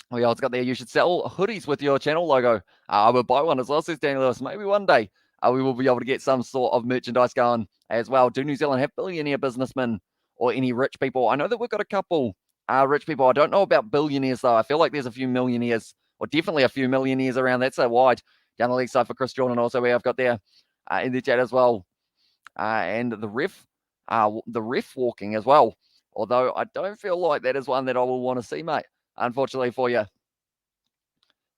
We also got there. You should sell hoodies with your channel logo. I will buy one as well, says Danny Lewis. Maybe one day we will be able to get some sort of merchandise going as well. Do New Zealand have billionaire businessmen or any rich people? I know that we've got a couple rich people. I don't know about billionaires, though. I feel like there's a few millionaires, or definitely a few millionaires around. That's so wide. Down the leg side for Chris Jordan. Also, we have got there in the chat as well. And the ref walking as well. Although I don't feel like that is one that I will want to see, mate, unfortunately for you.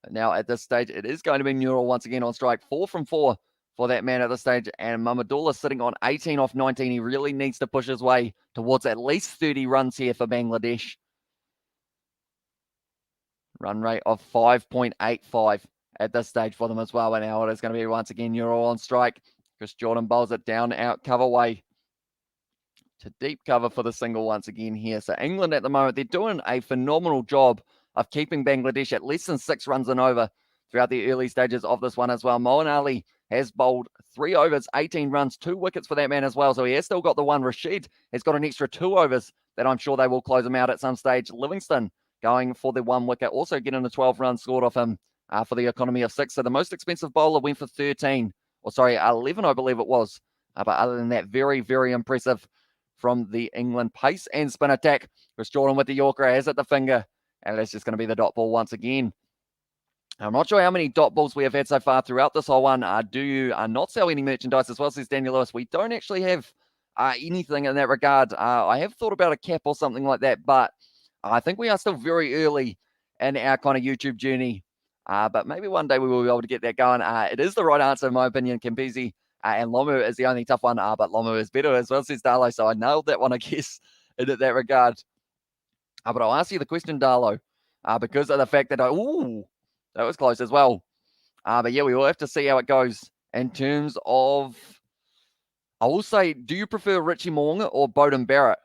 Now, at this stage, it is going to be Newell once again on strike. 4 from 4 for that man at this stage. And Mamadullah sitting on 18 off 19. He really needs to push his way towards at least 30 runs here for Bangladesh. Run rate of 5.85 at this stage for them as well. And now it is going to be once again Newell on strike. Chris Jordan bowls it down, out, cover way to deep cover for the single once again here. So England at the moment, they're doing a phenomenal job of keeping Bangladesh at less than 6 runs and over throughout the early stages of this one as well. Moeen Ali has bowled 3 overs, 18 runs, 2 wickets for that man as well. So he has still got the one. Rashid has got an extra 2 overs that I'm sure they will close him out at some stage. Livingston going for the 1 wicket, also getting a 12 runs scored off him for the economy of 6. So the most expensive bowler went for 13, or sorry, 11, I believe it was. But other than that, very, very impressive from the England pace and spin attack. Chris Jordan with the Yorker has at the finger, and it's just going to be the dot ball once again. I'm not sure how many dot balls we have had so far throughout this whole one. Do you not sell any merchandise as well, says Daniel Lewis? We don't actually have anything in that regard. I have thought about a cap or something like that, but I think we are still very early in our kind of YouTube journey. But maybe one day we will be able to get that going. It is the right answer, in my opinion. Campese and Lomu is the only tough one, but Lomu is better as well, says Darlow. So I nailed that one, I guess, in that regard. But I'll ask you the question, Darlow, because of the fact that that was close as well. But yeah, we will have to see how it goes in terms of, I will say, do you prefer Richie Mo'unga or Bowden Barrett?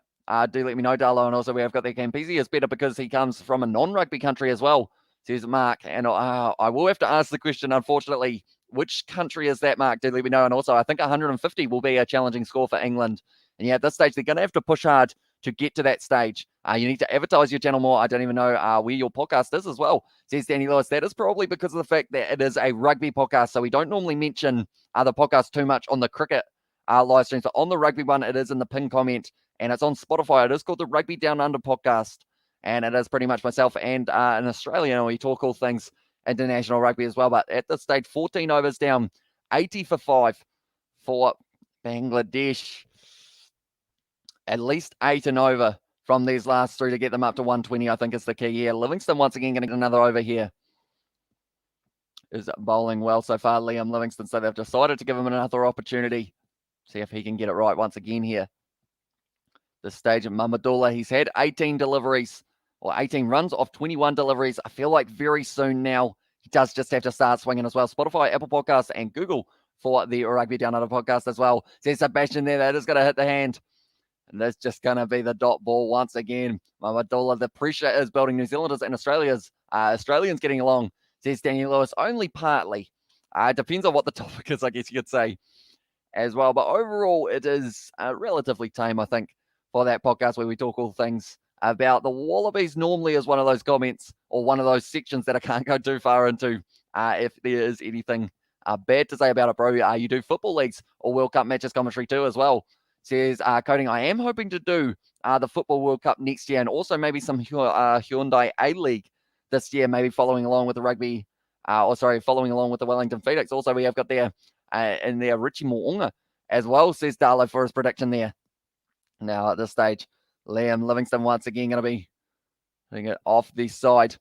Do let me know, Darlow. And also we have got the Campese is better because he comes from a non-rugby country as well, says Mark. And I will have to ask the question, unfortunately, which country is that, Mark? Do let me know. And also, I think 150 will be a challenging score for England. And yeah, at this stage, they're going to have to push hard to get to that stage. You need to advertise your channel more. I don't even know where your podcast is as well, says Danny Lewis. That is probably because of the fact that it is a rugby podcast. So we don't normally mention the podcast too much on the cricket live stream. So on the rugby one, it is in the pinned comment, and it's on Spotify. It is called the Rugby Down Under podcast. And it is pretty much myself and an Australian. We talk all things international rugby as well. But at this stage, 14 overs down, 80 for 5 for Bangladesh. At least 8 and over from these last 3 to get them up to 120, I think is the key here. Livingston once again going to get another over here. Is bowling well so far, Liam Livingston. So they've decided to give him another opportunity. See if he can get it right once again here. This stage of Mamadullah, he's had 18 deliveries, or 18 runs off 21 deliveries. I feel like very soon now, he does just have to start swinging as well. Spotify, Apple Podcasts, and Google for the Rugby Down Under podcast as well. There's Sebastian there. That is going to hit the hand. And that's just going to be the dot ball once again. Mamadullah, the pressure is building. New Zealanders and Australians getting along, says Daniel Lewis, only partly. It depends on what the topic is, I guess you could say, as well. But overall, it is relatively tame, I think, for that podcast where we talk all things about the Wallabies. Normally is one of those comments or one of those sections that I can't go too far into if there is anything bad to say about it, bro. You do football leagues or World Cup matches commentary too as well. Says Coding, I am hoping to do the Football World Cup next year and also maybe some Hyundai A-League this year, maybe following along with the rugby, following along with the Wellington Phoenix. Also, we have got there in there. Richie Mo'unga as well, says Darlow for his prediction there. Now at this stage, Liam Livingstone once again going to be putting it off the side.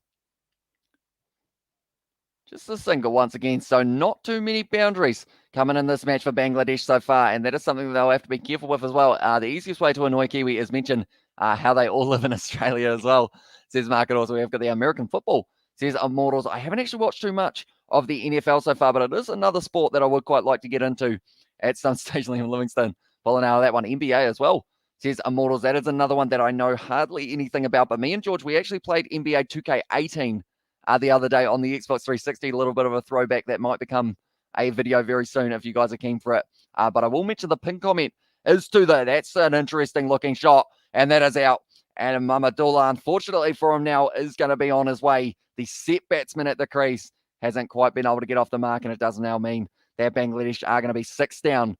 Just a single once again, so not too many boundaries coming in this match for Bangladesh so far, and that is something they'll have to be careful with as well. The easiest way to annoy Kiwi is mention how they all live in Australia as well, says Mark. And also we've got the American football, says Immortals. I haven't actually watched too much of the NFL so far, but it is another sport that I would quite like to get into at some stage. Liam Livingstone pulling out of that one. NBA as well, says Immortals. That is another one that I know hardly anything about, but me and George, we actually played NBA 2K18 the other day on the Xbox 360, a little bit of a throwback that might become a video very soon if you guys are keen for it. But I will mention the pin comment is to that's an interesting looking shot, and that is out. And Mamadullah, unfortunately for him now, is going to be on his way. The set batsman at the crease hasn't quite been able to get off the mark, and it does now mean that Bangladesh are going to be 6 down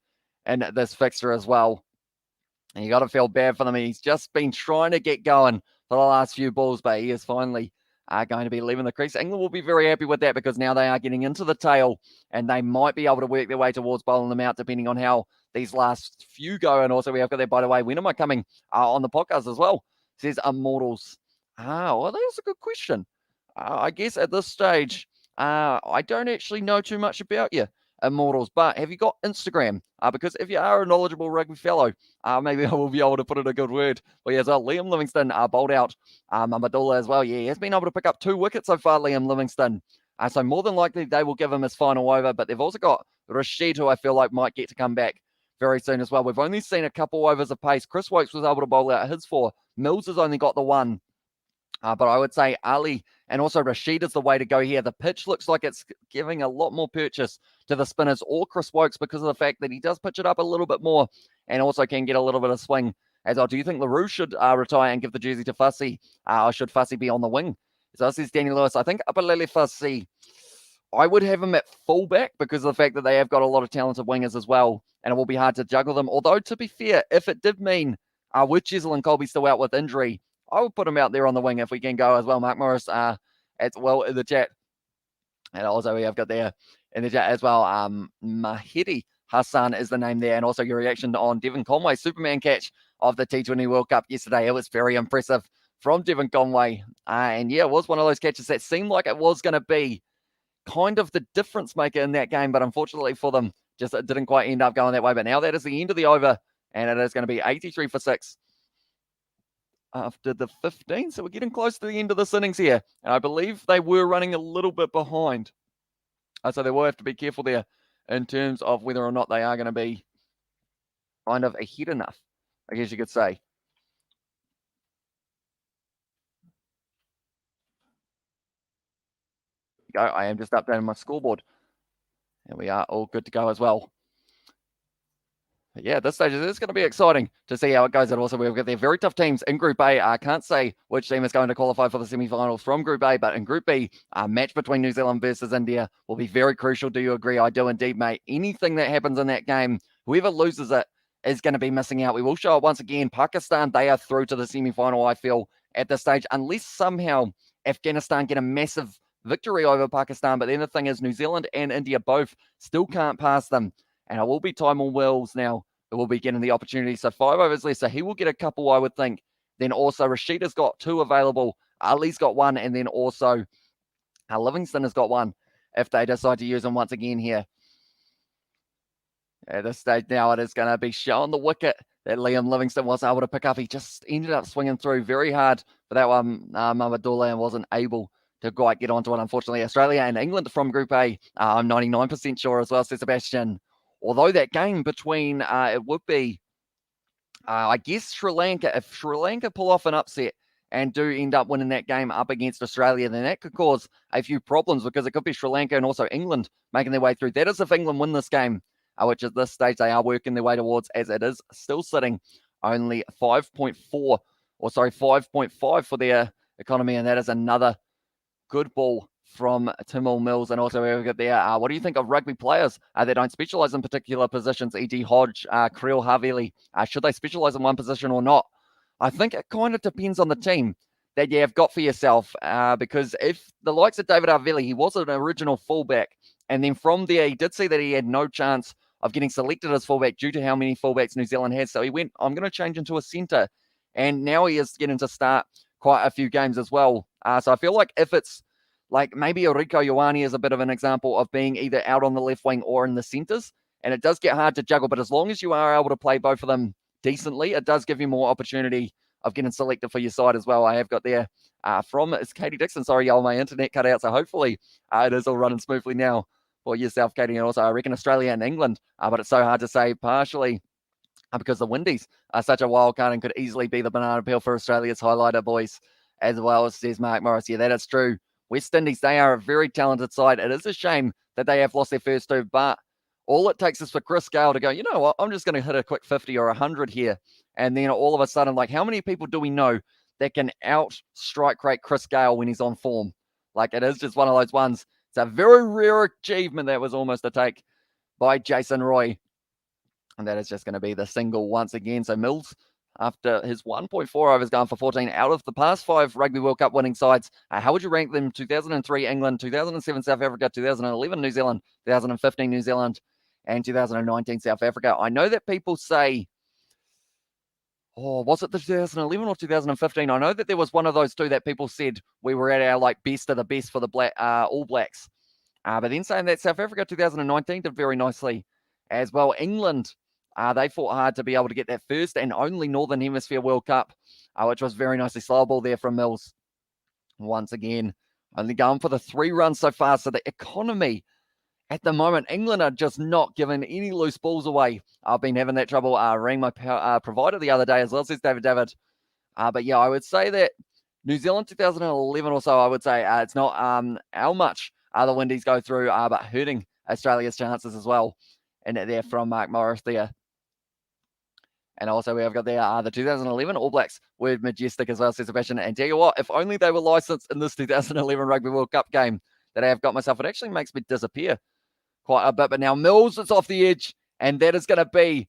in this fixture as well. And you got to feel bad for them. He's just been trying to get going for the last few balls, but he is finally are going to be leaving the crease. England will be very happy with that because now they are getting into the tail and they might be able to work their way towards bowling them out depending on how these last few go. And also we have got that, by the way, when am I coming on the podcast as well? Says Immortals. Well, that's a good question. I guess at this stage, I don't actually know too much about you, Immortals, but have you got Instagram? Because if you are a knowledgeable rugby fellow, maybe I will be able to put in a good word. But yeah, as well, Liam Livingstone bowled out Mamadullah as well. Yeah, he has been able to pick up 2 wickets so far, Liam Livingstone. So more than likely they will give him his final over, but they've also got Rashid, who I feel like might get to come back very soon as well. We've only seen a couple overs of pace. Chris Wokes was able to bowl out his 4. Mills has only got the 1. But I would say Ali and also Rashid is the way to go here. The pitch looks like it's giving a lot more purchase to the spinners or Chris Wokes because of the fact that he does pitch it up a little bit more and also can get a little bit of swing as well. Do you think LaRue should retire and give the jersey to Fussy? Or should Fussy be on the wing? So this is Danny Lewis. I think Apalele Fussy, I would have him at fullback because of the fact that they have got a lot of talented wingers as well, and it will be hard to juggle them. Although, to be fair, if it did mean with Chesil and Colby still out with injury, I would put him out there on the wing if we can go as well. Mark Morris as well in the chat. And also we have got there in the chat as well, Mahidi Hassan is the name there. And also your reaction on Devon Conway's Superman catch of the T20 World Cup yesterday. It was very impressive from Devon Conway. And yeah, it was one of those catches that seemed like it was going to be kind of the difference maker in that game. But unfortunately for them, just it didn't quite end up going that way. But now that is the end of the over. And it is going to be 83 for 6. After the 15. So we're getting close to the end of this innings here. And I believe they were running a little bit behind. So they will have to be careful there in terms of whether or not they are going to be kind of ahead enough, I guess you could say. Go. I am just updating my scoreboard. And we are all good to go as well. But yeah, at this stage, it's going to be exciting to see how it goes. And also, we've got their very tough teams in Group A. I can't say which team is going to qualify for the semi-finals from Group A, but in Group B, a match between New Zealand versus India will be very crucial. Do you agree? I do indeed, mate. Anything that happens in that game, whoever loses it is going to be missing out. We will show it once again. Pakistan, they are through to the semi-final, I feel, at this stage, unless somehow Afghanistan get a massive victory over Pakistan. But then the thing is, New Zealand and India both still can't pass them. And it will be Tymon Wills now who will be getting the opportunity. So 5 overs left. So he will get a couple, I would think. Then also Rashid has got 2 available. Ali's got 1. And then also Livingston has got 1 if they decide to use him once again here. At this stage now, it is going to be showing the wicket that Liam Livingstone was able to pick up. He just ended up swinging through very hard for that one. Mamadullah and wasn't able to quite get onto it, unfortunately. Australia and England from Group A, I'm 99% sure as well, says Sebastian. Although that game between, it would be, I guess, Sri Lanka. If Sri Lanka pull off an upset and do end up winning that game up against Australia, then that could cause a few problems because it could be Sri Lanka and also England making their way through. That is if England win this game, which at this stage they are working their way towards, as it is still sitting only 5.5 for their economy, and that is another good ball from Tymon Mills. And also we've got there, what do you think of rugby players that don't specialise in particular positions? E.D. Hodge, Creel Havili, should they specialise in one position or not? I think it kind of depends on the team that you have got for yourself, because if the likes of David Havili, he was an original fullback And then from there, he did see that he had no chance of getting selected as fullback due to how many fullbacks New Zealand has. So he went, I'm going to change into a centre. And now he is getting to start quite a few games as well. So I feel like if it's like maybe Rieko Ioane is a bit of an example of being either out on the left wing or in the centres. And it does get hard to juggle, but as long as you are able to play both of them decently, it does give you more opportunity of getting selected for your side as well. I have got there it's Katie Dixon. Sorry, y'all, my internet cut out. So hopefully it is all running smoothly now for yourself, Katie. And also, I reckon Australia and England, but it's so hard to say partially because the Windies are such a wild card and could easily be the banana peel for Australia's highlighter, boys, as well, says Mark Morris. Yeah, that is true. West Indies, they are a very talented side. It is a shame that they have lost their first two, but all it takes is for Chris Gayle to go, you know what, I'm just going to hit a quick 50 or 100 here. And then all of a sudden, like, how many people do we know that can out-strike rate Chris Gayle when he's on form? Like, it is just one of those ones. It's a very rare achievement that was almost a take by Jason Roy. And that is just going to be the single once again. So Mills, after his 1.4 overs, going for 14 out of the past 5 Rugby World Cup winning sides. How would you rank them? 2003 England, 2007 South Africa, 2011 New Zealand, 2015 New Zealand, and 2019 South Africa. I know that people say, was it the 2011 or 2015? I know that there was one of those two that people said we were at our like best of the best for the All Blacks. But then saying that South Africa 2019 did very nicely as well. England, they fought hard to be able to get that first and only Northern Hemisphere World Cup, which was very nicely slow ball there from Mills. Once again, only going for the 3 runs so far. So the economy at the moment, England are just not giving any loose balls away. I've been having that trouble. Rang my provider the other day as well, says David. But yeah, I would say that New Zealand 2011 or so, I would say it's not how much the Windies go through, but hurting Australia's chances as well. And there from Mark Morris there. And also we have got there the 2011 All Blacks were majestic as well, says Sebastian. And tell you what, if only they were licensed in this 2011 Rugby World Cup game that I have got myself, it actually makes me disappear quite a bit. But now Mills is off the edge, and that is going to be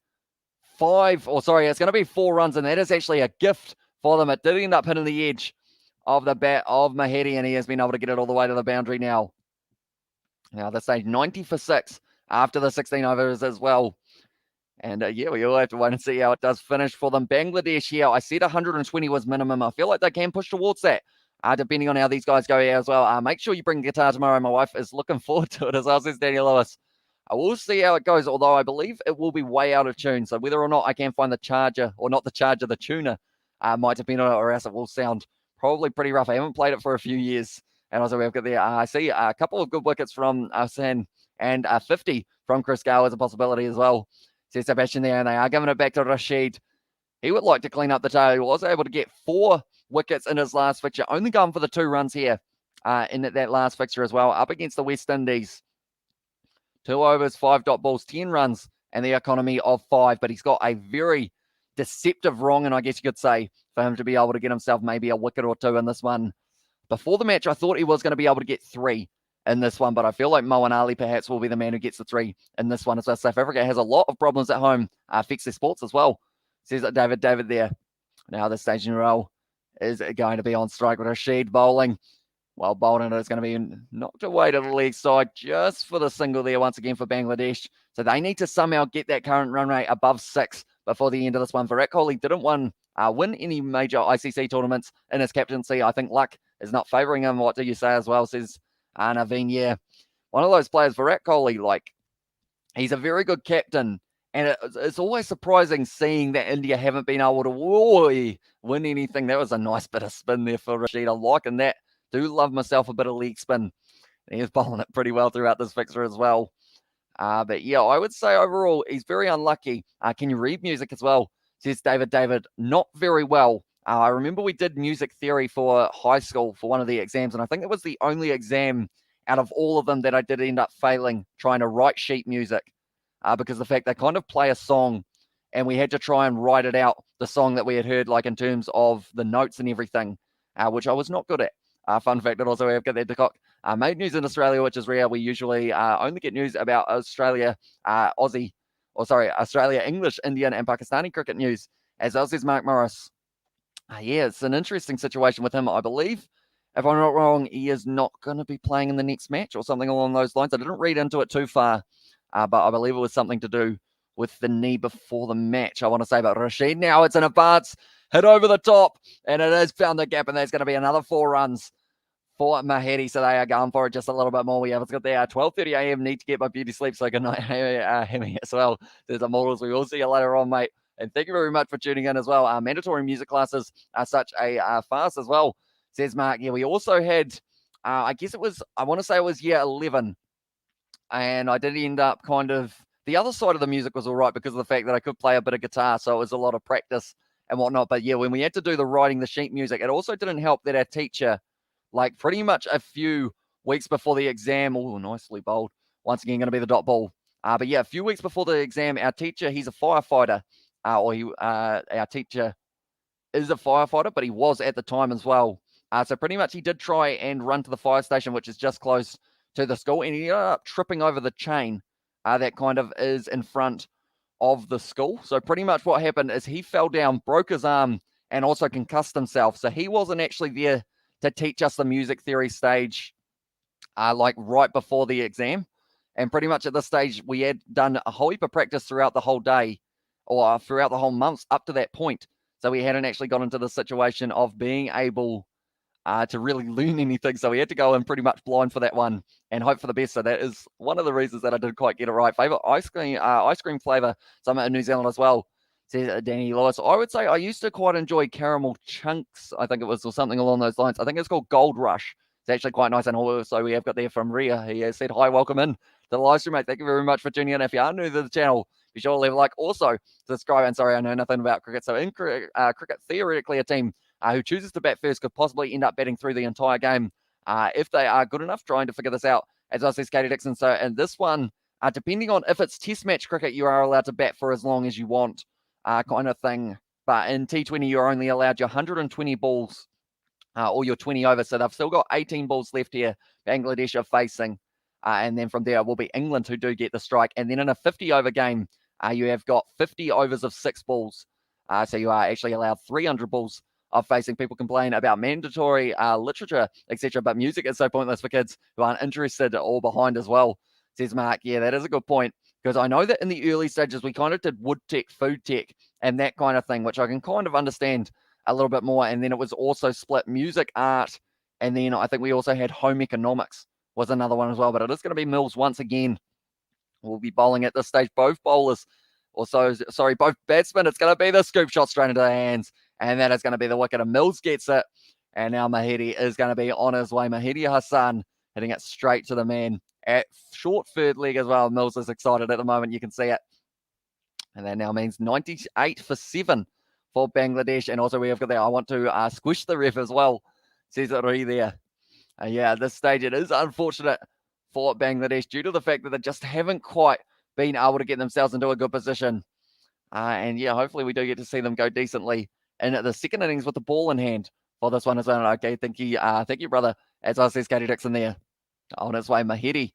it's going to be 4 runs, and that is actually a gift for them. It did end up hitting the edge of the bat of Mahedi, and he has been able to get it all the way to the boundary now. Now, this stage, 90 for 6 after the 16 overs as well. And yeah, we all have to wait and see how it does finish for them. Bangladesh here, I said 120 was minimum. I feel like they can push towards that, depending on how these guys go here as well. Make sure you bring guitar tomorrow. My wife is looking forward to it as well, says Daniel Lewis. I will see how it goes, although I believe it will be way out of tune. So whether or not I can find the charger, or not the charger, the tuner, might depend on it, or else it will sound probably pretty rough. I haven't played it for a few years. And also we've got there, I see a couple of good wickets from Hassan, and 50 from Chris Gayle is a possibility as well. Says Sebastian there, and they are giving it back to Rashid. He would like to clean up the tail. He was able to get 4 wickets in his last fixture, only going for the 2 runs here in that last fixture as well, up against the West Indies. 2 overs, 5 dot balls, 10 runs, and the economy of 5. But he's got a very deceptive wrong, and I guess you could say, for him to be able to get himself maybe a wicket or 2 in this one. Before the match, I thought he was going to be able to get 3 in this one, but I feel like Moeen Ali perhaps will be the man who gets the 3 in this one as well. South Africa has a lot of problems at home, fixture sports as well, says David there. Now the staging roll is going to be on strike with Rashid bowling. Well, Bolton is going to be knocked away to the leg side just for the single there once again for Bangladesh. So they need to somehow get that current run rate above 6 before the end of this one. Virat Kohli didn't win any major ICC tournaments in his captaincy. I think luck is not favouring him. What do you say as well, says Naveen? Yeah, one of those players, Virat Kohli, like, he's a very good captain. And it's always surprising seeing that India haven't been able to win anything. That was a nice bit of spin there for Rashid. I'm liking that. Do love myself a bit of leg spin. He's bowling it pretty well throughout this fixture as well. But yeah, I would say overall, he's very unlucky. Can you read music as well? Says David, not very well. I remember we did music theory for high school for one of the exams, and I think it was the only exam out of all of them that I did end up failing trying to write sheet music. Because the fact they kind of play a song and we had to try and write it out, the song that we had heard, like in terms of the notes and everything, which I was not good at. Fun fact that also we have got that Cock made news in Australia, which is rare. We usually only get news about Australia, Australia, English, Indian, and Pakistani cricket news, as well, says Mark Morris. Yeah, it's an interesting situation with him. I believe if I'm not wrong, he is not going to be playing in the next match or something along those lines. I didn't read into it too far, but I believe it was something to do with the knee before the match, I want to say. But Rashid, now it's an advance, hit over the top, and it has found the gap, and there's going to be another 4 runs for Mahedi, so they are going for it just a little bit more. We have, it's got there 12:30 a.m. Need to get my beauty sleep, so good night, Hemi, as well. There's the models. We will see you later on, mate. And thank you very much for tuning in as well. Our mandatory music classes are such a fast as well, says Mark. Yeah, we also had, I guess it was, I want to say it was year 11, and I did end up kind of, the other side of the music was all right because of the fact that I could play a bit of guitar, so it was a lot of practice and whatnot. But yeah, when we had to do the writing the sheet music, it also didn't help that our teacher, like pretty much a few weeks before the exam, oh, nicely bowled. Once again, going to be the dot ball. But yeah, a few weeks before the exam, our teacher, he's a firefighter, our teacher is a firefighter, but he was at the time as well. So pretty much he did try and run to the fire station, which is just close to the school, and he ended up tripping over the chain that kind of is in front of the school. So pretty much what happened is he fell down, broke his arm, and also concussed himself. So he wasn't actually there to teach us the music theory stage, like right before the exam. And pretty much at this stage, we had done a whole heap of practice throughout the whole day or throughout the whole months up to that point. So we hadn't actually got into the situation of being able to really learn anything. So we had to go in pretty much blind for that one and hope for the best. So that is one of the reasons that I didn't quite get it right. Favorite ice cream flavor, some in New Zealand as well, says Danny Lewis. I would say I used to quite enjoy caramel chunks, I think it was, or something along those lines. I think it's called Gold Rush. It's actually quite nice. And also we have got there from Ria. He has said, hi, welcome in to the live stream, mate. Thank you very much for tuning in. If you are new to the channel, be sure to leave a like. Also, subscribe. And sorry, I know nothing about cricket. So in cricket, theoretically, a team who chooses to bat first could possibly end up batting through the entire game if they are good enough trying to figure this out, as I says Katie Dixon. So in this one, depending on if it's test match cricket, you are allowed to bat for as long as you want, kind of thing. But in T20, you're only allowed your 120 balls or your 20 overs. So they've still got 18 balls left here. Bangladesh are facing. And then from there, it will be England who do get the strike. And then in a 50-over game, you have got 50 overs of 6 balls. So you are actually allowed 300 balls of facing. People complain about mandatory literature, etc. But music is so pointless for kids who aren't interested or behind as well, says Mark. Yeah, that is a good point. Because I know that in the early stages, we kind of did wood tech, food tech, and that kind of thing, which I can kind of understand a little bit more. And then it was also split music, art, and then I think we also had home economics was another one as well. But it is going to be Mills once again. We'll be bowling at this stage. Both bowlers, both batsmen. It's going to be the scoop shot straight into the hands. And that is going to be the wicket. And Mills gets it. And now Mahedi is going to be on his way. Mahedi Hassan hitting it straight to the man at short third leg as well. Mills is excited at the moment. You can see it. And that now means 98 for 7 for Bangladesh. And also we have got there, I want to squish the ref as well, says Rui there. Yeah, at this stage it is unfortunate for Bangladesh due to the fact that they just haven't quite been able to get themselves into a good position. And yeah, hopefully we do get to see them go decently in the second innings with the ball in hand for this one as well. Okay, thank you, brother. As I says, Katie Dixon there on his way. Mahedi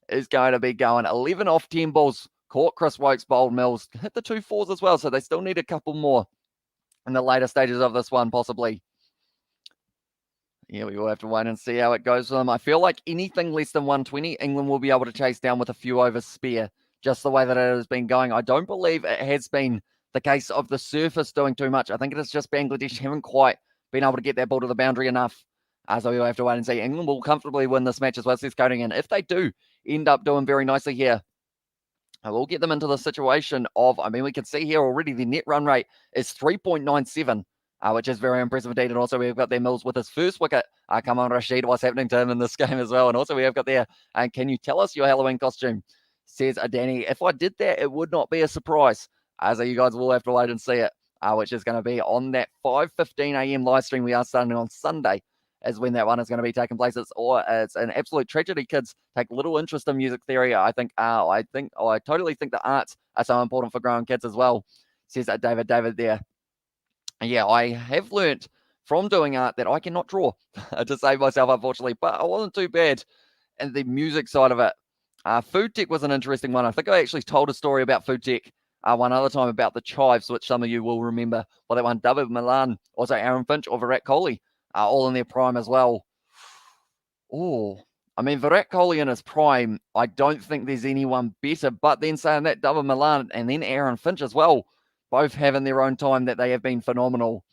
is going to be going 11 off 10 balls. Caught Chris Wokes, bowled Mills, hit the 2 fours as well. So they still need a couple more in the later stages of this one, possibly. Yeah, we will have to wait and see how it goes for them. I feel like anything less than 120, England will be able to chase down with a few overs spare, just the way that it has been going. I don't believe it has been the case of the surface doing too much. I think it is just Bangladesh haven't quite been able to get that ball to the boundary enough. So we will have to wait and see. England will comfortably win this match as well, says Coding. And if they do end up doing very nicely here, I will get them into the situation of, we can see here already the net run rate is 3.97, which is very impressive indeed. And also we've got their Mills with his first wicket. Come on, Rashid, what's happening to him in this game as well? And also we have got there, can you tell us your Halloween costume? Says Danny. If I did that, it would not be a surprise. So you guys will have to wait and see it, which is going to be on that 5:15 a.m. live stream. We are starting on Sunday is when that one is going to be taking place. It's an absolute tragedy. Kids take little interest in music theory. I totally think the arts are so important for growing kids as well, says David there. Yeah, I have learnt from doing art that I cannot draw to save myself, unfortunately, but I wasn't too bad in the music side of it. Food tech was an interesting one. I think I actually told a story about food tech one other time about the chives, which some of you will remember. Well, that one, David Milan, also Aaron Finch or Virat Kohli, all in their prime as well Oh, I mean, Virat Kohli in his prime, I don't think there's anyone better. But then saying that, David Milan and then Aaron Finch as well, both have in their own time that they have been phenomenal.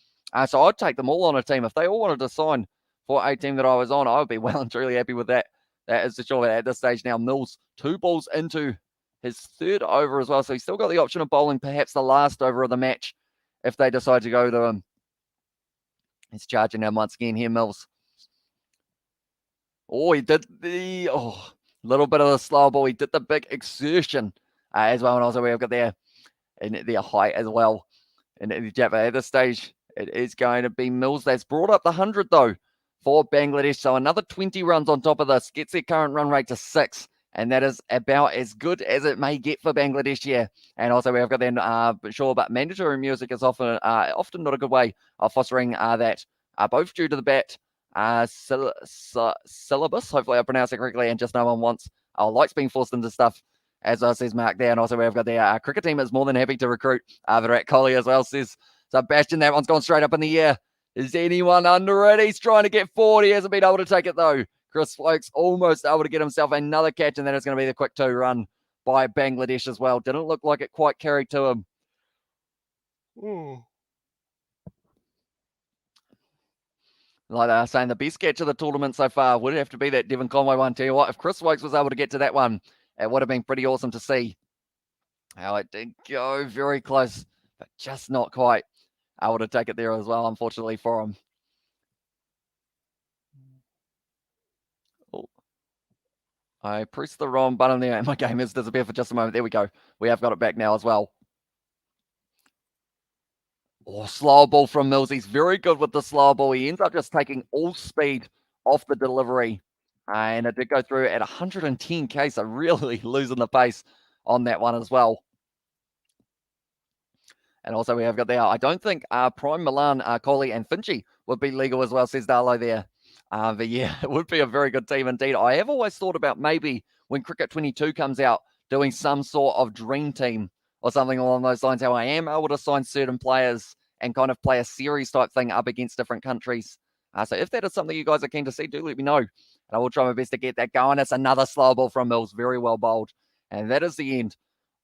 So I'd take them all on a team. If they all wanted to sign for a team that I was on, I would be well and truly happy with that. That is for sure. At this stage now, Mills 2 balls into his third over as well. So he's still got the option of bowling perhaps the last over of the match if they decide to go to him. He's charging now once again here, Mills. Oh, he did the little bit of the slow ball. He did the big exertion as well. And also we've got their height as well. And at this stage, it is going to be Mills that's brought up the 100 though for Bangladesh. So another 20 runs on top of this gets their current run rate to 6. And that is about as good as it may get for Bangladesh here. And also we've got then, but mandatory music is often not a good way of fostering that, both due to the bat syllabus. Hopefully I pronounced it correctly, and just no one wants lights being forced into stuff, as says Mark there. And also we've got the cricket team is more than happy to recruit Virat Kohli as well, says Sebastian. That one's gone straight up in the air. Is anyone under it? He's trying to get forward. He hasn't been able to take it though. Chris Floke's almost able to get himself another catch, and that is going to be the quick 2 run by Bangladesh as well. Didn't look like it quite carried to him. Like they are saying, the best catch of the tournament so far would have to be that Devon Conway one. Tell you what, if Chris Wokes was able to get to that one, it would have been pretty awesome to see. How it did go very close, but just not quite able to take it there as well, unfortunately for him. I pressed the wrong button there, and my game has disappeared for just a moment. There we go. We have got it back now as well. Oh, slow ball from Mills. He's very good with the slow ball. He ends up just taking all speed off the delivery. And it did go through at 110k, so really losing the pace on that one as well. And also we have got there, I don't think Prime, Milan, Kohli and Finchy would be legal as well, says Darlow there. But yeah, it would be a very good team indeed. I have always thought about maybe when Cricket 22 comes out, doing some sort of dream team or something along those lines, how I am able to sign certain players and kind of play a series type thing up against different countries. So if that is something you guys are keen to see, do let me know. And I will try my best to get that going. It's another slow ball from Mills, very well bowled. And that is the end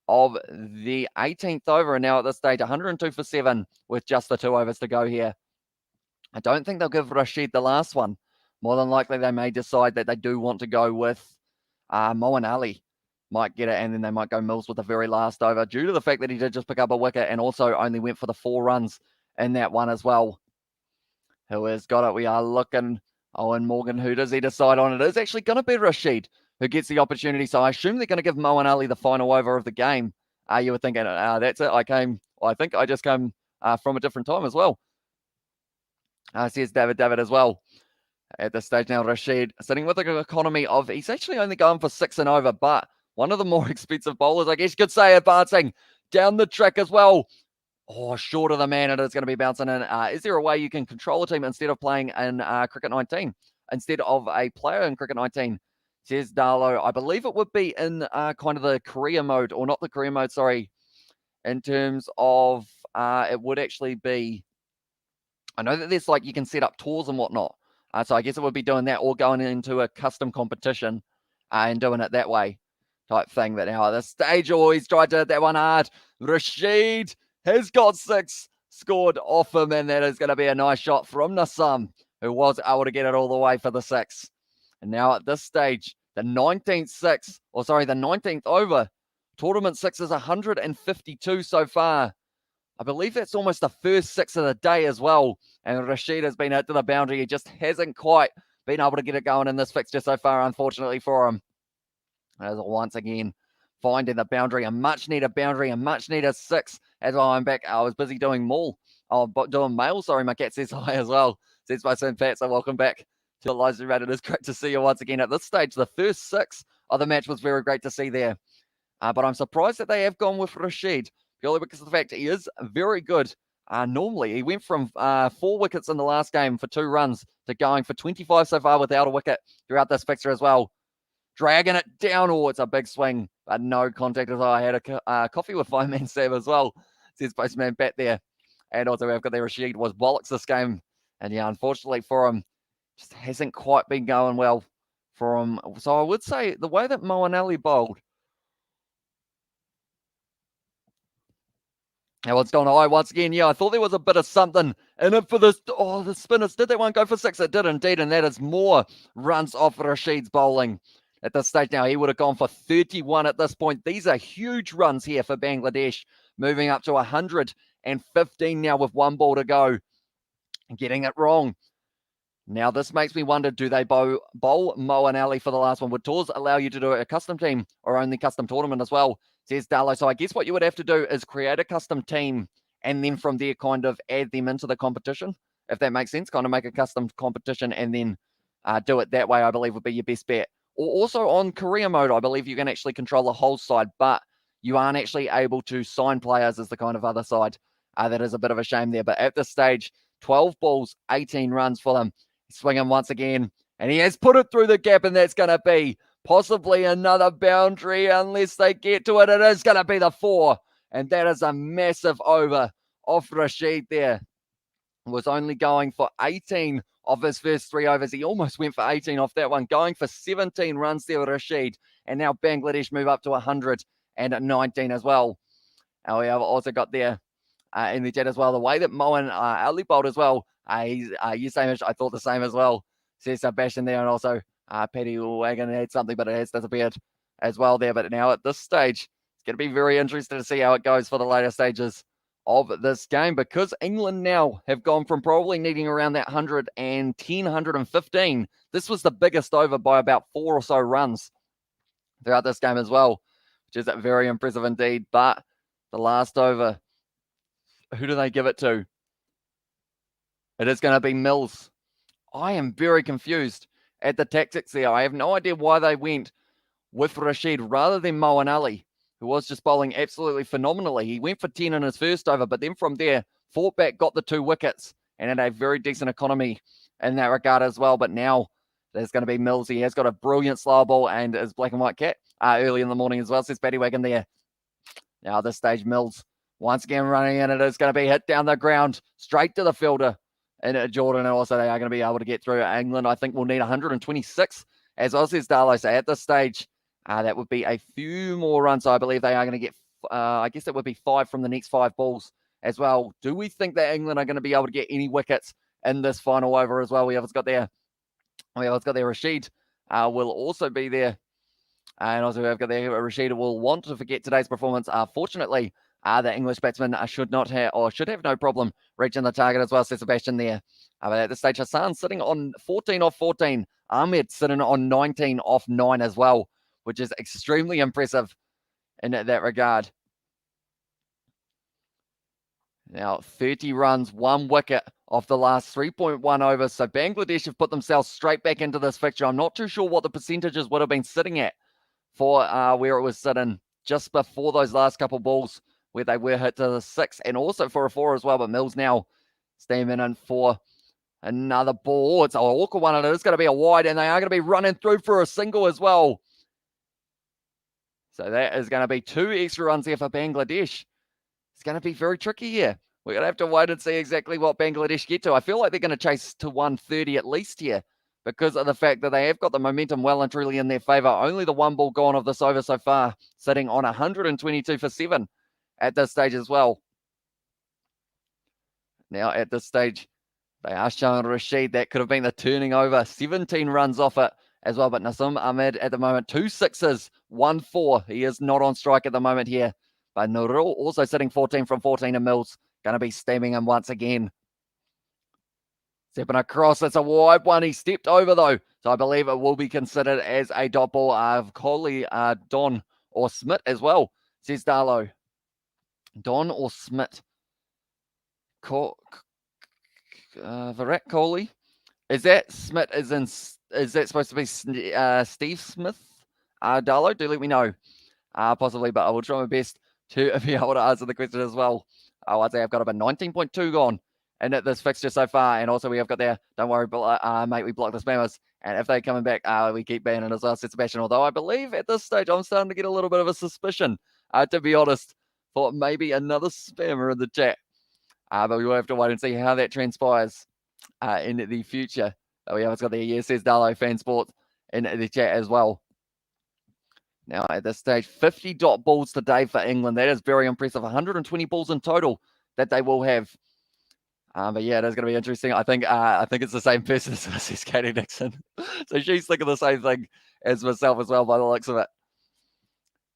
of the 18th over. And now at this stage, 102 for 7 with just the 2 overs to go here. I don't think they'll give Rashid the last one. More than likely, they may decide that they do want to go with Moeen Ali. Might get it, and then they might go Mills with the very last over, due to the fact that he did just pick up a wicket and also only went for the 4 runs in that one as well. Who has got it? We are looking. Owen Morgan, who does he decide on? It is actually going to be Rashid who gets the opportunity. So I assume they're going to give Moeen Ali the final over of the game. You were thinking, that's it. I think I just came from a different time as well. Says David as well. At this stage now, Rashid sitting with an economy of, he's actually only going for 6 and over, but one of the more expensive bowlers, I guess you could say, advancing down the track as well. Oh, short of the man, and it's going to be bouncing in. Is there a way you can control a team instead of playing in Cricket 19? Instead of a player in Cricket 19? Says Darlow. I believe it would be in kind of the career mode, or not the career mode, sorry. In terms of, it would actually be, I know that there's like, you can set up tours and whatnot. So I guess it would be doing that, or going into a custom competition and doing it that way type thing. But now at this stage, always tried to hit that one hard. Rashid has got 6 scored off him, and that is going to be a nice shot from Nassam, who was able to get it all the way for the 6. And now at this stage, the 19th over. Tournament 6 is 152 so far. I believe that's almost the first 6 of the day as well. And Rashid has been hit to the boundary. He just hasn't quite been able to get it going in this fixture so far, unfortunately for him. As once again, finding the boundary, a much needed boundary, a much needed 6. As I'm back, I was busy doing mail. Sorry, my cat says hi as well. Says my son Pat, so welcome back to the live stream. It is great to see you once again. At this stage, the first 6 of the match was very great to see there. But I'm surprised that they have gone with Rashid, purely because of the fact he is very good. Normally, he went from 4 wickets in the last game for 2 runs to going for 25 so far without a wicket throughout this fixture as well. Dragging it down. Oh, it's a big swing, but no contact as well. I had a coffee with Fireman Sam as well, says Postman Pat there. And also, we've got there Rashid was bollocks this game. And yeah, unfortunately for him, just hasn't quite been going well So I would say the way that Moanelli bowled. Now it's gone high once again. Yeah, I thought there was a bit of something in it for this. Oh, the spinners. Did that one go for 6? It did indeed, and that is more runs off Rashid's bowling at this stage. Now, he would have gone for 31 at this point. These are huge runs here for Bangladesh, moving up to 115 now with one ball to go. Getting it wrong. Now, this makes me wonder, do they bowl Moanelli for the last one? Would tours allow you to do a custom team or only custom tournament as well? Says Darlow. So I guess what you would have to do is create a custom team and then from there kind of add them into the competition, if that makes sense. Kind of make a custom competition and then do it that way, I believe would be your best bet. Or also on career mode, I believe you can actually control the whole side, but you aren't actually able to sign players as the kind of other side. That is a bit of a shame there. But at this stage, 12 balls, 18 runs for them. Swinging once again, and he has put it through the gap, and that's going to be possibly another boundary unless they get to it. It is going to be the 4, and that is a massive over off Rashid there. Was only going for 18 of his first 3 overs. He almost went for 18 off that one, going for 17 runs there with Rashid, and now Bangladesh move up to 119 as well. And we have also got there in the jet as well. The way that Moen Ali bowled as well, you same. I thought the same as well. Says Sebastian there, and also Paddy Wagon had something, but it has disappeared as well there. But now at this stage, it's going to be very interesting to see how it goes for the later stages of this game, because England now have gone from probably needing around that 110, 115. This was the biggest over by about 4 or so runs throughout this game as well, which is very impressive indeed. But the last over, who do they give it to? It is going to be Mills. I am very confused at the tactics there. I have no idea why they went with Rashid rather than Moen Ali, who was just bowling absolutely phenomenally. He went for 10 in his first over, but then from there, fought back, got the 2 wickets, and had a very decent economy in that regard as well. But now there's going to be Mills. He has got a brilliant slow ball and his black and white cat early in the morning as well, says Paddy Wagon there. Now this stage, Mills once again running in. It is going to be hit down the ground, straight to the fielder. And Jordan, and also they are going to be able to get through. England, I think, will need 126, as well, says Darlow. So at this stage, that would be a few more runs. So I believe they are going to get, I guess that would be 5 from the next 5 balls as well. Do we think that England are going to be able to get any wickets in this final over as well? We have got there Rashid will also be there. And also we've got there Rashid will want to forget today's performance. Fortunately, the English batsman should have no problem reaching the target as well, says Sebastian there. But at this stage, Hassan sitting on 14 off 14. Ahmed sitting on 19 off 9 as well, which is extremely impressive in that regard. Now, 30 runs, 1 wicket off the last 3.1 overs. So Bangladesh have put themselves straight back into this fixture. I'm not too sure what the percentages would have been sitting at for where it was sitting just before those last couple balls, where they were hit to the 6 and also for a 4 as well. But Mills now steaming in for another ball. It's an awkward one, and it is going to be a wide, and they are going to be running through for a single as well. So that is going to be 2 extra runs here for Bangladesh. It's going to be very tricky here. We're going to have to wait and see exactly what Bangladesh get to. I feel like they're going to chase to 130 at least here, because of the fact that they have got the momentum well and truly in their favour. Only the 1 ball gone of this over so far, sitting on 122 for 7 at this stage as well. Now at this stage, they are showing Rashid that could have been the turning over. 17 runs off it as well. But Nasim Ahmed at the moment, 2 sixes, 1 4. He is not on strike at the moment here. But Nurul also sitting 14 from 14, and Mills going to be stemming him once again. Stepping across, it's a wide one. He stepped over though. So I believe it will be considered as a dot ball of Coley, Don or Smith as well, says Darlow. Don or Smith. Virat Kohli. Is that Smith? Is that supposed to be Steve Smith? Darlow, do let me know. Possibly, but I will try my best to be able to answer the question as well. I'd say I've got about 19.2 gone in this fixture so far, and also we have got there. Don't worry, mate. We block the spammers, and if they're coming back, we keep banning as well, said Sebastian. Although I believe at this stage I'm starting to get a little bit of a suspicion, to be honest, for maybe another spammer in the chat. But we will have to wait and see how that transpires in the future. We have got there, yes, says Darlow, Fan Sports in the chat as well. Now, at this stage, 50 dot balls today for England. That is very impressive. 120 balls in total that they will have. But yeah, it is going to be interesting. I think it's the same person as Mrs. Katie Dixon. So she's thinking the same thing as myself as well, by the looks of it.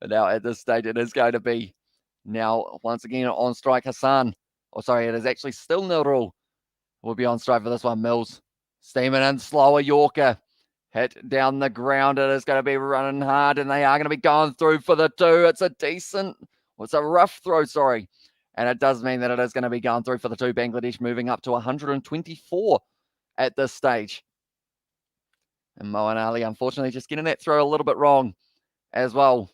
But now, at this stage, it is going to be now, once again, on strike, Hassan. Oh, sorry, it is actually still Nurul. Will be on strike for this one. Mills steaming in, slower Yorker. Hit down the ground. It is going to be running hard, and they are going to be going through for the two. It's a rough throw, sorry. And it does mean that it is going to be going through for the two. Bangladesh moving up to 124 at this stage. And Moeen Ali, unfortunately, just getting that throw a little bit wrong as well.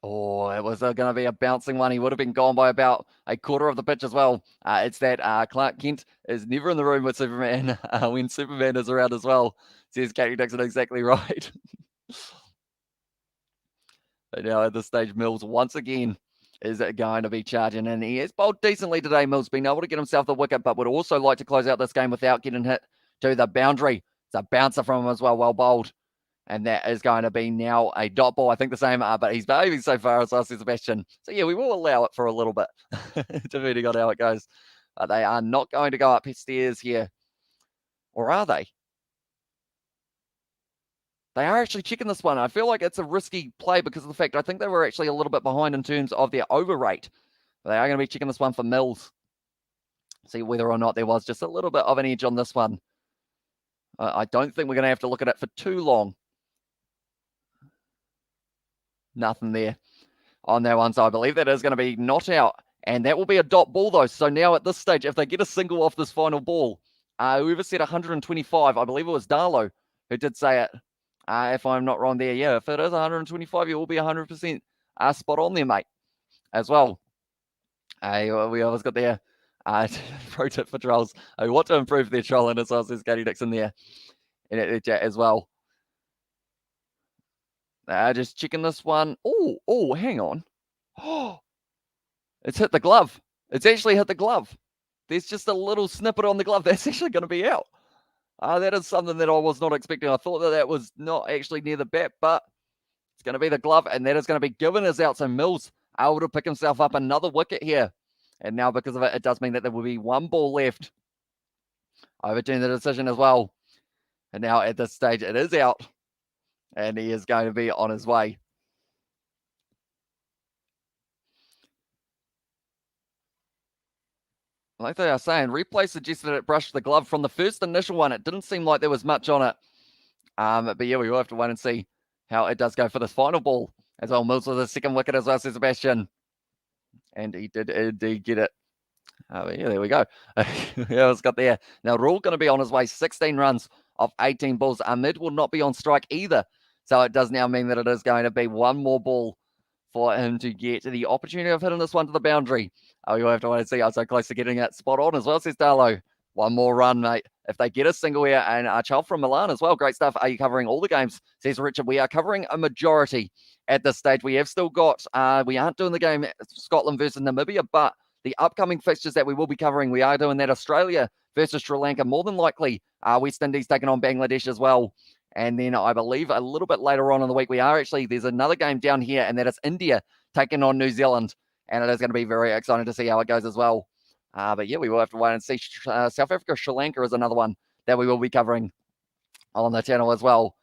Oh, it was going to be a bouncing one. He would have been gone by about a quarter of the pitch as well. It's that Clark Kent is never in the room with Superman when Superman is around as well. Says Katie Dixon, exactly right. But now at this stage, Mills once again is going to be charging, and he has bowled decently today. Mills been able to get himself the wicket, but would also like to close out this game without getting hit to the boundary. It's a bouncer from him as well, well bowled. And that is going to be now a dot ball. I think the same, but he's behaving so far as well, says Sebastian. So yeah, we will allow it for a little bit, depending on how it goes. But they are not going to go up stairs here. Or are they? They are actually checking this one. I feel like it's a risky play because of the fact I think they were actually a little bit behind in terms of their over rate. But they are going to be checking this one for Mills. See whether or not there was just a little bit of an edge on this one. I don't think we're going to have to look at it for too long. Nothing there on that one. So I believe that is going to be not out. And that will be a dot ball, though. So now at this stage, if they get a single off this final ball, whoever said 125, I believe it was Darlow who did say it. If I'm not wrong there, yeah, if it is 125, you will be 100% spot on there, mate, as well. We always got there. Pro tip for trolls. I want to improve their trolling as well, says Katie Dixon there in the chat as well. Just checking this one. Oh, hang on. Oh, it's hit the glove. It's actually hit the glove. There's just a little snippet on the glove. That's actually going to be out. That is something that I was not expecting. I thought that was not actually near the bat, but it's going to be the glove, and that is going to be given as out. So Mills able to pick himself up another wicket here. And now because of it, it does mean that there will be one ball left. Overturn the decision as well. And now at this stage, it is out. And he is going to be on his way. Like they are saying, replay suggested it brushed the glove from the first initial one. It didn't seem like there was much on it. But yeah, we will have to wait and see how it does go for this final ball as well. Mills with the second wicket as well, says Sebastian. And he did indeed get it. But yeah, there we go. Yeah, it's got there. Now, Rule going to be on his way. 16 runs of 18 balls. Ahmed will not be on strike either. So it does now mean that it is going to be one more ball for him to get the opportunity of hitting this one to the boundary. You'll have to wait and see. I'm so close to getting it spot on as well, says Darlow. One more run, mate. If they get a single here, and Charles from Milan as well. Great stuff. Are you covering all the games? Says Richard. We are covering a majority at this stage. We have still got, we aren't doing the game Scotland versus Namibia, but the upcoming fixtures that we will be covering, we are doing that Australia versus Sri Lanka. More than likely, West Indies taking on Bangladesh as well. And then I believe a little bit later on in the week, there's another game down here, and that is India taking on New Zealand. And it is going to be very exciting to see how it goes as well. But yeah, we will have to wait and see. South Africa, Sri Lanka is another one that we will be covering on the channel as well.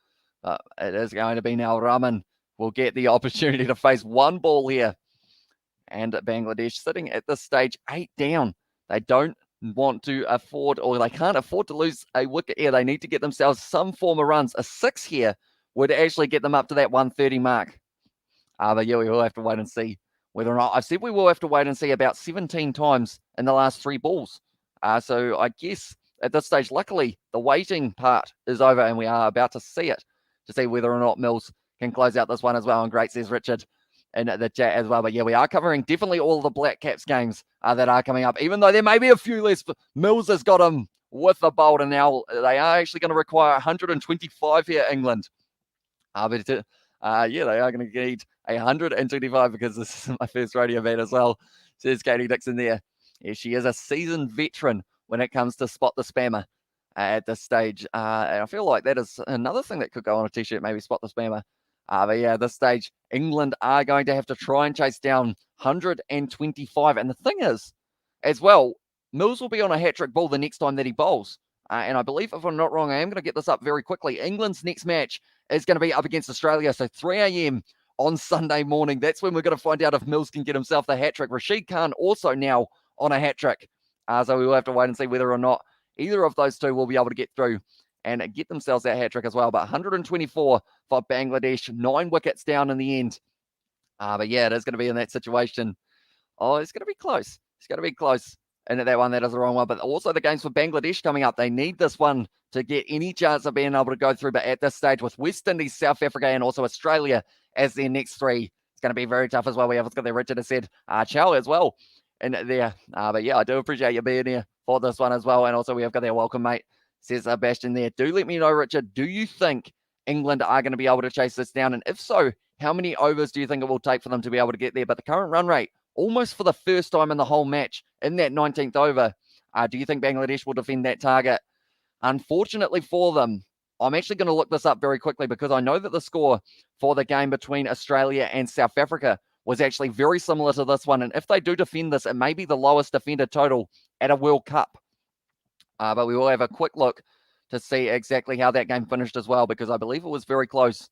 It is going to be now Raman will get the opportunity to face one ball here. And Bangladesh sitting at this stage 8 down. They don't want to afford, or they can't afford to lose a wicket here. They need to get themselves some form of runs. A 6 here would actually get them up to that 130 mark. But yeah, we will have to wait and see whether or not. I've said we will have to wait and see about 17 times in the last 3 balls. So I guess at this stage, luckily, the waiting part is over and we are about to see it to see whether or not Mills can close out this one as well. And great, says Richard in the chat as well. But yeah, we are covering definitely all of the Black Caps games that are coming up, even though there may be a few less. Mills has got him with the bolt, and now they are actually going to require 125 here, England. Yeah, they are going to need 125 because this is my first radio bet as well, says Katie Dixon there. Yeah, she is a seasoned veteran when it comes to spot the spammer. at this stage. And I feel like that is another thing that could go on a t-shirt, maybe spot the spammer. But yeah, at this stage, England are going to have to try and chase down 125. And the thing is, as well, Mills will be on a hat-trick ball the next time that he bowls. And I believe, if I'm not wrong, I am going to get this up very quickly. England's next match is going to be up against Australia. So 3 a.m. on Sunday morning. That's when we're going to find out if Mills can get himself the hat-trick. Rashid Khan also now on a hat-trick. So we will have to wait and see whether or not either of those two will be able to get through and get themselves that hat-trick as well. But 124 for Bangladesh, 9 wickets down in the end. But yeah, it is going to be in that situation. Oh, it's going to be close. It's going to be close. And that one, that is the wrong one. But also the games for Bangladesh coming up. They need this one to get any chance of being able to go through. But at this stage, with West Indies, South Africa, and also Australia as their next 3, it's going to be very tough as well. We have got there, Richard has said, Chow as well. And there. But yeah, I do appreciate you being here for this one as well. And also we have got there, welcome, mate, says Sebastian there. Do let me know, Richard, do you think England are going to be able to chase this down? And if so, how many overs do you think it will take for them to be able to get there? But the current run rate, almost for the first time in the whole match, in that 19th over, do you think Bangladesh will defend that target? Unfortunately for them, I'm actually going to look this up very quickly because I know that the score for the game between Australia and South Africa was actually very similar to this one. And if they do defend this, it may be the lowest defended total at a World Cup. But we will have a quick look to see exactly how that game finished as well, because I believe it was very close.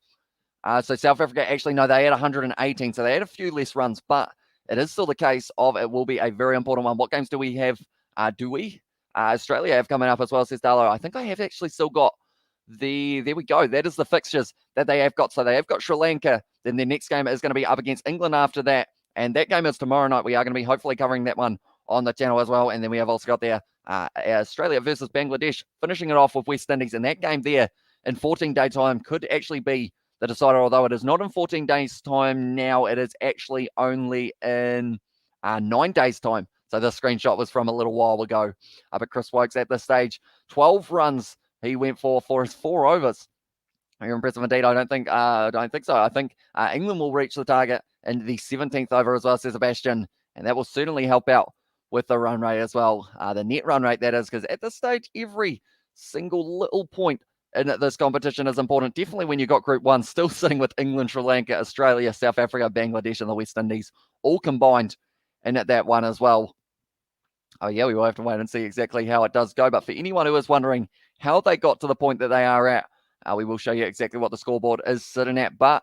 So South Africa, actually, no, they had 118, so they had a few less runs, but it is still the case of it will be a very important one. What games do we have? Australia have coming up as well, says Darlow. I think I have actually still got there we go. That is the fixtures that they have got. So they have got Sri Lanka. Then their next game is going to be up against England after that. And that game is tomorrow night. We are going to be hopefully covering that one on the channel as well. And then we have also got there Australia versus Bangladesh, finishing it off with West Indies. And that game there in 14-day time could actually be the decider, although it is not in 14 days' time now. It is actually only in 9 days' time. So this screenshot was from a little while ago. But Chris Wokes at this stage, 12 runs he went for his 4 overs. Very impressive indeed. I don't think so. I think England will reach the target in the 17th over as well, says Sebastian. And that will certainly help out with the run rate as well. The net run rate, that is, because at this stage, every single little point in this competition is important. Definitely when you got Group 1 still sitting with England, Sri Lanka, Australia, South Africa, Bangladesh, and the West Indies all combined in at that one as well. Oh yeah, we will have to wait and see exactly how it does go. But for anyone who is wondering how they got to the point that they are at, we will show you exactly what the scoreboard is sitting at. But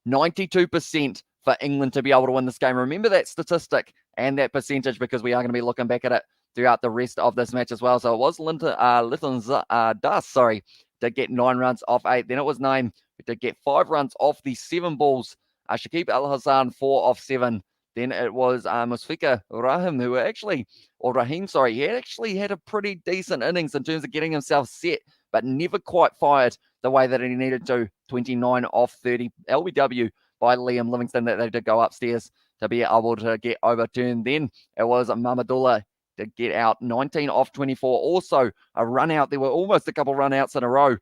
92% for England to be able to win this game. Remember that statistic and that percentage, because we are going to be looking back at it throughout the rest of this match as well. So it was Litton Das, to get 9 runs off 8. Then it was 9 to get 5 runs off the 7 balls. Shakib Al Hassan, 4 off 7. Then it was Musfika Rahim, he actually had a pretty decent innings in terms of getting himself set, but never quite fired the way that he needed to. 29 off 30 LBW by Liam Livingston that they did go upstairs to be able to get overturned. Then it was Mamadullah to get out, 19 off 24. Also a run out. There were almost a couple run outs in a row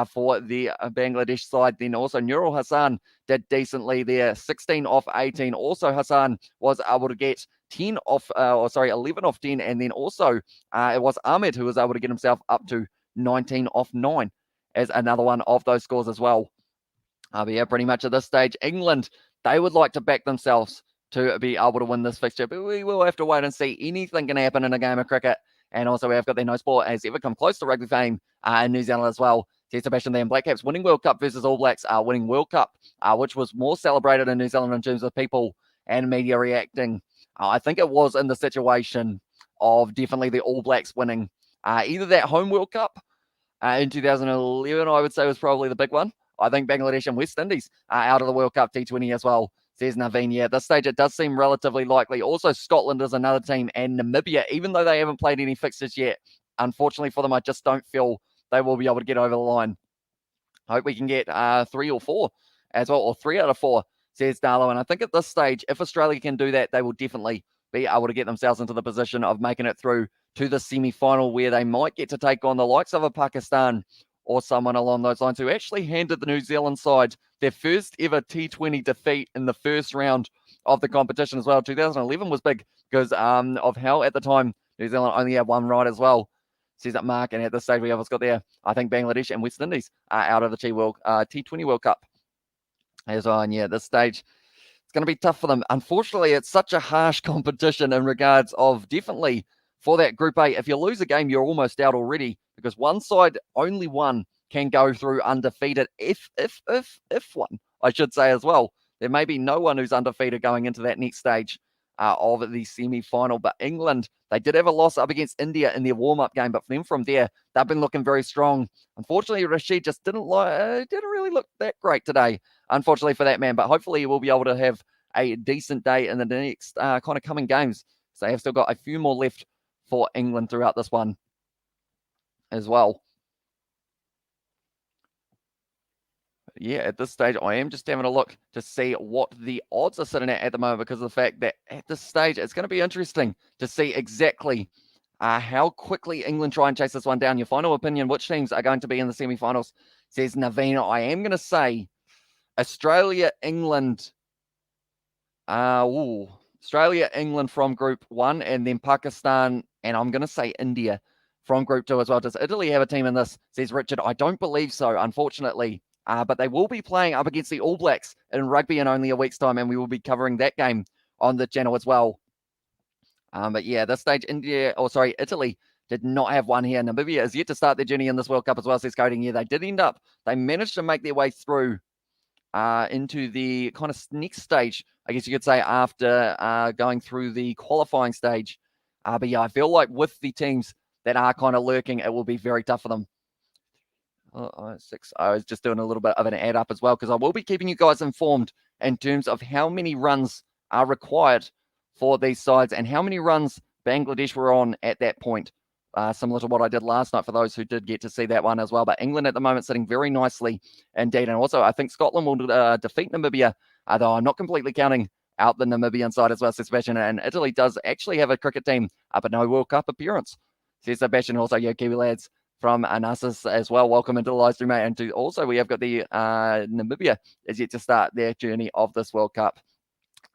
for the Bangladesh side. Then also Nurul Hassan did decently there, 16 off 18. Also Hassan was able to get 11 off 10. And then also it was Ahmed who was able to get himself up to 19 off 9 as another one of those scores as well. But yeah, pretty much at this stage, England, they would like to back themselves to be able to win this fixture. But we will have to wait and see. Anything can happen in a game of cricket. And also we have got their no sport has ever come close to rugby fame in New Zealand as well. See Sebastian there in Black Caps winning World Cup versus All Blacks winning World Cup, which was more celebrated in New Zealand in terms of people and media reacting. I think it was in the situation of definitely the All Blacks winning either that home World Cup in 2011, I would say was probably the big one. I think Bangladesh and West Indies are out of the World Cup T20 as well, says Naveen. Yeah, at this stage, it does seem relatively likely. Also, Scotland is another team, and Namibia, even though they haven't played any fixtures yet, unfortunately for them, I just don't feel they will be able to get over the line. I hope we can get 3 or 4 as well, or 3 out of 4, says Darlow. And I think at this stage, if Australia can do that, they will definitely be able to get themselves into the position of making it through to the semi-final, where they might get to take on the likes of a Pakistan or someone along those lines, who actually handed the New Zealand side their first ever T20 defeat in the first round of the competition as well. 2011 was big because of how at the time New Zealand only had 1 right as well. says that Mark. And at this stage, we have got there, I think Bangladesh and West Indies are out of the T20 World Cup as well. And yeah, at this stage, it's going to be tough for them. Unfortunately, it's such a harsh competition in regards of definitely for that Group A. If you lose a game, you're almost out already because one side, only one, can go through undefeated. If one, I should say as well. There may be no one who's undefeated going into that next stage of the semi-final. But England, they did have a loss up against India in their warm-up game. But for them from there, they've been looking very strong. Unfortunately, Rashid just didn't really look that great today, unfortunately for that man. But hopefully he will be able to have a decent day in the next kind of coming games. So they have still got a few more left for England throughout this one as well. Yeah, at this stage, I am just having a look to see what the odds are sitting at the moment because of the fact that at this stage, it's going to be interesting to see exactly how quickly England try and chase this one down. Your final opinion, which teams are going to be in the semi-finals, says Naveen. I am going to say Australia, England. Australia, England from Group 1, and then Pakistan, and I'm going to say India from Group 2 as well. Does Italy have a team in this, says Richard? I don't believe so, unfortunately. But they will be playing up against the All Blacks in rugby in only a week's time, and we will be covering that game on the channel as well. But yeah, this stage, Italy did not have one here. Namibia is yet to start their journey in this World Cup as well, says Coding. Yeah, they managed to make their way through into the kind of next stage, I guess you could say, after going through the qualifying stage. But yeah, I feel like with the teams that are kind of lurking, it will be very tough for them. I was just doing a little bit of an add up as well because I will be keeping you guys informed in terms of how many runs are required for these sides and how many runs Bangladesh were on at that point. Similar to what I did last night for those who did get to see that one as well. But England at the moment sitting very nicely indeed. And also, I think Scotland will defeat Namibia, though I'm not completely counting out the Namibian side as well, says Sebastian. And Italy does actually have a cricket team, but no World Cup appearance, says Sebastian. Also, Kiwi lads from Anasis as well. Welcome into the live stream, mate. And also, we have got the Namibia is yet to start their journey of this World Cup.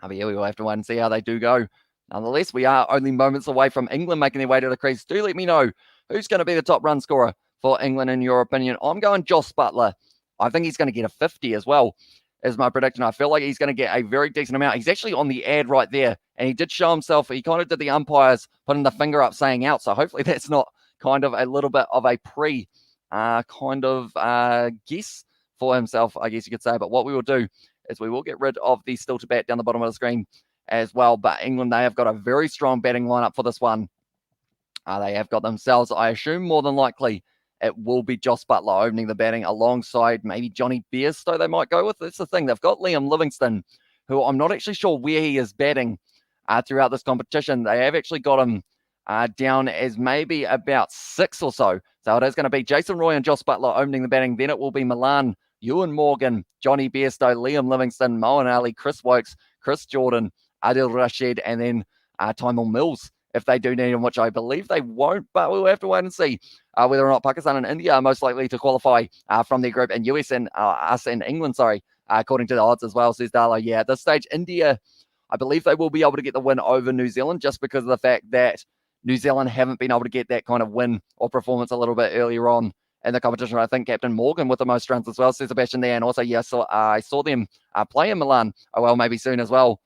But yeah, we will have to wait and see how they do go. Nonetheless, we are only moments away from England making their way to the crease. Do let me know who's going to be the top run scorer for England in your opinion. I'm going Joss Buttler. I think he's going to get a 50 as well, is my prediction. I feel like he's going to get a very decent amount. He's actually on the ad right there, and he did show himself. He kind of did the umpires putting the finger up saying out, so hopefully that's not kind of a little bit of a guess for himself, I guess you could say. But what we will do is we will get rid of the still to bat down the bottom of the screen as well. But England, they have got a very strong batting lineup for this one. They have got themselves, I assume more than likely, it will be Joss Buttler opening the batting alongside maybe Johnny Bairstow they might go with. That's the thing. They've got Liam Livingstone, who I'm not actually sure where he is batting throughout this competition. They have actually got him down as maybe about 6 or so. So it is going to be Jason Roy and Joss Buttler opening the batting. Then it will be Milan, Ewan Morgan, Johnny Bairstow, Liam Livingstone, Moeen Ali, Chris Wokes, Chris Jordan, Adil Rashid, and then Tymon Mills, if they do need him, which I believe they won't, but we'll have to wait and see whether or not Pakistan and India are most likely to qualify from their group, and US and us and England, according to the odds as well, says Darla. Yeah, at this stage, India, I believe they will be able to get the win over New Zealand just because of the fact that New Zealand haven't been able to get that kind of win or performance a little bit earlier on in the competition. I think Captain Morgan with the most runs as well, says Sebastian there, and also, yes, I saw them play in Milan, maybe soon as well,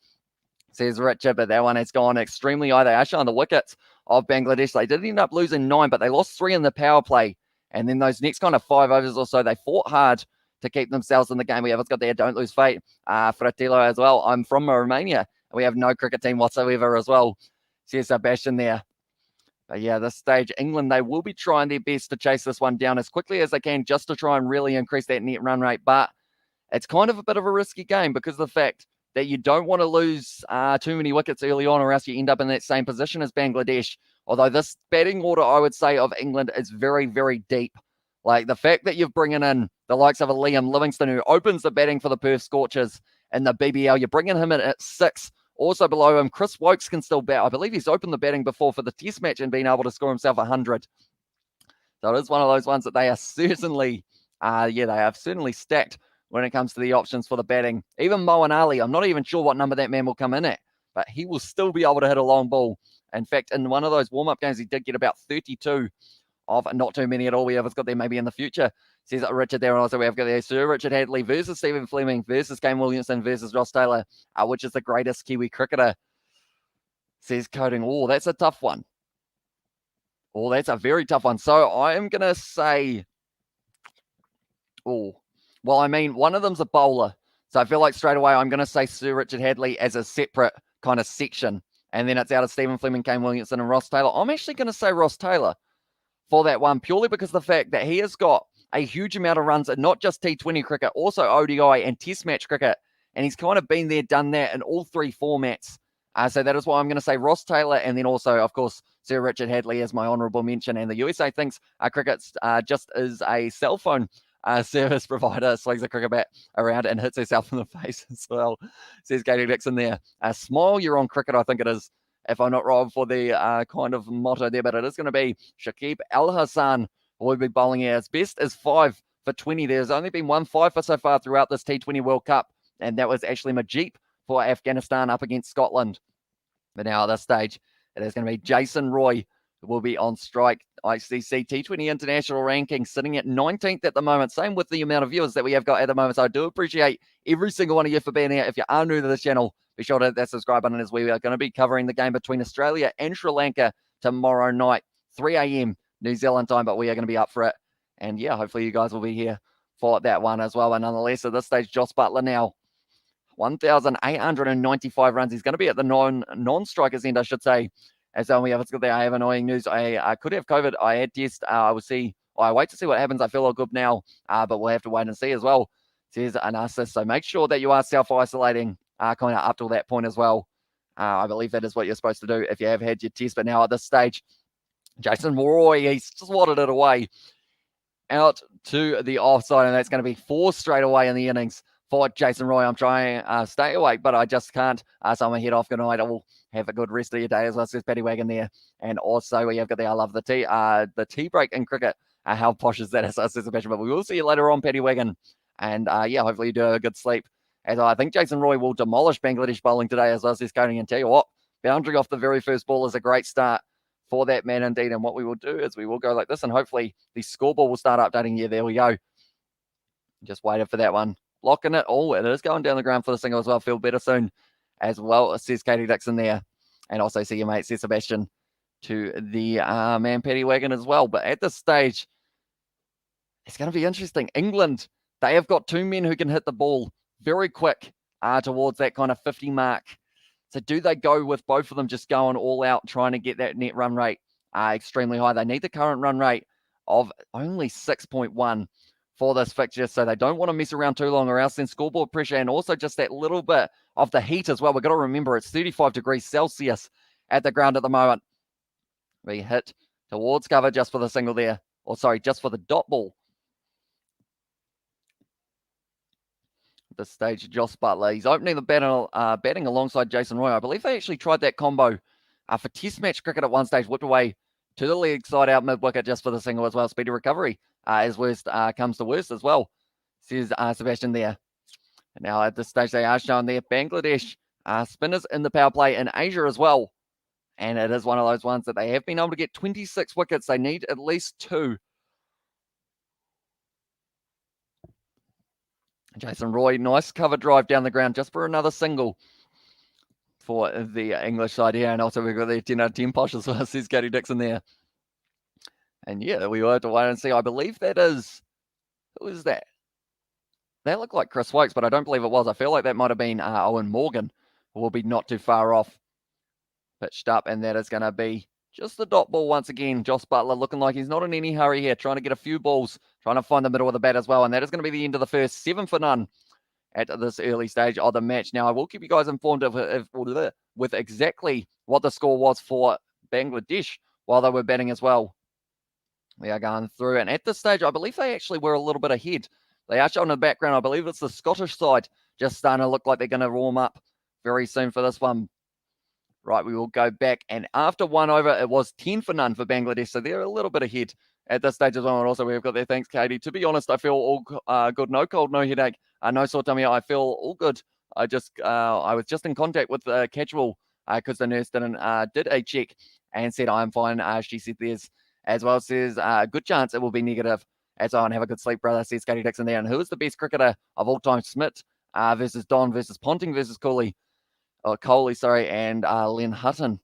says Richard, but that one has gone extremely high. They are showing the wickets of Bangladesh. They did end up losing 9, but they lost 3 in the power play. And then those next kind of 5 overs or so, they fought hard to keep themselves in the game. We have got there, don't lose faith. Fratilo as well. I'm from Romania. We have no cricket team whatsoever as well, says Sebastian there. But yeah, this stage, England, they will be trying their best to chase this one down as quickly as they can just to try and really increase that net run rate. But it's kind of a bit of a risky game because of the fact that you don't want to lose too many wickets early on or else you end up in that same position as Bangladesh. Although this batting order, I would say, of England is very, very deep. Like the fact that you're bringing in the likes of a Liam Livingstone who opens the batting for the Perth Scorchers in the BBL. You're bringing him in at 6. Also below him, Chris Wokes can still bat. I believe he's opened the batting before for the Test match and been able to score himself 100. So it is one of those ones that they are certainly, they have certainly stacked when it comes to the options for the batting. Even Moeen Ali, I'm not even sure what number that man will come in at, but he will still be able to hit a long ball. In fact, in one of those warm-up games, he did get about 32 of not too many at all. We have got there maybe in the future. Says Richard there, and also we have got there Sir Richard Hadley versus Stephen Fleming versus Kane Williamson versus Ross Taylor, which is the greatest Kiwi cricketer. Says Coding. Oh, that's a tough one. Oh, that's a very tough one. So I am going to say, one of them's a bowler. So I feel like straight away I'm going to say Sir Richard Hadley as a separate kind of section. And then it's out of Stephen Fleming, Kane Williamson, and Ross Taylor. I'm actually going to say Ross Taylor for that one, purely because of the fact that he has got a huge amount of runs in not just T20 cricket, also ODI and Test match cricket. And he's kind of been there, done that in all three formats. So that is why I'm going to say Ross Taylor, and then also, of course, Sir Richard Hadley as my honourable mention. And the USA thinks cricket's just is a cell phone service provider, swings a cricket bat around and hits herself in the face as well, says Katie Dixon there. Smile, you're on cricket, I think it is, if I'm not wrong, for the kind of motto there, but it is going to be Shakib Al Hassan who will be bowling here. His best is 5 for 20. There's only been 1 5 for so far throughout this T20 World Cup, and that was actually Majip for Afghanistan up against Scotland. But now at this stage, it is going to be Jason Roy who will be on strike. ICC T20 International ranking sitting at 19th at the moment. Same with the amount of viewers that we have got at the moment. So I do appreciate every single one of you for being here. If you are new to this channel, be sure to hit that subscribe button, as we are going to be covering the game between Australia and Sri Lanka tomorrow night, 3 a.m. New Zealand time, but we are going to be up for it. And yeah, hopefully you guys will be here for that one as well. But nonetheless, at this stage, Joss Buttler now 1,895 runs. He's going to be at the non-strikers end, I should say. As we have, I have annoying news. I could have COVID. I had test. I will see. I wait to see what happens. I feel all good now, but we'll have to wait and see as well. Says Anasis. So make sure that you are self-isolating kind of up to that point as well. I believe that is what you're supposed to do if you have had your test. But now at this stage, Jason Roy, he's swatted it away out to the offside, and that's going to be 4 straight away in the innings for Jason Roy. I'm trying to stay awake, but I just can't. So I'm going to head off. Good night. I will have a good rest of your day as well, says Paddy Wagon there. And also we have got the I love the tea break in cricket. How posh is that? Says Sebastian, but we will see you later on, Paddy Wagon. And yeah, hopefully you do have a good sleep. As I think Jason Roy will demolish Bangladesh bowling today as well, says Cody. And tell you what, boundary off the very first ball is a great start for that man indeed. And what we will do is we will go like this, and hopefully the scoreboard will start updating. Yeah, there we go. Just waited for that one. Locking it. Oh, it is going down the ground for the single as well. Feel better soon as well, says Katie Dixon there. And also see your mate, says Sebastian, to the man Paddy Wagon as well. But at this stage, it's going to be interesting. England, they have got 2 men who can hit the ball very quick towards that kind of 50 mark. So do they go with both of them just going all out, trying to get that net run rate extremely high? They need the current run rate of only 6.1 for this fixture, so they don't want to mess around too long, or else then scoreboard pressure and also just that little bit of the heat as well. We've got to remember it's 35 degrees Celsius at the ground at the moment. We hit towards cover just for the single there, or sorry, just for the dot ball. At this stage, Joss Buttler, he's opening the batting alongside Jason Roy. I believe they actually tried that combo for Test match cricket at one stage, whipped away to the leg side out mid-wicket just for the single as well. Speedy recovery as worst comes to worst as well, says Sebastian there. And now at this stage, they are showing there Bangladesh spinners in the power play in Asia as well. And it is one of those ones that they have been able to get 26 wickets. They need at least 2. Jason Roy, nice cover drive down the ground just for another single for the English side here. And also we've got the 10 out of 10 posh as well, says Katie Dixon there. And yeah, we will have to wait and see. I believe that is, who is that? That looked like Chris Wokes, but I don't believe it was. I feel like that might have been Owen Morgan, who will be not too far off. Pitched up, and that is going to be just the dot ball once again. Joss Buttler looking like he's not in any hurry here, trying to get a few balls, trying to find the middle of the bat as well. And that is going to be the end of the first, 7 for none at this early stage of the match. Now, I will keep you guys informed with exactly what the score was for Bangladesh while they were batting as well. We are going through, and at this stage, I believe they actually were a little bit ahead. They are showing in the background. I believe it's the Scottish side just starting to look like they're going to warm up very soon for this one. Right, we will go back, and after 1 over, it was 10 for none for Bangladesh, so they're a little bit ahead at this stage as well. And also, we've got their thanks, Katie. To be honest, I feel all good. No cold, no headache, no sore tummy. I feel all good. I was just in contact with Catchwell because the nurse did a check and said I'm fine. She said there's as well. Says a good chance it will be negative. As on, have a good sleep, brother, says Scotty Dixon there. And who is the best cricketer of all time? Smith versus Don versus Ponting versus Coley, and Len Hutton.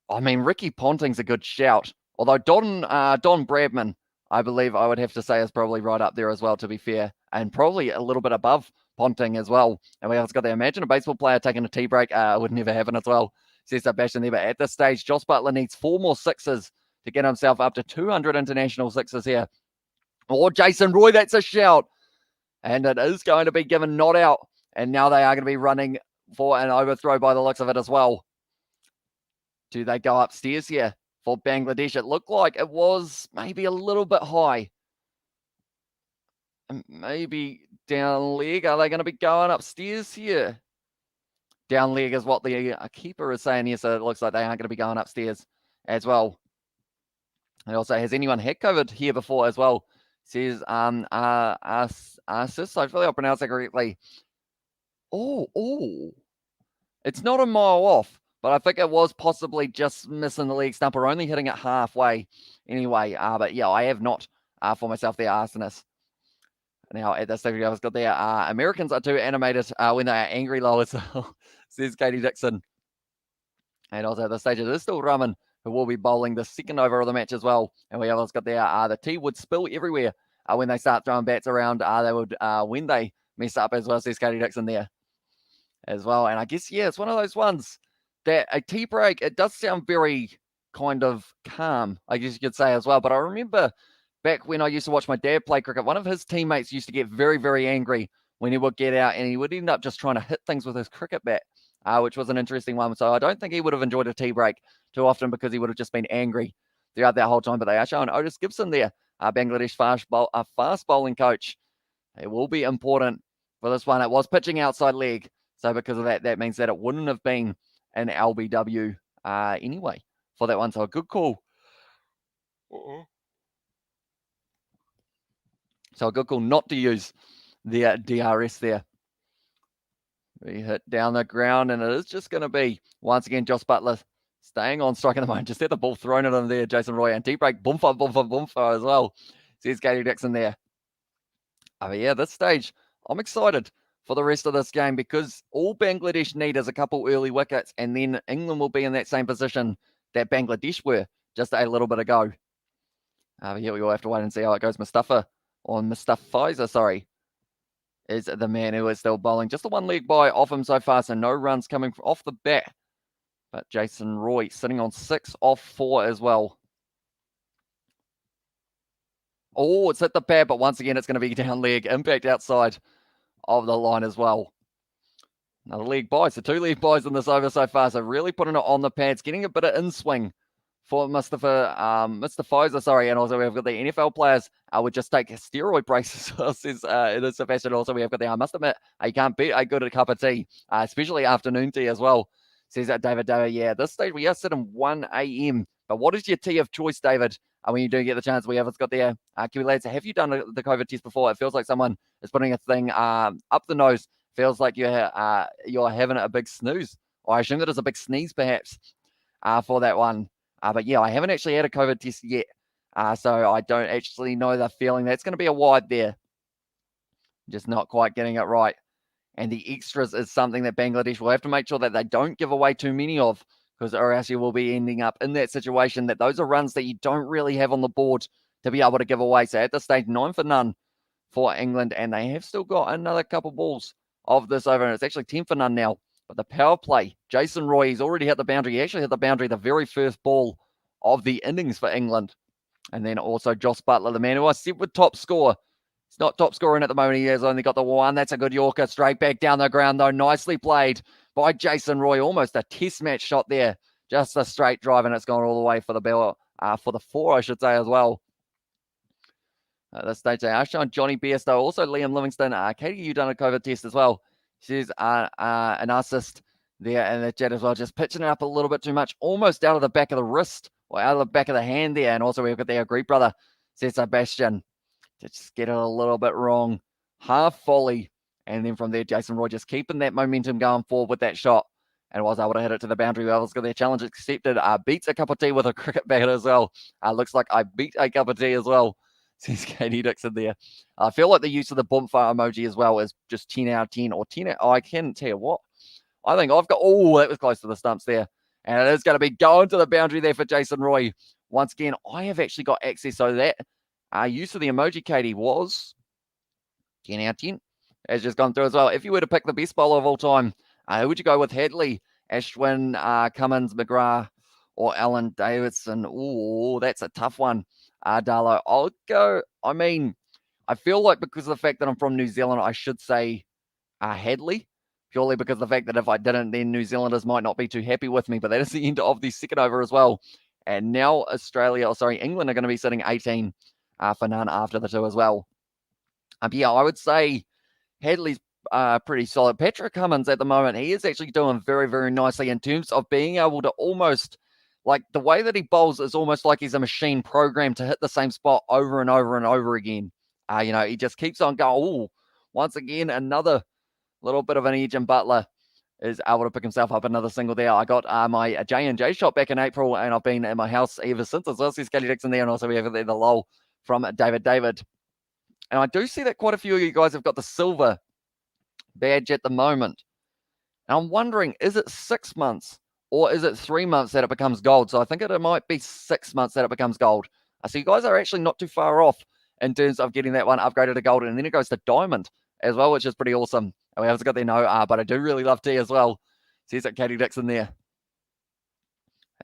I mean, Ricky Ponting's a good shout. Although Don Bradman, I believe I would have to say is probably right up there as well, to be fair. And probably a little bit above Ponting as well. And we also got to imagine a baseball player taking a tea break. Would never happen as well, says Sebastian there. But at this stage, Josh Butler needs 4 more sixes to get himself up to 200 international sixes here. Or Jason Roy, that's a shout. And it is going to be given not out. And now they are going to be running for an overthrow by the looks of it as well. Do they go upstairs here for Bangladesh? It looked like it was maybe a little bit high. Maybe down leg. Are they going to be going upstairs here? Down leg is what the keeper is saying here, so it looks like they aren't going to be going upstairs as well. And also, has anyone had COVID here before as well? Says Arsis. Hopefully I'll pronounce that correctly. Oh. It's not a mile off, but I think it was possibly just missing the leg stump or only hitting it halfway anyway. But yeah, I have not for myself there, Arsenis. Now, at this stage, I've got there. Americans are too animated when they are angry low as well, says Katie Dixon. And also at this stage, it is still Raman who will be bowling the second over of the match as well. And we also got there. The tea would spill everywhere when they start throwing bats around. They would, when they mess up as well, says Katie Dixon there as well. And I guess, yeah, it's one of those ones that a tea break, it does sound very kind of calm, I guess you could say as well. But I remember back when I used to watch my dad play cricket, one of his teammates used to get very, very angry when he would get out and he would end up just trying to hit things with his cricket bat, which was an interesting one. So I don't think he would have enjoyed a tea break too often because he would have just been angry throughout that whole time. But they are showing Otis Gibson there, Bangladesh fast bowling coach. It will be important for this one. It was pitching outside leg. So because of that, that means that it wouldn't have been an LBW anyway for that one. So a good call. So a good call not to use the DRS there. We hit down the ground, and it is just going to be, once again, Josh Butler staying on strike at the moment. Just had the ball thrown at him there, Jason Roy. And deep break, boomfa as well, says Katie Dixon there. But yeah, this stage, I'm excited for the rest of this game because all Bangladesh need is a couple early wickets, and then England will be in that same position that Bangladesh were just a little bit ago. Yeah, we will have to wait and see how it goes. Mustafa Pfizer, is the man who is still bowling. Just the one leg by off him so far, so no runs coming off the bat. But Jason Roy sitting on 6 off 4 as well. Oh, it's hit the pad, but once again, it's going to be down leg. Impact outside of the line as well. Another leg by. So 2 leg buys in this over so far. So really putting it on the pads, getting a bit of in swing for Mr. Pfizer, and also we've got the NFL players would just take steroid breaks as well, says it is Sebastian. Also, we have got the, I must admit, you can't beat a good cup of tea, especially afternoon tea as well, says David. Yeah, this stage we are sitting 1 a.m. But what is your tea of choice, David? When you do get the chance, we have got there. Kiwi lads, have you done the COVID test before? It feels like someone is putting a thing up the nose. Feels like you're having a big snooze. Or I assume that is a big sneeze, perhaps, for that one. But yeah, I haven't actually had a COVID test yet. So I don't actually know the feeling. That's going to be a wide there. Just not quite getting it right. And the extras is something that Bangladesh will have to make sure that they don't give away too many of, because or else you will be ending up in that situation that those are runs that you don't really have on the board to be able to give away. So at this stage, 9 for none for England, and they have still got another couple balls of this over, and it's actually 10 for none now. But the power play, Jason Roy, he's already hit the boundary. He actually hit the boundary the very first ball of the innings for England. And then also Josh Butler, the man who I said would top score. He's not top scoring at the moment. He has only got the one. That's a good Yorker. Straight back down the ground, though. Nicely played by Jason Roy. Almost a test match shot there. Just a straight drive, and it's gone all the way for the bell, for the 4, I should say, as well. At this stage, they are showing Johnny Bairstow. Also, Liam Livingston. Katie, you done a COVID test as well. She's an assist there in the chat as well. Just pitching it up a little bit too much. Almost out of the back of the wrist or out of the back of the hand there. And also, we've got there, Greek brother, says Sebastian. Just get it a little bit wrong. Half volley. And then from there, Jason Roy just keeping that momentum going forward with that shot. and was able to hit it to the boundary. Well, it's got their challenge accepted. Beats a cup of tea with a cricket bat as well. Looks like I beat a cup of tea as well, says Katie Dixon there. I feel like the use of the bonfire emoji as well is just 10 out of 10 or 10 out. Oh, I can't tell you what. I think I've got, oh, that was close to the stumps there. And it is going to be going to the boundary there for Jason Roy. Once again, I have actually got access. So that use of the emoji, Katie, was 10 out of 10. Has just gone through as well. If you were to pick the best bowler of all time, who would you go with? Hadley, Ashwin, Cummins, McGrath, or Alan Davidson? Oh, that's a tough one. Darlow, I'll go. I mean, I feel like because of the fact that I'm from New Zealand, I should say Hadley, purely because of the fact that if I didn't, then New Zealanders might not be too happy with me. But that is the end of the second over as well. And now England are going to be sitting 18 for none after the two as well. Yeah, I would say Hadley's pretty solid. Patrick Cummins at the moment, he is actually doing very, very nicely in terms of being able to almost, like the way that he bowls is almost like he's a machine programmed to hit the same spot over and over and over again. He just keeps on going. Oh, once again, another little bit of an edge, and Butler is able to pick himself up another single there. I got my J&J shot back in April, and I've been in my house ever since as well. See Katie Dixon there, and also we have the lull from David. And I do see that quite a few of you guys have got the silver badge at the moment. And I'm wondering, is it 6 months or is it 3 months that it becomes gold? So I think it might be 6 months that it becomes gold. So you guys are actually not too far off in terms of getting that one upgraded to gold. And then it goes to diamond as well, which is pretty awesome. And we haven't got there, no, but I do really love tea as well. Says it, Katie Dixon there.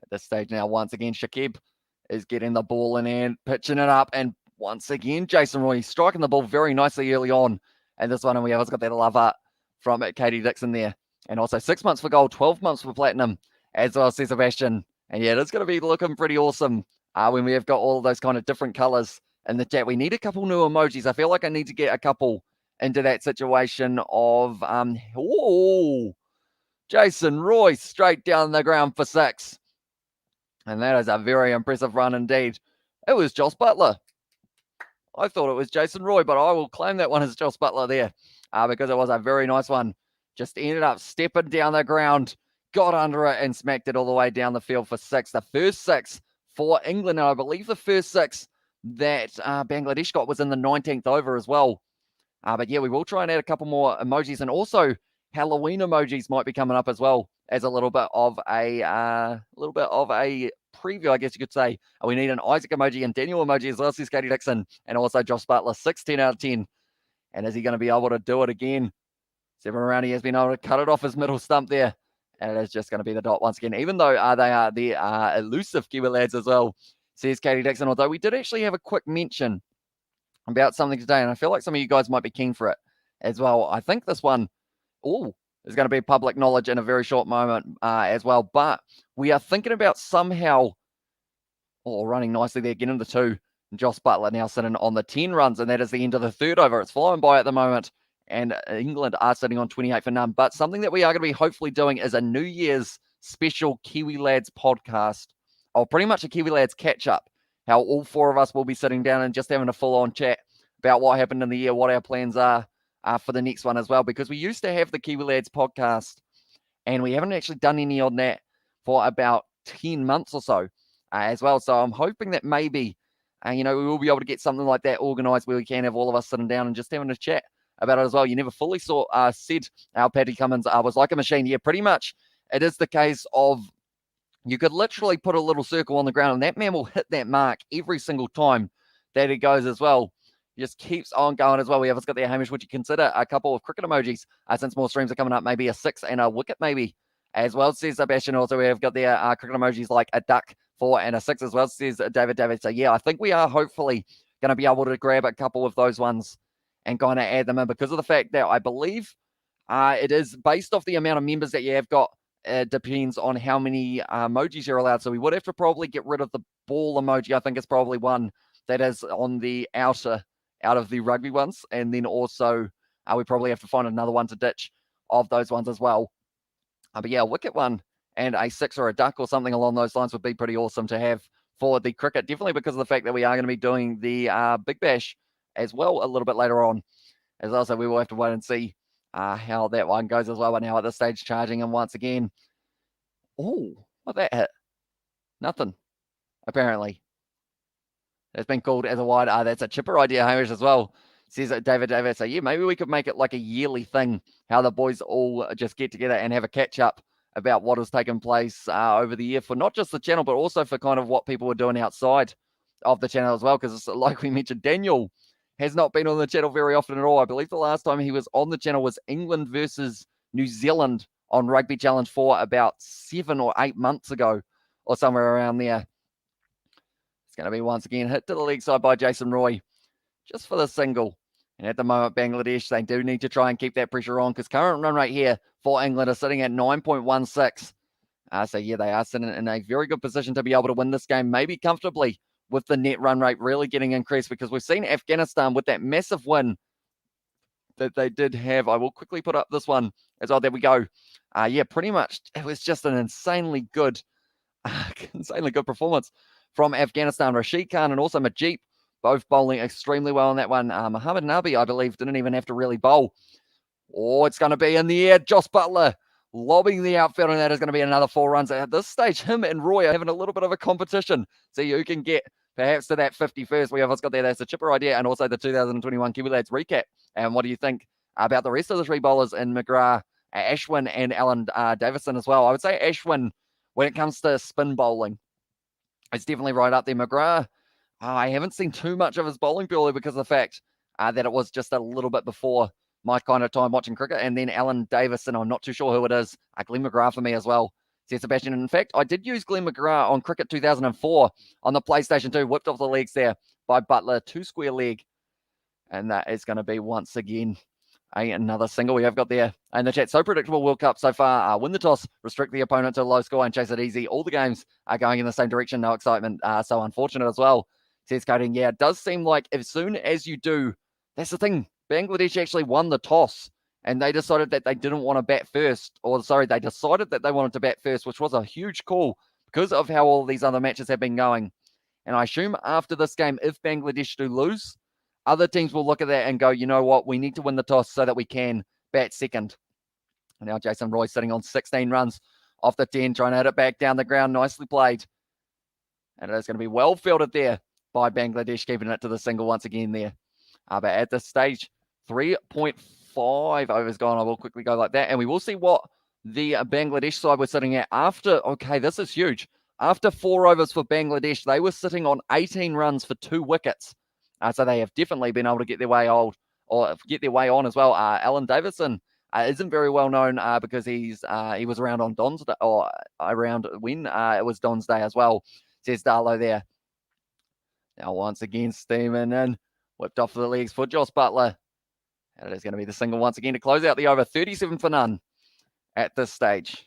At this stage now, once again, Shakib is getting the ball in and pitching it up. And once again, Jason Roy striking the ball very nicely early on. And this one, and we have got that love up from Katie Dixon there. And also 6 months for gold, 12 months for platinum, as well, says Sebastian. And yeah, it's going to be looking pretty awesome when we have got all of those kind of different colors in the chat. We need a couple new emojis. I feel like I need to get a couple into that situation of, Jason Roy straight down the ground for 6. And that is a very impressive run indeed. It was Joss Butler. I thought it was Jason Roy, but I will claim that one as Joss Butler there because it was a very nice one. Just ended up stepping down the ground, got under it and smacked it all the way down the field for 6. The first 6 for England. And I believe the first 6 that Bangladesh got was in the 19th over as well. But yeah, we will try and add a couple more emojis, and also Halloween emojis might be coming up as well as a little bit of a preview, I guess you could say. We need an Isaac emoji and Daniel emoji as well, says Katie Dixon, and also Josh Butler, 16 out of 10. And is he going to be able to do it again? 7 round, he has been able to cut it off his middle stump there. And it is just going to be the dot once again, even though they are the elusive Kiwi lads as well, says Katie Dixon. Although we did actually have a quick mention about something today, and I feel like some of you guys might be keen for it as well. I think this one, is going to be public knowledge in a very short moment as well. But we are thinking about somehow, running nicely there, getting the 2. Joss Butler now sitting on the 10 runs, and that is the end of the third over. It's flying by at the moment, and England are sitting on 28 for none. But something that we are going to be hopefully doing is a New Year's special Kiwi Lads podcast, or pretty much a Kiwi Lads catch-up, how all 4 of us will be sitting down and just having a full-on chat about what happened in the year, what our plans are for the next one as well, because we used to have the Kiwi Lads podcast, and we haven't actually done any on that for about 10 months or so as well. So I'm hoping that maybe, we will be able to get something like that organized where we can have all of us sitting down and just having a chat about it as well. You never fully said how Paddy Cummins was like a machine. Yeah, pretty much. It is the case of you could literally put a little circle on the ground, and that man will hit that mark every single time that he goes as well. He just keeps on going as well. We have got there, Hamish. Would you consider a couple of cricket emojis since more streams are coming up? Maybe a 6 and a wicket, maybe as well, says Sebastian. Also, we have got there cricket emojis like a duck 4 and a 6 as well, says David. So yeah, I think we are hopefully going to be able to grab a couple of those ones and kind of add them in, because of the fact that I believe it is based off the amount of members that you have got. It depends on how many emojis you're allowed. So we would have to probably get rid of the ball emoji. I think it's probably one that is on the outer out of the rugby ones. And then also we probably have to find another one to ditch of those ones as well. But yeah, a wicket one and a 6 or a duck or something along those lines would be pretty awesome to have for the cricket. Definitely because of the fact that we are going to be doing the Big Bash as well a little bit later on as well. So we will have to wait and see how that one goes as well. But now at this stage, charging him once again. Oh, what that hit? Nothing, apparently. It's been called as a wide. That's a chipper idea, Hamish, as well. Says David Davis. So, yeah, maybe we could make it like a yearly thing, how the boys all just get together and have a catch up about what has taken place over the year for not just the channel, but also for kind of what people were doing outside of the channel as well. Because, like we mentioned, Daniel has not been on the channel very often at all. I believe the last time he was on the channel was England versus New Zealand on Rugby Challenge 4 about 7 or 8 months ago or somewhere around there. It's going to be once again hit to the leg side by Jason Roy just for the single. And at the moment, Bangladesh, they do need to try and keep that pressure on because current run rate here for England is sitting at 9.16. So, yeah, they are sitting in a very good position to be able to win this game, maybe comfortably, with the net run rate really getting increased because we've seen Afghanistan with that massive win that they did have. I will quickly put up this one as well. There we go. Yeah, pretty much it was just an insanely good performance from Afghanistan. Rashid Khan and also Majid both bowling extremely well on that one. Muhammad Nabi, I believe, didn't even have to really bowl. Oh, it's going to be in the air. Josh Butler lobbing the outfield, and that is going to be another 4 runs. At this stage, him and Roy are having a little bit of a competition. See who can get perhaps to that 51st. We have got there. That's the chipper idea and also the 2021 Kiwi Lads recap. And what do you think about the rest of the 3 bowlers in McGrath, Ashwin, and Alan Davison as well? I would say Ashwin, when it comes to spin bowling, it's definitely right up there. McGrath, I haven't seen too much of his bowling purely because of the fact that it was just a little bit before my kind of time watching cricket. And then Alan Davison, I'm not too sure who it is. Glenn McGrath for me as well, says Sebastian. In fact, I did use Glenn McGrath on Cricket 2004 on the PlayStation 2, whipped off the legs there by Butler, 2 square leg. And that is going to be once again another single we have got there in the chat. So predictable World Cup so far. Win the toss, restrict the opponent to a low score and chase it easy. All the games are going in the same direction. No excitement. So unfortunate as well, says Coding. Yeah, it does seem like as soon as you do, that's the thing. Bangladesh actually won the toss and they decided that they didn't want to bat first. They decided that they wanted to bat first, which was a huge call because of how all these other matches have been going. And I assume after this game, if Bangladesh do lose, other teams will look at that and go, you know what, we need to win the toss so that we can bat second. And now Jason Roy sitting on 16 runs off the 10, trying to hit it back down the ground. Nicely played. And it is going to be well fielded there by Bangladesh, keeping it to the single once again there. But at this stage, 3.5 overs gone. I will quickly go like that. And we will see what the Bangladesh side was sitting at after. Okay, this is huge. After 4 overs for Bangladesh, they were sitting on 18 runs for 2 wickets. So they have definitely been able to get their way on as well. Alan Davison isn't very well known because he was around on Don's Day, or around when it was Don's Day as well, says Darlow there. Now once again steaming in, whipped off the legs for Josh Butler. And it is going to be the single once again to close out the over. 37 for none at this stage.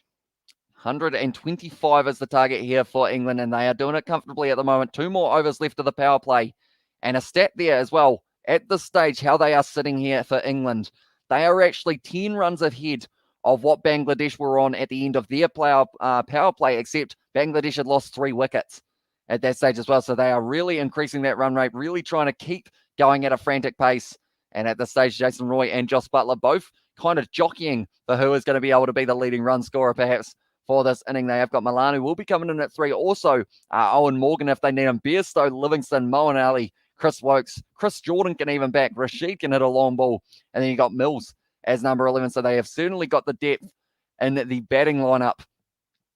125 is the target here for England, and they are doing it comfortably at the moment. 2 more overs left of the power play. And a stat there as well, at this stage, how they are sitting here for England. They are actually 10 runs ahead of what Bangladesh were on at the end of their power play, except Bangladesh had lost 3 wickets at that stage as well. So they are really increasing that run rate, really trying to keep going at a frantic pace. And at this stage, Jason Roy and Josh Butler both kind of jockeying for who is going to be able to be the leading run scorer, perhaps, for this inning. They have got Milan, who will be coming in at 3. Also, Owen Morgan, if they need him. Bairstow, Livingston, Moeen Ali, Chris Wokes, Chris Jordan can even back. Rashid can hit a long ball. And then you got Mills as number 11. So they have certainly got the depth in the batting lineup.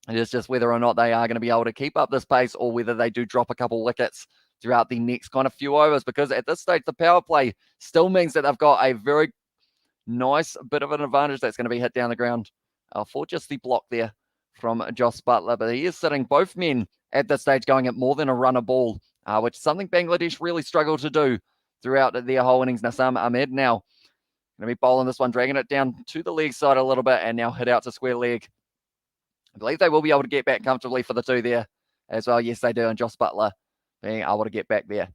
It is just whether or not they are going to be able to keep up this pace or whether they do drop a couple wickets throughout the next kind of few overs. Because at this stage, the power play still means that they've got a very nice bit of an advantage that's going to be hit down the ground for just the block there from Josh Butler. But he is sitting both men at this stage going at more than a run a ball, which is something Bangladesh really struggled to do throughout their whole innings. Nasam Ahmed now going to be bowling this one, dragging it down to the leg side a little bit and now hit out to square leg. I believe they will be able to get back comfortably for the 2 there as well. Yes, they do. And Josh Butler being able to get back there.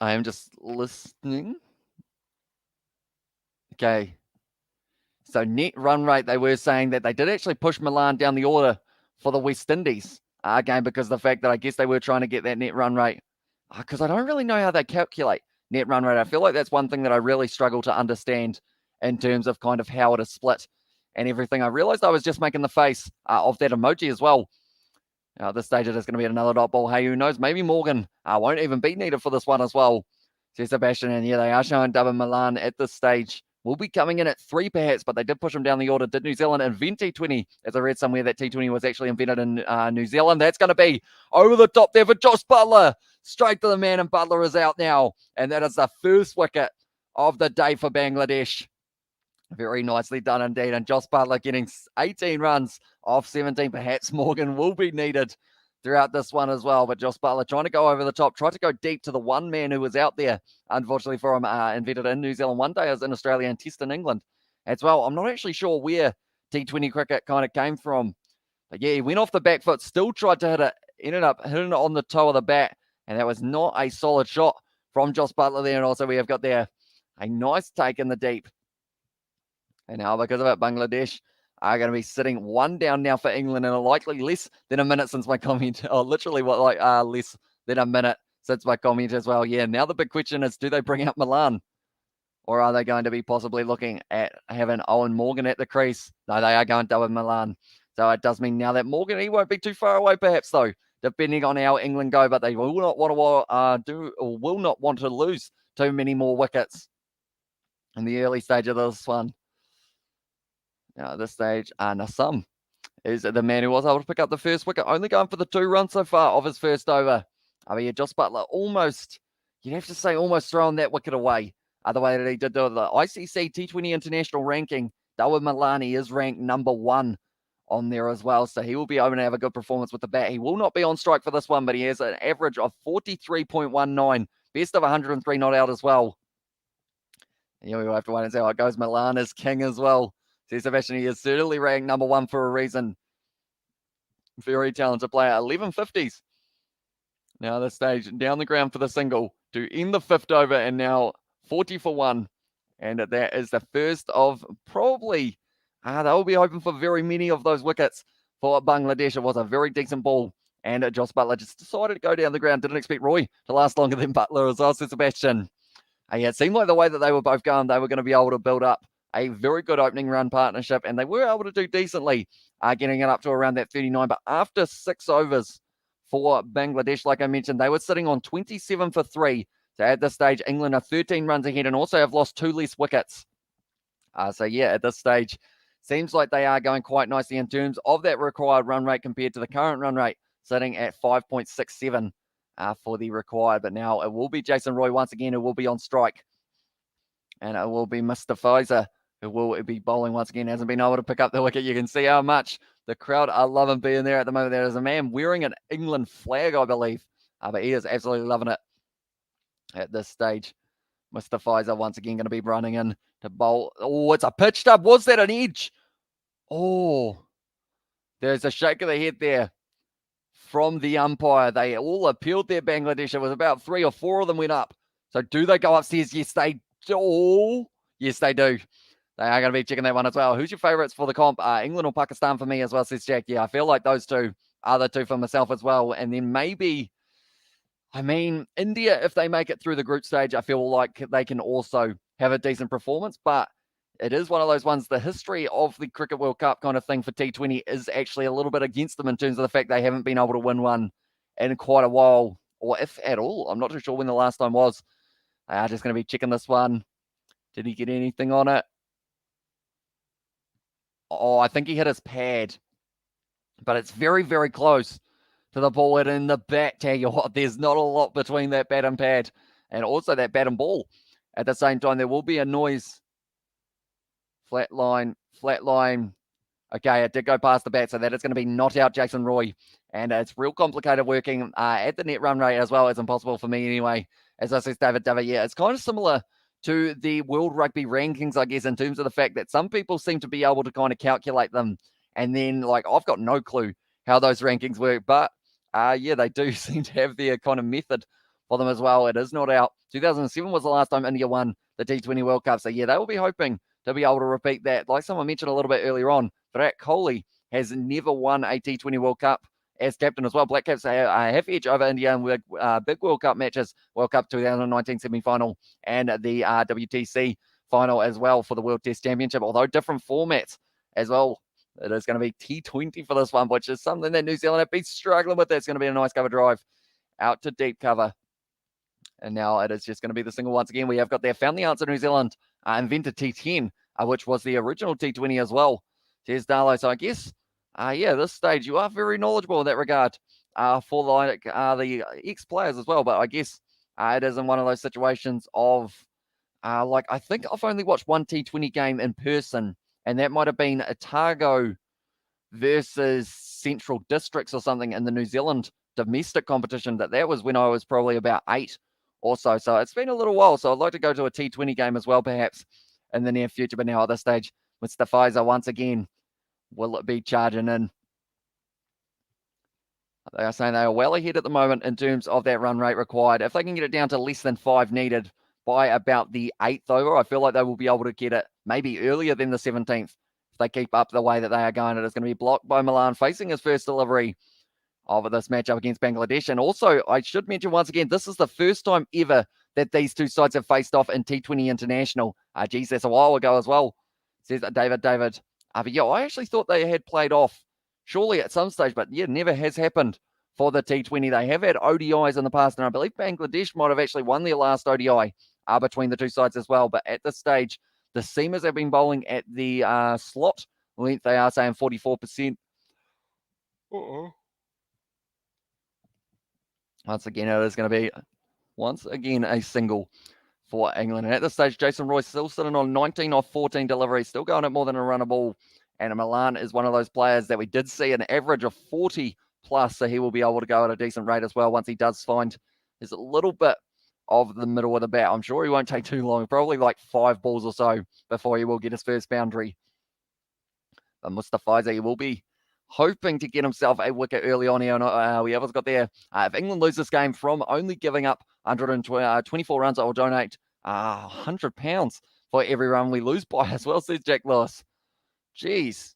I am just listening. Okay. So net run rate, they were saying that they did actually push Milan down the order for the West Indies game because of the fact that I guess they were trying to get that net run rate. Because I don't really know how they calculate net run rate. I feel like that's one thing that I really struggle to understand in terms of kind of how it is split and everything. I realized I was just making the face of that emoji as well. At this stage, it is going to be another dot ball. Hey, who knows? Maybe Morgan won't even be needed for this one as well. Says Sebastian, and yeah, they are showing David Milan at this stage. Will be coming in at 3 perhaps, but they did push him down the order. Did New Zealand invent T20? As I read somewhere that T20 was actually invented in New Zealand. That's going to be over the top there for Josh Buttler. Straight to the man, and Buttler is out now. And that is the first wicket of the day for Bangladesh. Very nicely done indeed. And Josh Buttler getting 18 runs off 17. Perhaps Morgan will be needed throughout this one as well. But Josh Buttler trying to go over the top, tried to go deep to the one man who was out there, unfortunately for him, invented in New Zealand one day as in Australia and Test in England as well. I'm not actually sure where T20 cricket kind of came from. But yeah, he went off the back foot, still tried to hit it, ended up hitting it on the toe of the bat. And that was not a solid shot from Josh Buttler there. And also we have got there a nice take in the deep. And now, because of it, Bangladesh are going to be sitting 1 down now for England in a likely less than a minute since my comment. Oh, literally less than a minute since my comment as well. Yeah, now the big question is, do they bring out Milan? Or are they going to be possibly looking at having Owen Morgan at the crease? No, they are going to with Milan. So it does mean now that Morgan, he won't be too far away perhaps though, depending on how England go. But they will not want to lose too many more wickets in the early stage of this one. Now, at this stage, Nassam is the man who was able to pick up the first wicket, only going for the 2 runs so far of his first over. Yeah, Josh Buttler almost, you'd have to say almost throwing that wicket away. The way that he did do it. The ICC T20 International ranking, Dawid Milani is ranked number 1 on there as well. So he will be able to have a good performance with the bat. He will not be on strike for this one, but he has an average of 43.19, best of 103 not out as well. Yeah, we'll have to wait and see how it goes. Milan is king as well. Sebastian, he is certainly ranked number 1 for a reason. Very talented player. 11 50s. Now this stage, down the ground for the single to end the 5th over, and now 40 for 1. And that is the first of probably, they will be hoping for very many of those wickets for Bangladesh. It was a very decent ball. And Josh Buttler just decided to go down the ground. Didn't expect Roy to last longer than Buttler as well, Sebastian. It seemed like the way that they were both going, they were going to be able to build up a very good opening run partnership, and they were able to do decently, getting it up to around that 39. But after 6 overs for Bangladesh, like I mentioned, they were sitting on 27 for 3. So at this stage, England are 13 runs ahead and also have lost 2 less wickets. So yeah, at this stage, seems like they are going quite nicely in terms of that required run rate compared to the current run rate, sitting at 5.67 for the required. But now it will be Jason Roy once again who will be on strike. And it will be Mr. Pfizer who will be bowling once again. Hasn't been able to pick up the wicket. You can see how much the crowd are loving being there at the moment. There is a man wearing an England flag, I believe. But he is absolutely loving it at this stage. Mr. Pfizer once again going to be running in to bowl. Oh, it's a pitched up. Was that an edge? Oh, there's a shake of the head there from the umpire. They all appealed there, Bangladesh. It was about 3 or 4 of them went up. So do they go upstairs? Yes, they do. Oh, yes, they do. They are going to be checking that one as well. Who's your favourites for the comp? England or Pakistan for me as well, says Jack. Yeah, I feel like those two are the 2 for myself as well. And then maybe, India, if they make it through the group stage, I feel like they can also have a decent performance. But it is one of those ones, the history of the Cricket World Cup kind of thing for T20 is actually a little bit against them in terms of the fact they haven't been able to win one in quite a while, or if at all. I'm not too sure when the last time was. They are just going to be checking this one. Did he get anything on it? Oh, I think he hit his pad. But it's very, very close to the ball and in the bat. Tell you what, there's not a lot between that bat and pad. And also that bat and ball. At the same time, there will be a noise. Flat line. Okay, it did go past the bat, so that is going to be not out Jason Roy. And it's real complicated working at the net run rate as well. It's impossible for me anyway. As I said, David, yeah, it's kind of similar to the World Rugby rankings, I guess, in terms of the fact that some people seem to be able to kind of calculate them. And then, I've got no clue how those rankings work. But, yeah, they do seem to have their kind of method for them as well. It is not out. 2007 was the last time India won the T20 World Cup. So, yeah, they will be hoping to be able to repeat that. Like someone mentioned a little bit earlier on, Virat Kohli has never won a T20 World Cup as captain as well. Black Caps have edge over India in big World Cup matches. World Cup 2019 semi-final and the WTC final as well for the World Test Championship, although different formats as well. It is going to be T20 for this one, which is something that New Zealand have been struggling with. It's going to be a nice cover drive out to deep cover. And now it is just going to be the single once again. We have got there, found the answer. New Zealand invented T10, which was the original T20 as well. Says Darlow. So I guess, this stage, you are very knowledgeable in that regard for like the ex-players as well. But I guess it is in one of those situations of, I think I've only watched one T20 game in person, and that might have been Otago versus Central Districts or something in the New Zealand domestic competition. That was when I was probably about 8 or so. So it's been a little while. So I'd like to go to a T20 game as well, perhaps in the near future. But now at this stage, with Pfizer once again, will it be charging in? They are saying they are well ahead at the moment in terms of that run rate required. If they can get it down to less than 5 needed by about the 8th over, I feel like they will be able to get it maybe earlier than the 17th. If they keep up the way that they are going, it is going to be blocked by Milan, facing his first delivery of this matchup against Bangladesh. And also, I should mention once again, this is the first time ever that these two sides have faced off in T20 International. That's a while ago as well, says David. But I actually thought they had played off surely at some stage, but never has happened for the T20. They have had ODIs in the past, and I believe Bangladesh might have actually won their last ODI between the two sides as well. But at this stage, the seamers have been bowling at the slot length. They are saying 44%. Once again, it is going to be a single for England. And at this stage, Jason Roy still sitting on 19 off 14 deliveries, still going at more than a run a ball. And Milan is one of those players that we did see an average of 40 plus, so he will be able to go at a decent rate as well once he does find his little bit of the middle of the bat. I'm sure he won't take too long, probably like 5 balls or so before he will get his first boundary. But Mustafiza, he will be hoping to get himself a wicket early on here. We have got there. If England lose this game from only giving up 124 runs, I will donate £100 for every run we lose by as well, says Jack Lewis. Jeez,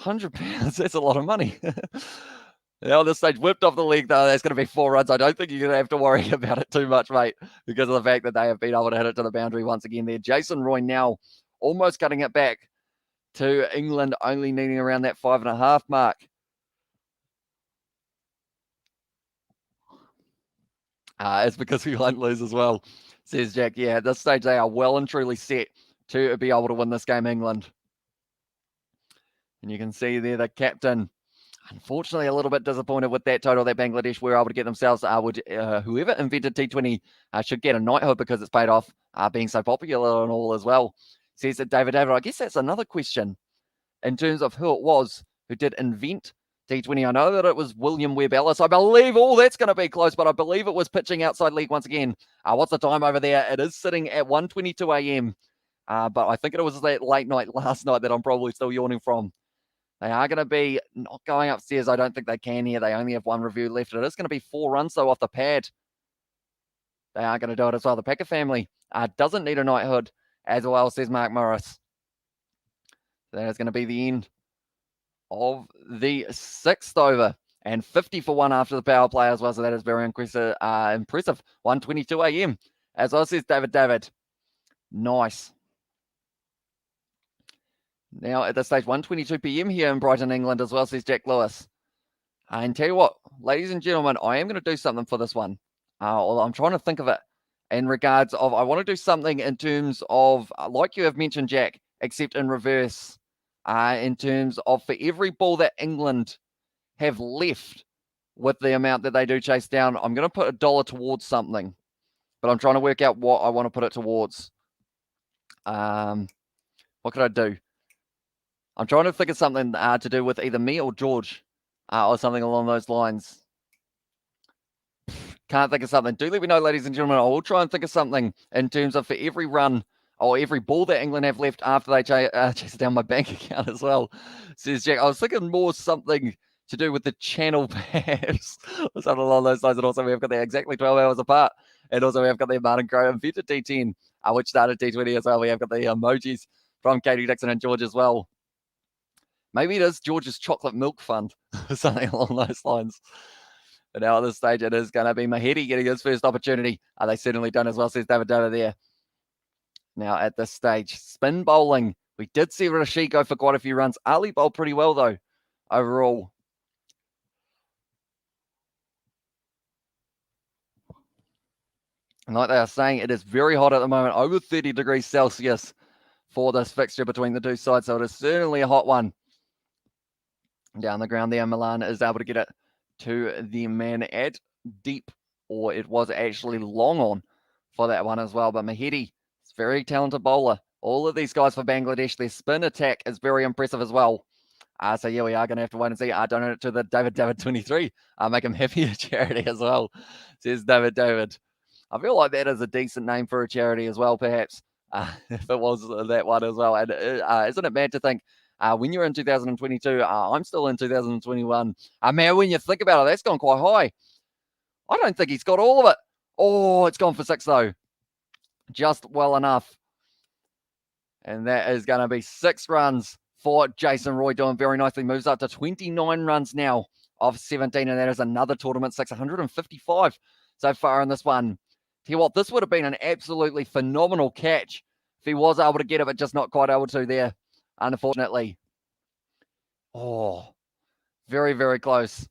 £100, that's a lot of money. Now, this stage whipped off the leg, though. That's going to be 4 runs. I don't think you're going to have to worry about it too much, mate, because of the fact that they have been able to hit it to the boundary once again there. Jason Roy now almost cutting it back to England, only needing around that 5.5 mark. It's because we won't lose as well, says Jack. Yeah, at this stage, they are well and truly set to be able to win this game, England. And you can see there the captain, unfortunately, a little bit disappointed with that total that Bangladesh were able to get themselves. Whoever invented T20 should get a knighthood because it's paid off being so popular and all as well, says that David. I guess that's another question in terms of who it was who did invent T20. I know that it was William Webb Ellis. I believe, that's going to be close, but I believe it was pitching outside leg once again. What's the time over there? It is sitting at 1:22 a.m. But I think it was that late night last night that I'm probably still yawning from. They are going to be not going upstairs. I don't think they can here. They only have 1 review left. It is going to be 4 runs, though, off the pad. They are going to do it as well. The Packer family doesn't need a knighthood as well, says Mark Morris. That is going to be the end of the 6th over. And 50 for 1 after the power play as well. So that is very impressive. 1:22 a.m. as well, says David. Nice. Now at this stage, 1:22 p.m. here in Brighton, England as well, says Jack Lewis. And tell you what, ladies and gentlemen, I am going to do something for this one. I'm trying to think of it in regards of, I want to do something in terms of, like you have mentioned, Jack, except in reverse, in terms of for every ball that England have left with the amount that they do chase down, I'm going to put $1 towards something. But I'm trying to work out what I want to put it towards. What could I do? I'm trying to think of something to do with either me or George or something along those lines. Can't think of something. Do let me know, ladies and gentlemen. I will try and think of something in terms of for every run or every ball that England have left after they chase down my bank account as well, says Jack. I was thinking more something to do with the channel, perhaps, or something along those lines. And also, we've got that exactly 12 hours apart. And also, we've got the Martin Crowe invented T10, which started T20 as well. We have got the emojis from Katie Dixon and George as well. Maybe it is George's Chocolate Milk Fund, something along those lines. But now at this stage, it is going to be Mahedi getting his first opportunity. They certainly don't as well, says David there. Now at this stage, spin bowling. We did see Rashid go for quite a few runs. Ali bowled pretty well though, overall. And like they are saying, it is very hot at the moment, over 30 degrees Celsius for this fixture between the two sides. So it is certainly a hot one. Down the ground there, Milan is able to get it to the man at deep, or it was actually long on for that one as well. But Mahedi is a very talented bowler. All of these guys for Bangladesh, their spin attack is very impressive as well. So yeah, we are going to have to wait and see. Donate it to the David 23. Make him happier charity as well, says David. I feel like that is a decent name for a charity as well, perhaps, if it was that one as well. And isn't it mad to think when you're in 2022, I'm still in 2021. Man, when you think about it, that's gone quite high. I don't think he's got all of it. Oh, it's gone for 6 though. Just well enough. And that is going to be 6 runs for Jason Roy, doing very nicely. Moves up to 29 runs now of 17, and that is another tournament 655 so far in this one. Tell you what, this would have been an absolutely phenomenal catch if he was able to get it, but just not quite able to there, unfortunately. Oh, very, very close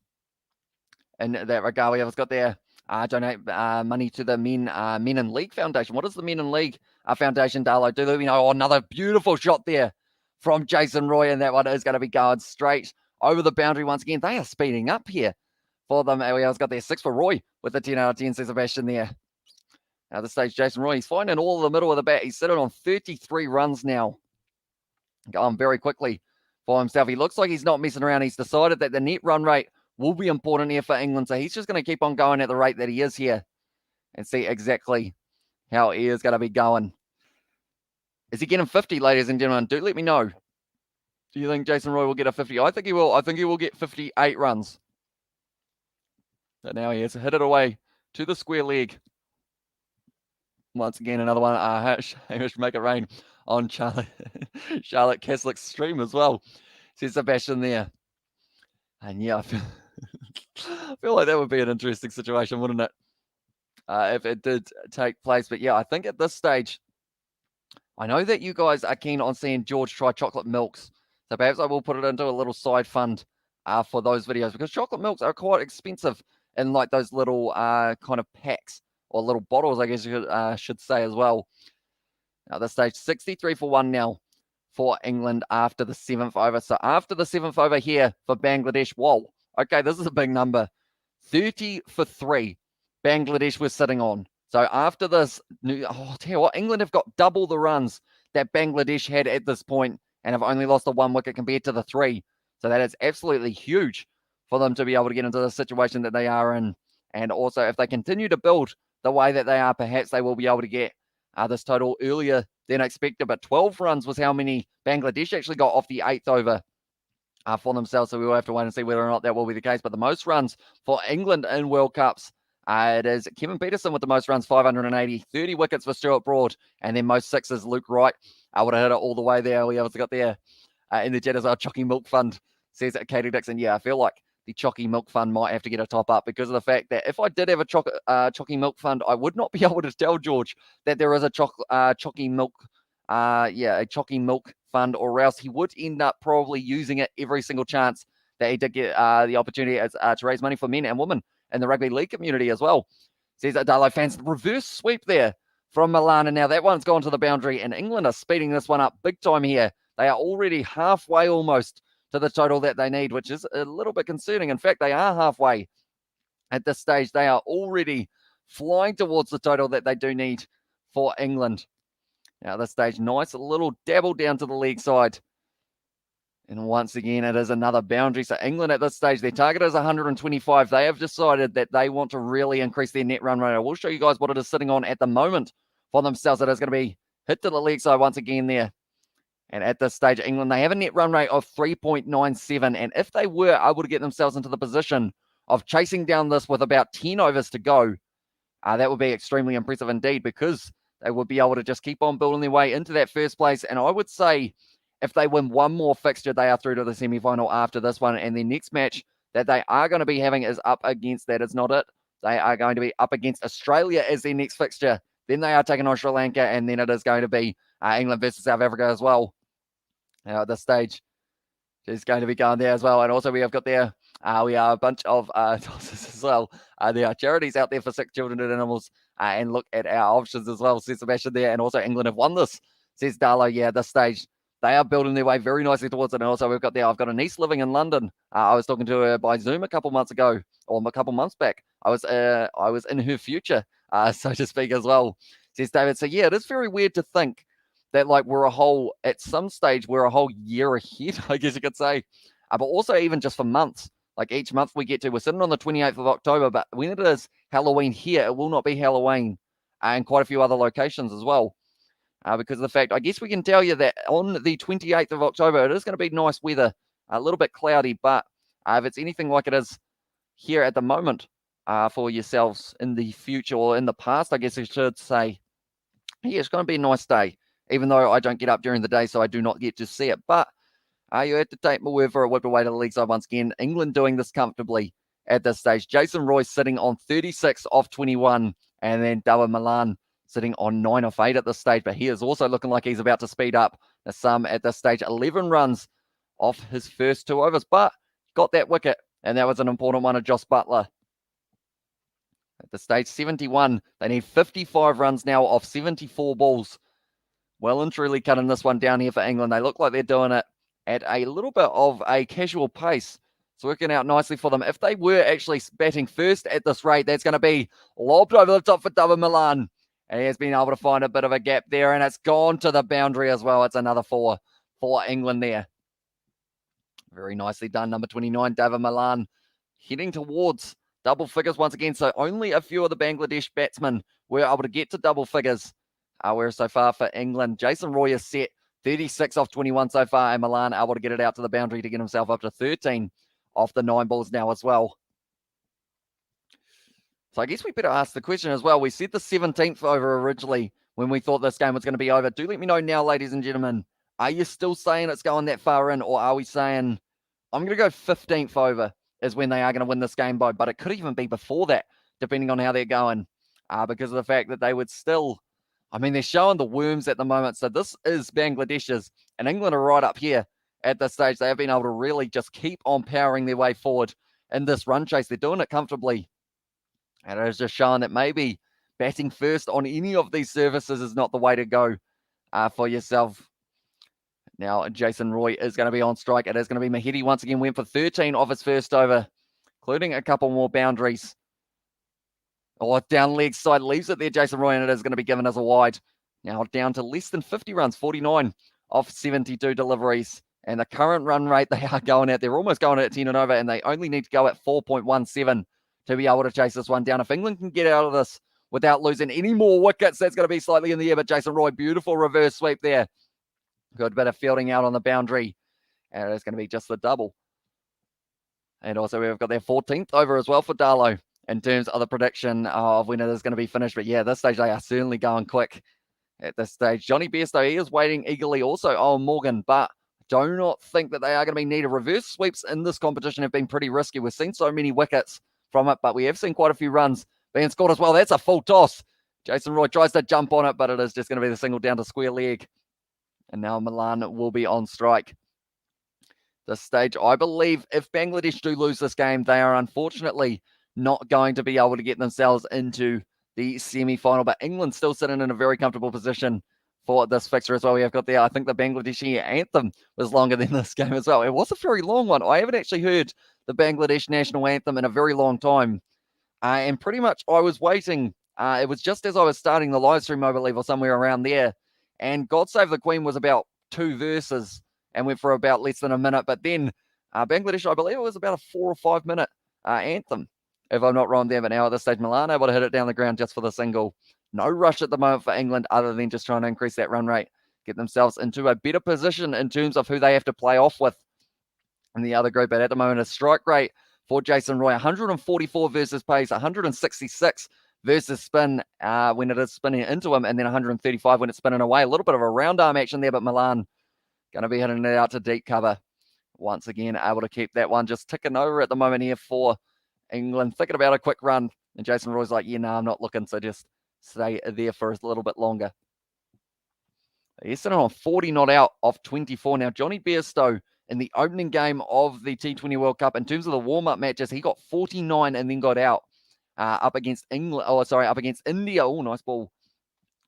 in that regard. We have got there, donate money to the Men in League Foundation. What is the Men in League Foundation, Darlo? Do let me know. Oh, another beautiful shot there from Jason Roy, and that one is going to be going straight over the boundary once again. They are speeding up here for them. We have got there 6 for Roy with the 10 out of 10, says Sebastian there. At this stage, Jason Roy, he's finding all of the middle of the bat. He's sitting on 33 runs now. Going very quickly for himself. He looks like he's not messing around. He's decided that the net run rate will be important here for England. So he's just going to keep on going at the rate that he is here and see exactly how he is going to be going. Is he getting 50, ladies and gentlemen? Do let me know. Do you think Jason Roy will get a 50? I think he will. I think he will get 58 runs. But now he has hit it away to the square leg. Once again, another one. Hamish, make it rain on Charlotte Caslick's stream as well, says Sebastian there. And yeah, I feel like that would be an interesting situation, wouldn't it? If it did take place. But yeah, I think at this stage, I know that you guys are keen on seeing George try chocolate milks. So perhaps I will put it into a little side fund for those videos, because chocolate milks are quite expensive in like those little kind of packs or little bottles, I guess you should say as well. Now this stage, 63 for 1 now for England after the 7th over. So after the 7th over here for Bangladesh, whoa, okay, this is a big number. 30 for 3 Bangladesh was sitting on. So after this, I'll tell you what, England have got double the runs that Bangladesh had at this point and have only lost the 1 wicket compared to the 3. So that is absolutely huge for them to be able to get into the situation that they are in. And also, if they continue to build the way that they are, perhaps they will be able to get this total earlier than expected. But 12 runs was how many Bangladesh actually got off the 8th over for themselves. So we will have to wait and see whether or not that will be the case. But the most runs for England in World Cups, it is Kevin Peterson with the most runs, 580, 30 wickets for Stuart Broad, and then most 6s, Luke Wright. I would have hit it all the way there. We also got there in the chat as well, Chalky Milk Fund, says Katie Dixon. Yeah, I feel like the Chalky Milk Fund might have to get a top up because of the fact that if I did have a Chalky Milk Fund, I would not be able to tell George that there is a Chalky Milk, a Chalky Milk Fund, or else he would end up probably using it every single chance that he did get the opportunity to raise money for men and women in the rugby league community as well. Says Darlo fans, reverse sweep there from Milan, and now that one's gone to the boundary, and England are speeding this one up big time here. They are already halfway almost to the total that they need, which is a little bit concerning. In fact, they are halfway at this stage. They are already flying towards the total that they do need for England. Now, at this stage, nice little dabble down to the leg side. And once again, it is another boundary. So England at this stage, their target is 125. They have decided that they want to really increase their net run rate. I will show you guys what it is sitting on at the moment for themselves. It is going to be hit to the leg side once again there. And at this stage, England, they have a net run rate of 3.97. And if they were able to get themselves into the position of chasing down this with about 10 overs to go, that would be extremely impressive indeed, because they would be able to just keep on building their way into that first place. And I would say if they win one more fixture, they are through to the semi-final after this one. And their next match that they are going to be having is up against, that is not it, they are going to be up against Australia as their next fixture Then they are taking on Sri Lanka, and then it is going to be England versus South Africa as well. Now at this stage, is going to be going there as well. And also we have got there, we are a bunch of as well. There are charities out there for sick children and animals, and look at our options as well, says Sebastian there. And also England have won this, says Darlow. Yeah, at this stage, they are building their way very nicely towards it. And also we've got there, I've got a niece living in London. I was talking to her by Zoom a couple months ago, or a couple months back. I was in her future, so to speak as well, says David. So yeah, it is very weird to think that like at some stage, we're a whole year ahead, I guess you could say. But also even just for months, like each month we're sitting on the 28th of October, but when it is Halloween here, it will not be Halloween in quite a few other locations as well. Because of the fact, I guess we can tell you that on the 28th of October, it is going to be nice weather, a little bit cloudy, but if it's anything like it is here at the moment for yourselves in the future or in the past, I guess I should say, yeah, it's going to be a nice day, even though I don't get up during the day, so I do not get to see it. But you had to take my word for it. Whip away to the league side once again. England doing this comfortably at this stage. Jason Roy sitting on 36 off 21, and then David Milan sitting on 9 off 8 at this stage. But he is also looking like he's about to speed up. Some at this stage, 11 runs off his first 2 overs, but got that wicket, and that was an important one of Joss Buttler. At the stage, 71. They need 55 runs now off 74 balls. Well and truly cutting this one down here for England. They look like they're doing it at a little bit of a casual pace. It's working out nicely for them. If they were actually batting first at this rate, that's going to be lobbed over the top for David Milan. And he has been able to find a bit of a gap there, and it's gone to the boundary as well. It's another 4 for England there. Very nicely done. Number 29, David Milan, heading towards double figures once again. So only a few of the Bangladesh batsmen were able to get to double figures. Whereas so far for England, Jason Roy is set 36 off 21 so far, and Milan able to get it out to the boundary to get himself up to 13 off the 9 balls now as well. So I guess we better ask the question as well. We said the 17th over originally when we thought this game was going to be over. Do let me know now, ladies and gentlemen. Are you still saying it's going that far in, or are we saying I'm going to go 15th over is when they are going to win this game by? But it could even be before that, depending on how they're going, because of the fact that they would still, they're showing the worms at the moment. So this is Bangladesh's, and England are right up here at this stage. They have been able to really just keep on powering their way forward in this run chase. They're doing it comfortably. And it is just showing that maybe batting first on any of these surfaces is not the way to go for yourself. Now, Jason Roy is going to be on strike. It is going to be Mahedi once again. Went for 13 off his first over, including a couple more boundaries. Down leg side, leaves it there, Jason Roy, and it is going to be given as a wide. Now down to less than 50 runs, 49 off 72 deliveries. And the current run rate they are going at, they're almost going at 10 and over, and they only need to go at 4.17 to be able to chase this one down. If England can get out of this without losing any more wickets, that's going to be slightly in the air. But Jason Roy, beautiful reverse sweep there. Good bit of fielding out on the boundary. And it's going to be just the double. And also we've got their 14th over as well for Darlow in terms of the prediction of when it is going to be finished. But yeah, this stage they are certainly going quick at this stage. Johnny Bairstow, he is waiting eagerly also on Morgan, but do not think that they are going to be needed. Reverse sweeps in this competition have been pretty risky. We've seen so many wickets from it, but we have seen quite a few runs being scored as well. That's a full toss. Jason Roy tries to jump on it, but it is just going to be the single down to square leg. And now Milan will be on strike. This stage, I believe if Bangladesh do lose this game, they are unfortunately not going to be able to get themselves into the semi-final. But England still sitting in a very comfortable position for this fixture as well. We have got there, I think the Bangladeshi anthem was longer than this game as well. It was a very long one. I haven't actually heard the Bangladesh national anthem in a very long time. And pretty much I was waiting. It was just as I was starting the live stream, I believe, or somewhere around there. And God Save the Queen was about 2 verses and went for about less than a minute. But then Bangladesh, I believe it was about a 4 or 5 minute anthem, if I'm not wrong there. But now at this stage, Milan able to hit it down the ground just for the single. No rush at the moment for England other than just trying to increase that run rate, get themselves into a better position in terms of who they have to play off with in the other group. But at the moment, a strike rate for Jason Roy, 144 versus pace, 166 versus spin when it is spinning into him, and then 135 when it's spinning away. A little bit of a round arm action there, but Milan going to be hitting it out to deep cover. Once again, able to keep that one just ticking over at the moment here for England. Thinking about a quick run, and Jason Roy's like, yeah, no, I'm not looking, so just stay there for a little bit longer. He's sitting on 40 not out off 24. Now, Johnny Bairstow in the opening game of the T20 World Cup, in terms of the warm-up matches, he got 49 and then got out up against up against India. Oh, nice ball.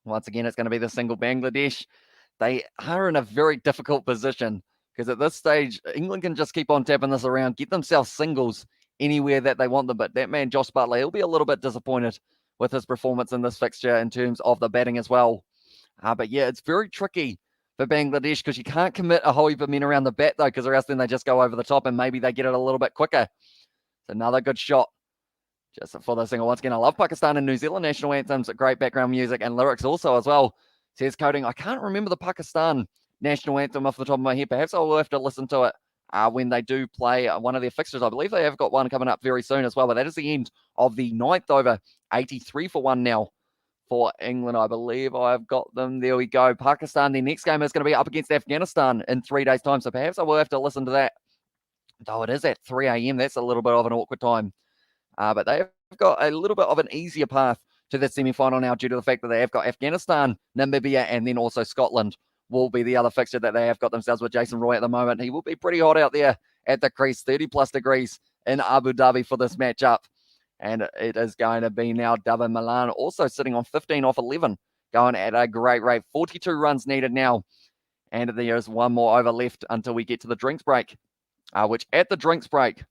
Once again, it's going to be the single Bangladesh. They are in a very difficult position because at this stage, England can just keep on tapping this around, get themselves singles anywhere that they want them. But that man, Josh Buttler, he'll be a little bit disappointed with his performance in this fixture in terms of the batting as well. But yeah, it's very tricky for Bangladesh because you can't commit a whole heap of men around the bat, though, because or else then they just go over the top and maybe they get it a little bit quicker. It's another good shot just for the single. Once again, I love Pakistan and New Zealand national anthems. Great background music and lyrics also as well. Says Coding, I can't remember the Pakistan national anthem off the top of my head. Perhaps I'll have to listen to it when they do play one of their fixtures. I believe they have got one coming up very soon as well. But that is the end of the 9th over. 83 for 1 now for England. I believe I've got them. There we go. Pakistan, their next game is going to be up against Afghanistan in 3 days' time. So perhaps I will have to listen to that. Though it is at 3 a.m. That's a little bit of an awkward time. But they have got a little bit of an easier path to the semi-final now due to the fact that they have got Afghanistan, Namibia, and then also Scotland will be the other fixture that they have got themselves with Jason Roy at the moment. He will be pretty hot out there at the crease, 30-plus degrees in Abu Dhabi for this matchup. And it is going to be now David Milan also sitting on 15 off 11, going at a great rate. 42 runs needed now. And there's one more over left until we get to the drinks break, which at the drinks break,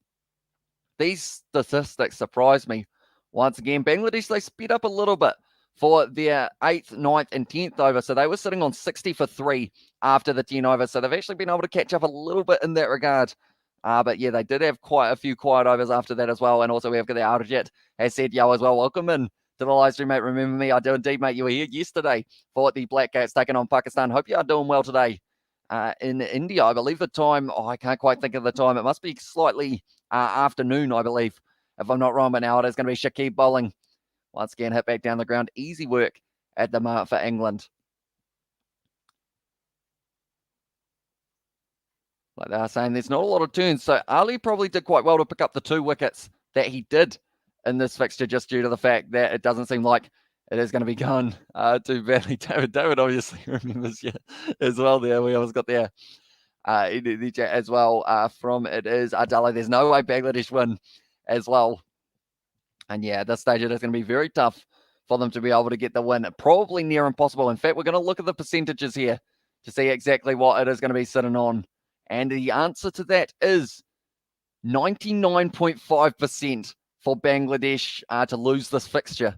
these statistics surprise me. Once again, Bangladesh, they sped up a little bit for their 8th, 9th, and 10th over. So they were sitting on 60 for 3 after the 10 over. So they've actually been able to catch up a little bit in that regard. But yeah, they did have quite a few quiet overs after that as well. And also we have got the Arjit has said, yo, as well, welcome in to the live stream, mate. Remember me? I do indeed, mate. You were here yesterday for the Black Cats taking on Pakistan. Hope you are doing well today. In India, I believe the time, I can't quite think of the time. It must be slightly afternoon, I believe, if I'm not wrong. But now it is going to be Shakib bowling. Once again, hit back down the ground. Easy work at the moment for England. Like they are saying, there's not a lot of turns. So Ali probably did quite well to pick up the 2 wickets that he did in this fixture, just due to the fact that it doesn't seem like it is going to be going too badly. David obviously remembers you as well there. We always got there in the chat as well from it is Adala. There's no way Bangladesh win as well. And yeah, at this stage, it is going to be very tough for them to be able to get the win. Probably near impossible. In fact, we're going to look at the percentages here to see exactly what it is going to be sitting on. And the answer to that is 99.5% for Bangladesh to lose this fixture.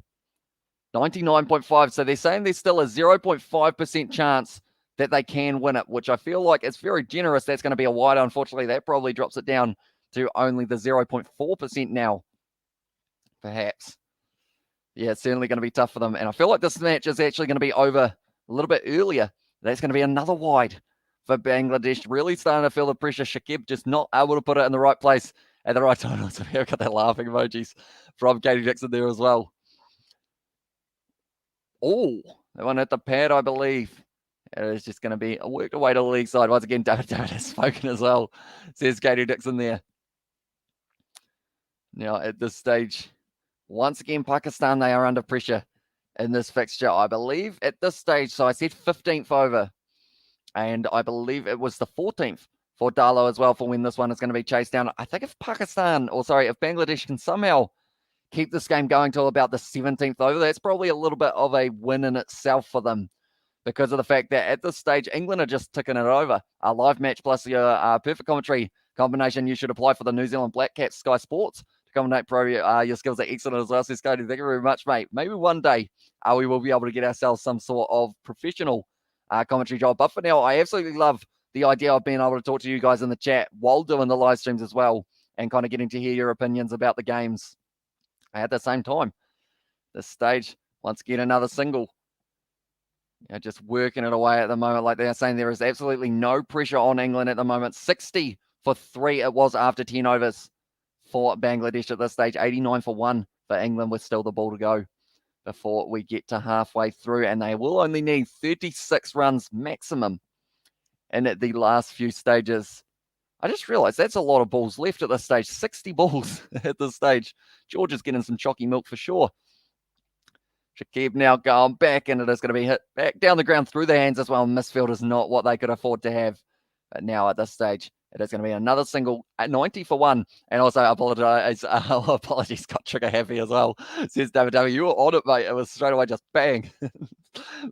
99.5. So they're saying there's still a 0.5% chance that they can win it, which I feel like it's very generous. That's going to be a wide. Unfortunately, that probably drops it down to only the 0.4% now, perhaps. Yeah, it's certainly going to be tough for them. And I feel like this match is actually going to be over a little bit earlier. That's going to be another wide for Bangladesh. Really starting to feel the pressure. Shakib just not able to put it in the right place at the right time. So we've got that laughing emojis from Katie Dixon there as well. Oh, that one at the pad, I believe. It is just going to be worked away to the league side. Once again, David has spoken as well, says Katie Dixon there. Now, at this stage, once again, Pakistan, they are under pressure in this fixture. I believe at this stage, so I said 15th over, and I believe it was the 14th for Darlow as well for when this one is going to be chased down. I think if Bangladesh can somehow keep this game going till about the 17th over, that's probably a little bit of a win in itself for them, because of the fact that at this stage, England are just ticking it over. A live match plus your perfect commentary combination, you should apply for the New Zealand Black Cats Sky Sports to commentate pro. Your skills are excellent as well, says Cody. Thank you very much, mate. Maybe one day we will be able to get ourselves some sort of professional commentary job. But for now, I absolutely love the idea of being able to talk to you guys in the chat while doing the live streams as well, and kind of getting to hear your opinions about the games at the same time. This stage, once again, another single. Just working it away at the moment. Like they're saying, there is absolutely no pressure on England at the moment. 60 for 3 it was after 10 overs for Bangladesh at this stage. 89 for 1 for England with still the ball to go before we get to halfway through. And they will only need 36 runs maximum in the last few stages. I just realized that's a lot of balls left at this stage. 60 balls at this stage. George is getting some chalky milk for sure. Shakib now going back, and it is going to be hit back down the ground through the hands as well. Misfield is not what they could afford to have. But now at this stage, it is going to be another single at 90 for one. And also, apologies, got trigger happy as well. Says David W. You were on it, mate. It was straight away just bang.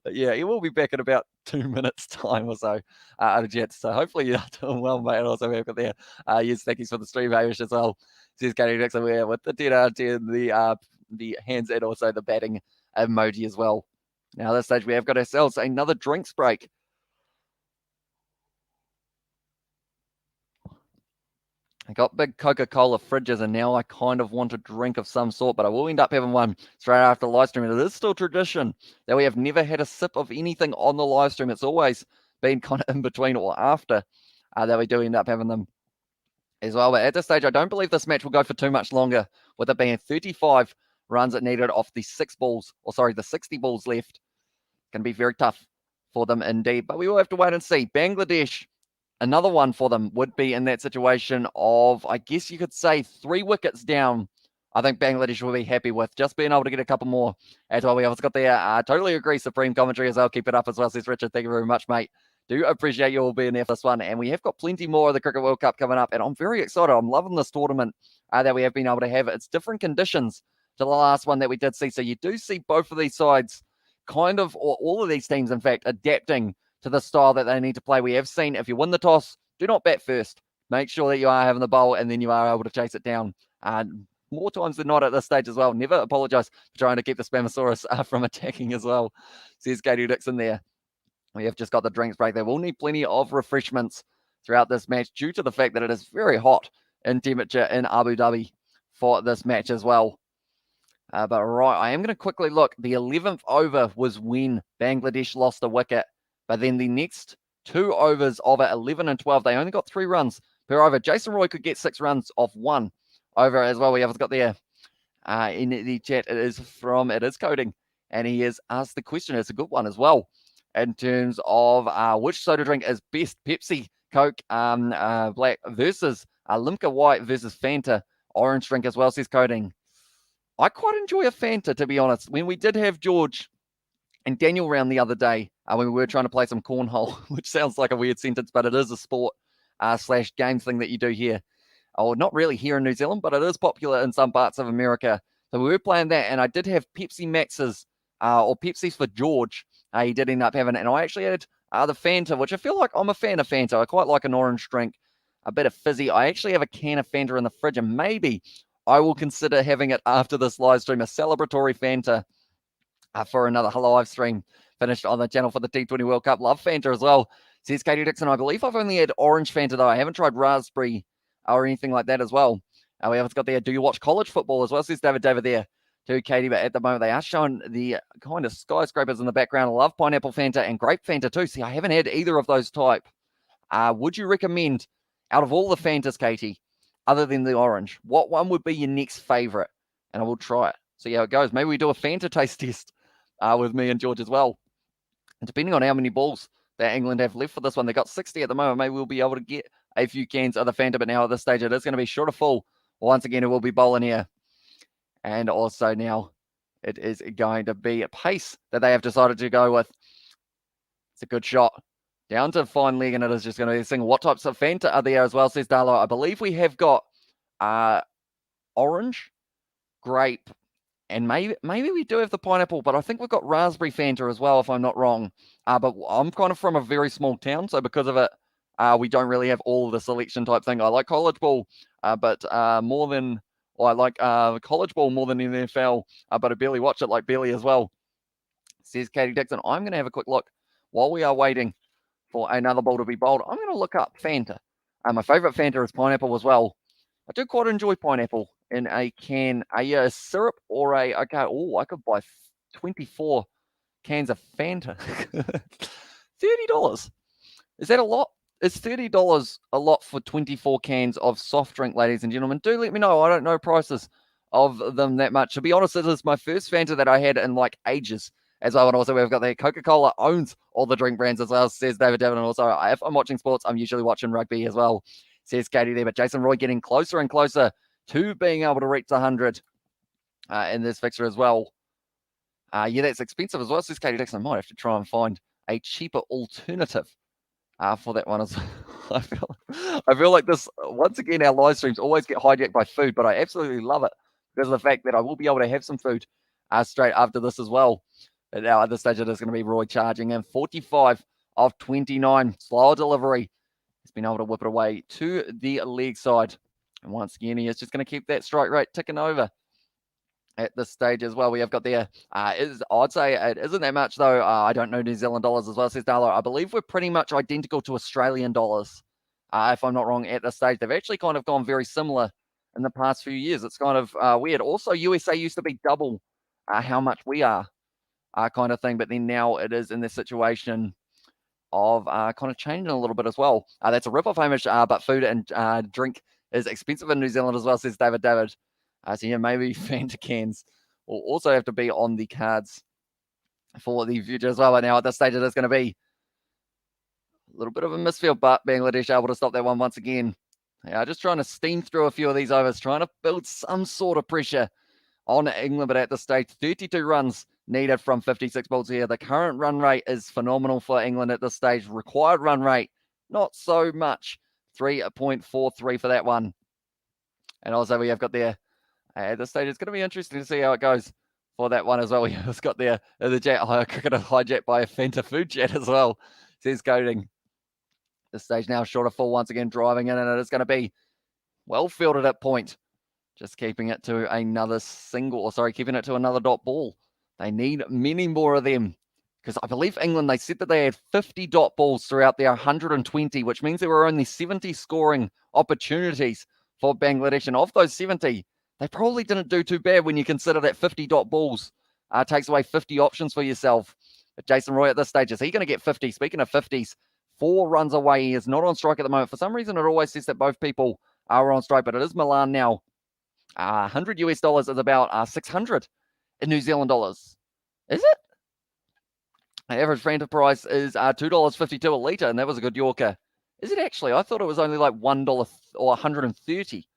But yeah, he will be back in about 2 minutes' time or so out of Jets. So hopefully you're doing well, mate. And also, we've got there. Yes, thank you for the stream, Hamish, as well. Says Gary Dixon, with the the hands and also the batting emoji as well. Now, at this stage, we have got ourselves another drinks break. I got big Coca-Cola fridges, and now I kind of want a drink of some sort, but I will end up having one straight after the live stream. And it is still tradition that we have never had a sip of anything on the live stream. It's always been kind of in between or after that we do end up having them as well. But at this stage, I don't believe this match will go for too much longer, with it being 35 runs it needed off the 60 balls left. Going to be very tough for them indeed, but we will have to wait and see. Bangladesh, another one for them would be in that situation of, I guess you could say, 3 wickets down. I think Bangladesh will be happy with just being able to get a couple more as well. We have got there. Totally agree, Supreme Commentary as well. Keep it up as well, says Richard. Thank you very much, mate. Do appreciate you all being there for this one. And we have got plenty more of the Cricket World Cup coming up. And I'm very excited. I'm loving this tournament that we have been able to have. It's different conditions to the last one that we did see. So you do see both of these sides kind of, or all of these teams, in fact, adapting to the style that they need to play. We have seen if you win the toss, do not bat first. Make sure that you are having the bowl and then you are able to chase it down. More times than not at this stage as well. Never apologize for trying to keep the Spamasaurus from attacking as well, says Katie Dixon there. We have just got the drinks break. They will need plenty of refreshments throughout this match due to the fact that it is very hot in temperature in Abu Dhabi for this match as well. But right, I am going to quickly look. The 11th over was when Bangladesh lost a wicket. But then the next 2 overs of it, 11 and 12, they only got 3 runs per over. Jason Roy could get 6 runs off 1 over as well. We have got there in the chat. It is Coding. And he has asked the question. It's a good one as well. In terms of which soda drink is best, Pepsi, Coke, Black versus Limca White versus Fanta, orange drink as well, says Coding. I quite enjoy a Fanta, to be honest. When we did have George and Daniel round the other day, when we were trying to play some cornhole, which sounds like a weird sentence, but it is a sport / game thing that you do here. Oh, not really here in New Zealand, but it is popular in some parts of America. So we were playing that, and I did have Pepsi Maxes or Pepsis for George. He did end up having it, and I actually had the Fanta, which I feel like I'm a fan of Fanta. I quite like an orange drink, a bit of fizzy. I actually have a can of Fanta in the fridge, and maybe I will consider having it after this live stream, a celebratory Fanta for another live stream finished on the channel for the T20 World Cup. Love Fanta as well, says Katie Dixon. I believe I've only had orange Fanta, though. I haven't tried raspberry or anything like that as well. We haven't got there. Do you watch college football as well, says David there to Katie, but at the moment they are showing the kind of skyscrapers in the background. I love pineapple Fanta and grape Fanta too. See, I haven't had either of those type. Would you recommend, out of all the Fantas, Katie, other than the orange, what one would be your next favorite? And I will try it. See how it goes. Maybe we do a Fanta taste test with me and George as well. And depending on how many balls that England have left for this one, they got 60 at the moment. Maybe we'll be able to get a few cans of the Fanta, but now at this stage it is going to be short of full. Once again, it will be bowling here. And also now it is going to be a pace that they have decided to go with. It's a good shot. Down to fine leg, and it is just going to be a single. What types of Fanta are there as well, says Darlo? I believe we have got orange, grape, and maybe we do have the pineapple, but I think we've got raspberry Fanta as well, if I'm not wrong. But I'm kind of from a very small town, so because of it, we don't really have all of the selection type thing. I like college ball, but more than... Well, I like college ball more than NFL, but I barely watch it like Billy as well, says Katie Dixon. I'm going to have a quick look while we are waiting for another ball to be bowled. I'm going to look up Fanta. My favourite Fanta is pineapple as well. I do quite enjoy pineapple in a can, a syrup or I could buy 24 cans of Fanta. $30. Is that a lot? Is $30 a lot for 24 cans of soft drink, ladies and gentlemen? Do let me know. I don't know prices of them that much. To be honest, it is my first Fanta that I had in like ages as well. And also we've got the Coca-Cola owns all the drink brands as well, says David Devon. And also if I'm watching sports, I'm usually watching rugby as well, says Katie there. But Jason Roy getting closer and closer to being able to reach 100 in this fixture as well. Yeah, that's expensive as well. Says Katie Dixon. I might have to try and find a cheaper alternative for that one. I feel like this, once again, our live streams always get hijacked by food, but I absolutely love it because of the fact that I will be able to have some food straight after this as well. But now at this stage, it is going to be Roy charging in 45 of 29. Slower delivery. He's been able to whip it away to the leg side. And once again, he is just going to keep that strike rate ticking over at this stage as well. We have got there, I'd say it isn't that much though. I don't know New Zealand dollars as well, says Darlo. I believe we're pretty much identical to Australian dollars, if I'm not wrong at this stage. They've actually kind of gone very similar in the past few years. It's kind of weird. Also, USA used to be double how much we are, kind of thing, but then now it is in this situation of kind of changing a little bit as well. That's a rip-off, Hamish, but food and drink is expensive in New Zealand as well, says David. So yeah, maybe Fanta cans will also have to be on the cards for the future as well. But now at this stage, it is going to be a little bit of a misfield, but Bangladesh able to stop that one once again. Yeah, just trying to steam through a few of these overs, trying to build some sort of pressure on England. But at this stage, 32 runs needed from 56 balls here. The current run rate is phenomenal for England at this stage. Required run rate, not so much. 3.43 for that one. And also we have got there, at this stage, it's going to be interesting to see how it goes for that one as well. We just got there the chat, cricketer hijacked by a Fanta food chat as well, says Coding. This stage now short of full once again, driving in, and it is going to be well fielded at point. Just keeping it to another keeping it to another dot ball. They need many more of them because I believe England, they said that they had 50 dot balls throughout their 120, which means there were only 70 scoring opportunities for Bangladesh. And of those 70, they probably didn't do too bad when you consider that 50 dot balls takes away 50 options for yourself. But Jason Roy at this stage, is he going to get 50? Speaking of 50s, 4 runs away. He is not on strike at the moment. For some reason, it always says that both people are on strike, but it is Milan now. 100 US dollars is about 600 in New Zealand dollars. Is it? The average Fanta price is $2.52 a litre, and that was a good Yorker. Is it actually? I thought it was only like $1 or 130.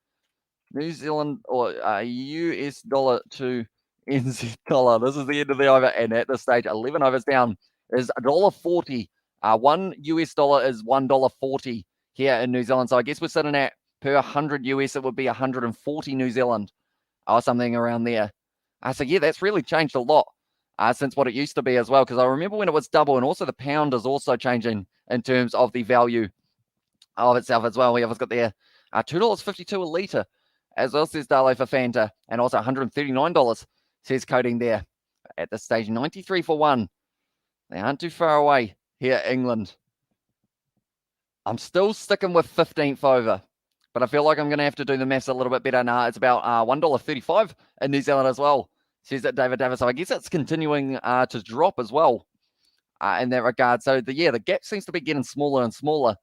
New Zealand or US dollar to NZ dollar. This is the end of the over, and at this stage, 11 overs down is $1.40. 1 US dollar is $1.40 here in New Zealand. So I guess we're sitting at per 100 US, it would be 140 New Zealand or something around there. So yeah, that's really changed a lot since what it used to be as well. Because I remember when it was double, and also the pound is also changing in terms of the value of itself as well. We have got there $2.52 a litre. As well, says Darlo for Fanta, and also $139, says Coding there. At this stage, 93 for 1. They aren't too far away here, England. I'm still sticking with 15th over, but I feel like I'm going to have to do the maths a little bit better now. It's about $1.35 in New Zealand as well, says that David Davis. So I guess it's continuing to drop as well in that regard. So, the gap seems to be getting smaller and smaller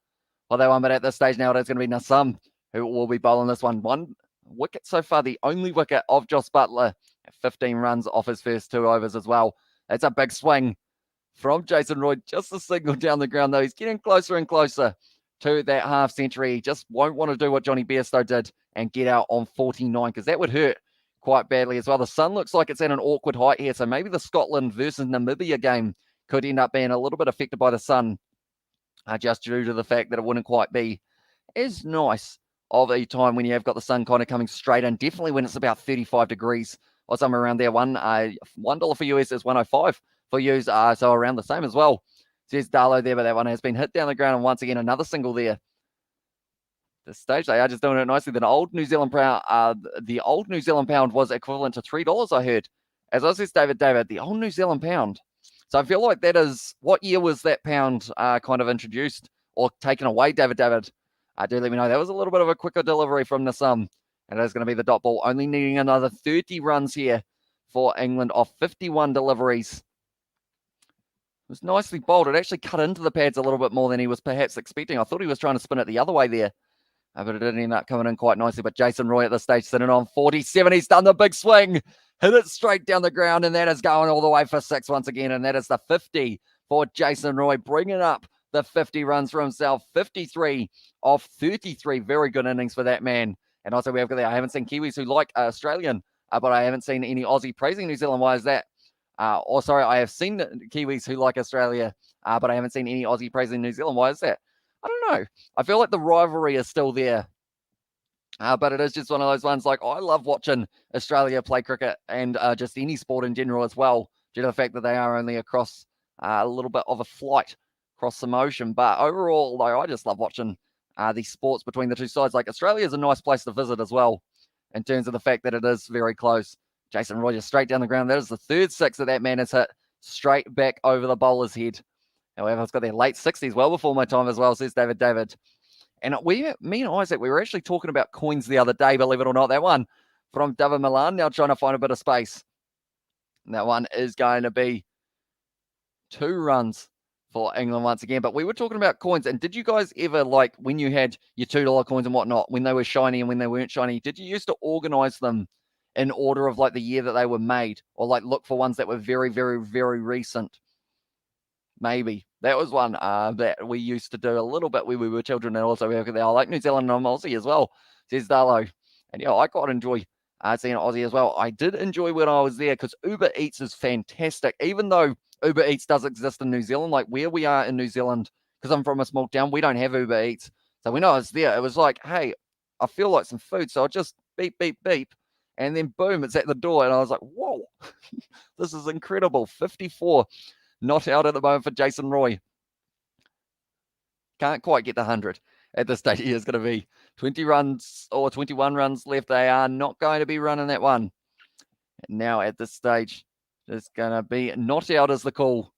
for that one, but at this stage now, it's going to be Nassam who will be bowling this one. One wicket so far, the only wicket of Joss Buttler at 15 runs off his first 2 overs as well. That's a big swing from Jason Roy. Just a single down the ground, though. He's getting closer and closer to that half century. He just won't want to do what Johnny Bairstow did and get out on 49, because that would hurt quite badly as well. The sun looks like it's at an awkward height here, so maybe the Scotland versus Namibia game could end up being a little bit affected by the sun, just due to the fact that it wouldn't quite be as nice of a time when you have got the sun kind of coming straight in. Definitely when it's about 35 degrees or somewhere around there. $1 for US is 105 for U's, so around the same as well, says Darlo there, but that one has been hit down the ground, and once again another single there. This stage they are just doing it nicely. The old New Zealand pound was equivalent to $3, I heard. As I says David, the old New Zealand pound. So I feel like that is, what year was that pound kind of introduced or taken away, David? Do let me know. That was a little bit of a quicker delivery from Nassam, and it's going to be the dot ball, only needing another 30 runs here for England off 51 deliveries. It was nicely bowled. It actually cut into the pads a little bit more than he was perhaps expecting. I thought he was trying to spin it the other way there, but it didn't end up coming in quite nicely. But Jason Roy at this stage sitting on 47. He's done the big swing, hit it straight down the ground, and that is going all the way for 6 once again, and that is the 50 for Jason Roy, bringing up the 50 runs for himself. 53 of 33. Very good innings for that man. And also we have got there, I haven't seen Kiwis who like Australian, but I haven't seen any Aussie praising New Zealand. Why is that? I have seen Kiwis who like Australia, but I haven't seen any Aussie praising New Zealand. Why is that? I don't know. I feel like the rivalry is still there. But it is just one of those ones, like, I love watching Australia play cricket and just any sport in general as well, due to the fact that they are only across a little bit of a flight across the ocean. But overall, though, I just love watching these sports between the two sides. Like, Australia is a nice place to visit as well, in terms of the fact that it is very close. Jason Roy just straight down the ground. That is the third six that man has hit straight back over the bowler's head. However, it's got their late 60s, well before my time as well, says David. And me and Isaac, we were actually talking about coins the other day, believe it or not. That one from David Milan, now trying to find a bit of space. And that one is going to be 2 runs for England once again. But we were talking about coins. And did you guys ever, like, when you had your $2 coins and whatnot, when they were shiny and when they weren't shiny, did you used to organize them in order of, like, the year that they were made? Or, like, look for ones that were very, very, very recent? Maybe. That was one that we used to do a little bit when we were children, and also I like New Zealand and I'm Aussie as well, says Darlo. And yeah, I quite enjoy seeing Aussie as well. I did enjoy when I was there because Uber Eats is fantastic, even though Uber Eats does exist in New Zealand. Like where we are in New Zealand, because I'm from a small town, we don't have Uber Eats. So when I was there, it was like, hey, I feel like some food. So I just beep, beep, beep. And then boom, it's at the door. And I was like, whoa, this is incredible. 54. Not out at the moment for Jason Roy. Can't quite get the 100 at this stage. He is going to be 20 runs or 21 runs left. They are not going to be running that one. And now at this stage, it's going to be not out as the call.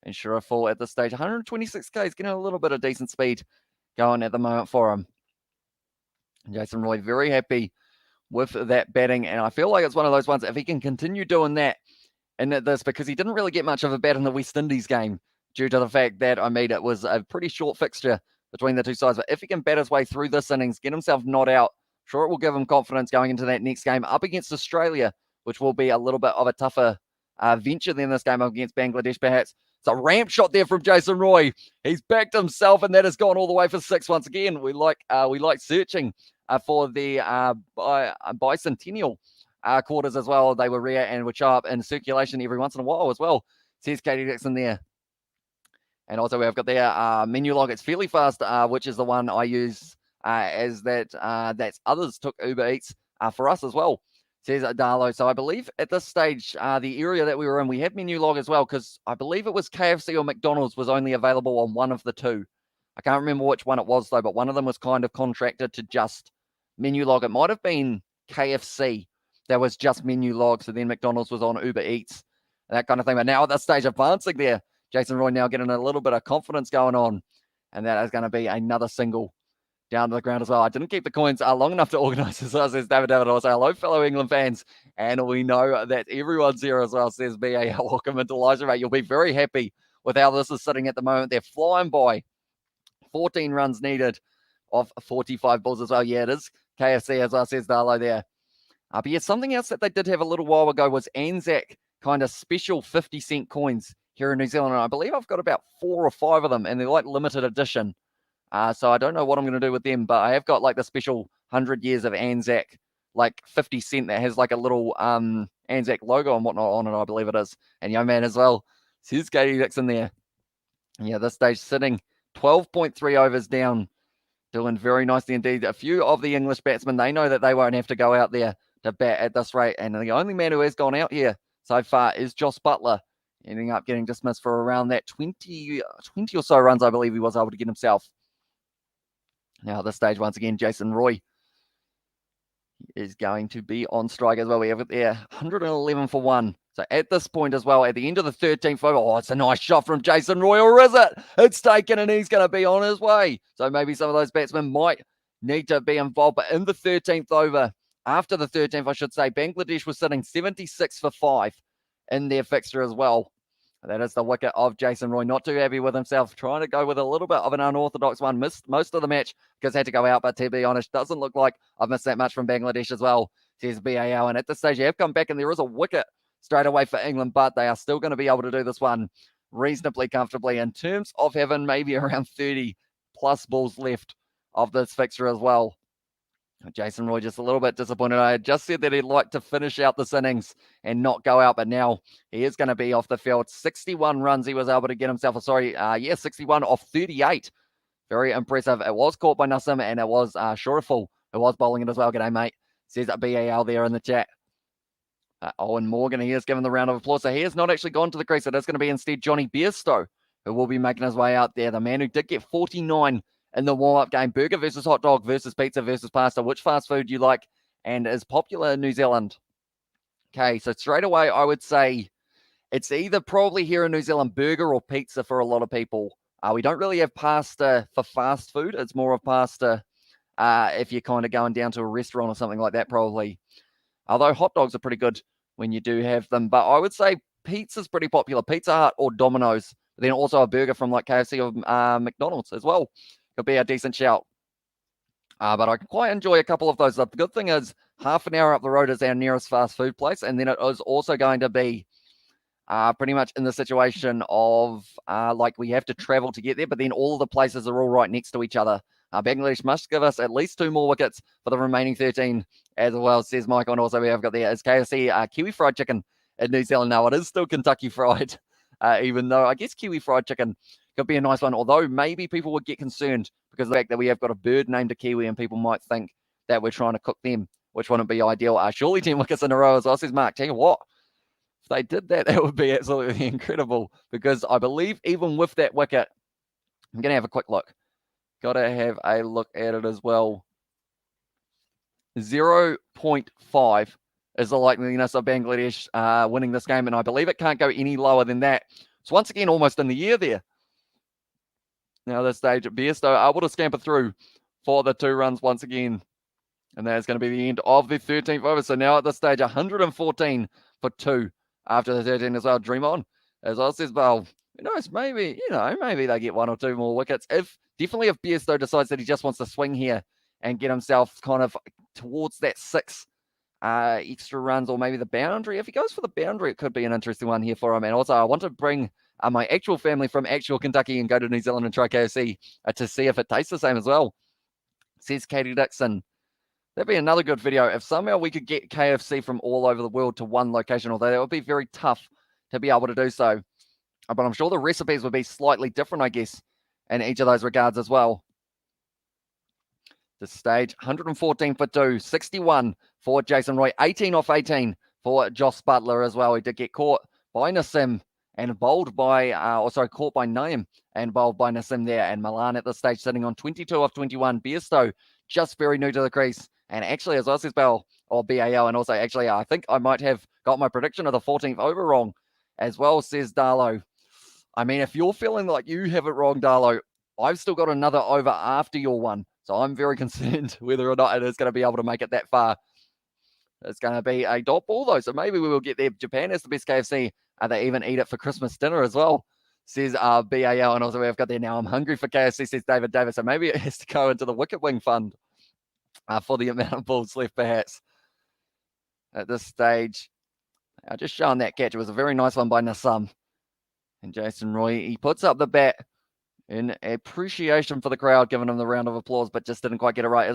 And sure fall at this stage. 126k is getting a little bit of decent speed going at the moment for him. And Jason Roy very happy with that batting. And I feel like it's one of those ones, if he can continue doing that, and this, because he didn't really get much of a bat in the West Indies game due to the fact that, it was a pretty short fixture between the two sides. But if he can bat his way through this innings, get himself not out, sure, it will give him confidence going into that next game up against Australia, which will be a little bit of a tougher venture than this game up against Bangladesh, perhaps. It's a ramp shot there from Jason Roy. He's backed himself, and that has gone all the way for 6 once again. We like searching for the bicentennial quarters as well. They were rare and would show up in circulation every once in a while as well, says Katie Dixon there. And also we've got there menu log. It's fairly fast, which is the one I use as that's others took Uber Eats for us as well, says Darlo. So I believe at this stage, the area that we were in, we had menu log as well, because I believe it was KFC or McDonald's was only available on one of the two. I can't remember which one it was though, but one of them was kind of contracted to just menu log. It might have been KFC. That was just menu log. So then McDonald's was on Uber Eats, that kind of thing. But now at that stage, advancing there, Jason Roy now getting a little bit of confidence going on. And that is going to be another single down to the ground as well. I didn't keep the coins long enough to organise this, says David. Also, hello, fellow England fans. And we know that everyone's here as well, says BA. Welcome into Elijah, mate. You'll be very happy with how this is sitting at the moment. They're flying by. 14 runs needed of 45 balls as well. Yeah, it is KFC as well, says Darlo there. But yeah, something else that they did have a little while ago was Anzac kind of special 50-cent coins here in New Zealand. And I believe I've got about 4 or 5 of them, and they're like limited edition. So I don't know what I'm going to do with them, but I have got like the special 100 years of Anzac, like 50 cent that has like a little Anzac logo and whatnot on it, I believe it is. And young man as well. Says Katie Dixon there. Yeah, this stage sitting 12.3 overs down, doing very nicely indeed. A few of the English batsmen, they know that they won't have to go out there to bat at this rate. And the only man who has gone out here so far is Joss Butler, ending up getting dismissed for around that 20 or so runs, I believe he was able to get himself. Now, at this stage, once again, Jason Roy is going to be on strike as well. We have it there, 111 for 1. So at this point as well, at the end of the 13th over, it's a nice shot from Jason Roy, or is it? It's taken and he's going to be on his way. So maybe some of those batsmen might need to be involved. But in the 13th over, after the 13th, I should say, Bangladesh was sitting 76 for 5 in their fixture as well. That is the wicket of Jason Roy. Not too happy with himself. Trying to go with a little bit of an unorthodox one. Missed most of the match because had to go out. But to be honest, doesn't look like I've missed that much from Bangladesh as well, says BAL. And at this stage, you have come back and there is a wicket straight away for England. But they are still going to be able to do this one reasonably comfortably in terms of having maybe around 30 plus balls left of this fixture as well. Jason Roy just a little bit disappointed. I had just said that he'd like to finish out this innings and not go out, but now he is going to be off the field. 61 runs he was able to get himself. 61 off 38. Very impressive. It was caught by Nassim, and it was Shuriful who was bowling it as well. G'day, mate. Says BAL there in the chat. Owen Morgan, he is given the round of applause. So he has not actually gone to the crease. It is going to be instead Johnny Bairstow who will be making his way out there. The man who did get 49 in the warm-up game. Burger versus hot dog versus pizza versus pasta. Which fast food do you like and is popular in New Zealand? Okay, so straight away, I would say it's either probably here in New Zealand, burger or pizza for a lot of people. We don't really have pasta for fast food. It's more of pasta if you're kind of going down to a restaurant or something like that, probably. Although hot dogs are pretty good when you do have them. But I would say pizza's pretty popular. Pizza Hut or Domino's. But then also a burger from like KFC or McDonald's as well. Could be a decent shout. But I quite enjoy a couple of those. The good thing is half an hour up the road is our nearest fast food place. And then it is also going to be pretty much in the situation of like we have to travel to get there. But then all of the places are all right next to each other. Bangladesh must give us at least 2 more wickets for the remaining 13 as well, says Mike. And also we have got there is KFC Kiwi Fried Chicken in New Zealand. Now, it is still Kentucky Fried, even though I guess Kiwi Fried Chicken could be a nice one, although maybe people would get concerned because of the fact that we have got a bird named a Kiwi and people might think that we're trying to cook them, which wouldn't be ideal. Surely 10 wickets in a row as well, says Mark. Tell you what, if they did that, that would be absolutely incredible because I believe even with that wicket, I'm going to have a quick look. Got to have a look at it as well. 0.5 is the likeliness of Bangladesh winning this game, and I believe it can't go any lower than that. So once again, almost in the year there. Now this stage, Bairstow able to scamper through for the 2 runs once again. And that's going to be the end of the 13th over. So now at this stage, 114 for 2 after the 13 as well. Dream on. As well says, well, who knows, maybe they get 1 or 2 more wickets. Definitely if Bairstow decides that he just wants to swing here and get himself kind of towards that 6 extra runs or maybe the boundary. If he goes for the boundary, it could be an interesting one here for him. And also, I want to bring my actual family from actual Kentucky and go to New Zealand and try KFC to see if it tastes the same as well, says Katie Dixon. That'd be another good video if somehow we could get KFC from all over the world to one location, although that would be very tough to be able to do so. But I'm sure the recipes would be slightly different, I guess, in each of those regards as well. This stage, 114 for 2, 61 for Jason Roy, 18 off 18 for Joss Butler as well. He did get caught by Nassim and bowled by, caught by Naeem and bowled by Nassim there. And Milan at this stage sitting on 22 off 21. Bairstow just very new to the crease. And actually, as well says BAL, and also actually, I think I might have got my prediction of the 14th over wrong as well, says Darlow. I mean, if you're feeling like you have it wrong, Darlow, I've still got another over after your one. So I'm very concerned whether or not it is going to be able to make it that far. It's going to be a dot ball, though. So maybe we will get there. Japan has the best KFC. They even eat it for Christmas dinner as well, says BAL. And also we've got there now. I'm hungry for KFC, says David Davis. So maybe it has to go into the Wicket Wing Fund for the amount of balls left, perhaps. At this stage, just showing that catch. It was a very nice one by Nassam. And Jason Roy, he puts up the bat in appreciation for the crowd, giving him the round of applause, but just didn't quite get it right.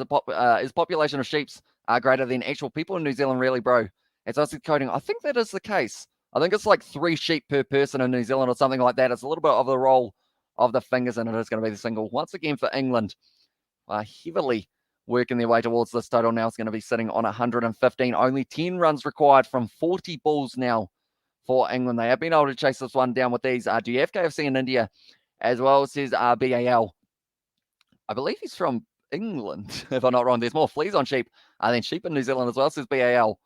Is population of sheeps greater than actual people in New Zealand, really, bro? It's us coding. I think that is the case. I think it's like 3 sheep per person in New Zealand or something like that. It's a little bit of the roll of the fingers, and it is going to be the single. Once again for England, heavily working their way towards this total. Now it's going to be sitting on 115. Only 10 runs required from 40 balls now for England. They have been able to chase this one down with these. Do you have KFC in India? As well, says BAL. I believe he's from England, if I'm not wrong. There's more fleas on sheep than sheep in New Zealand as well, says BAL.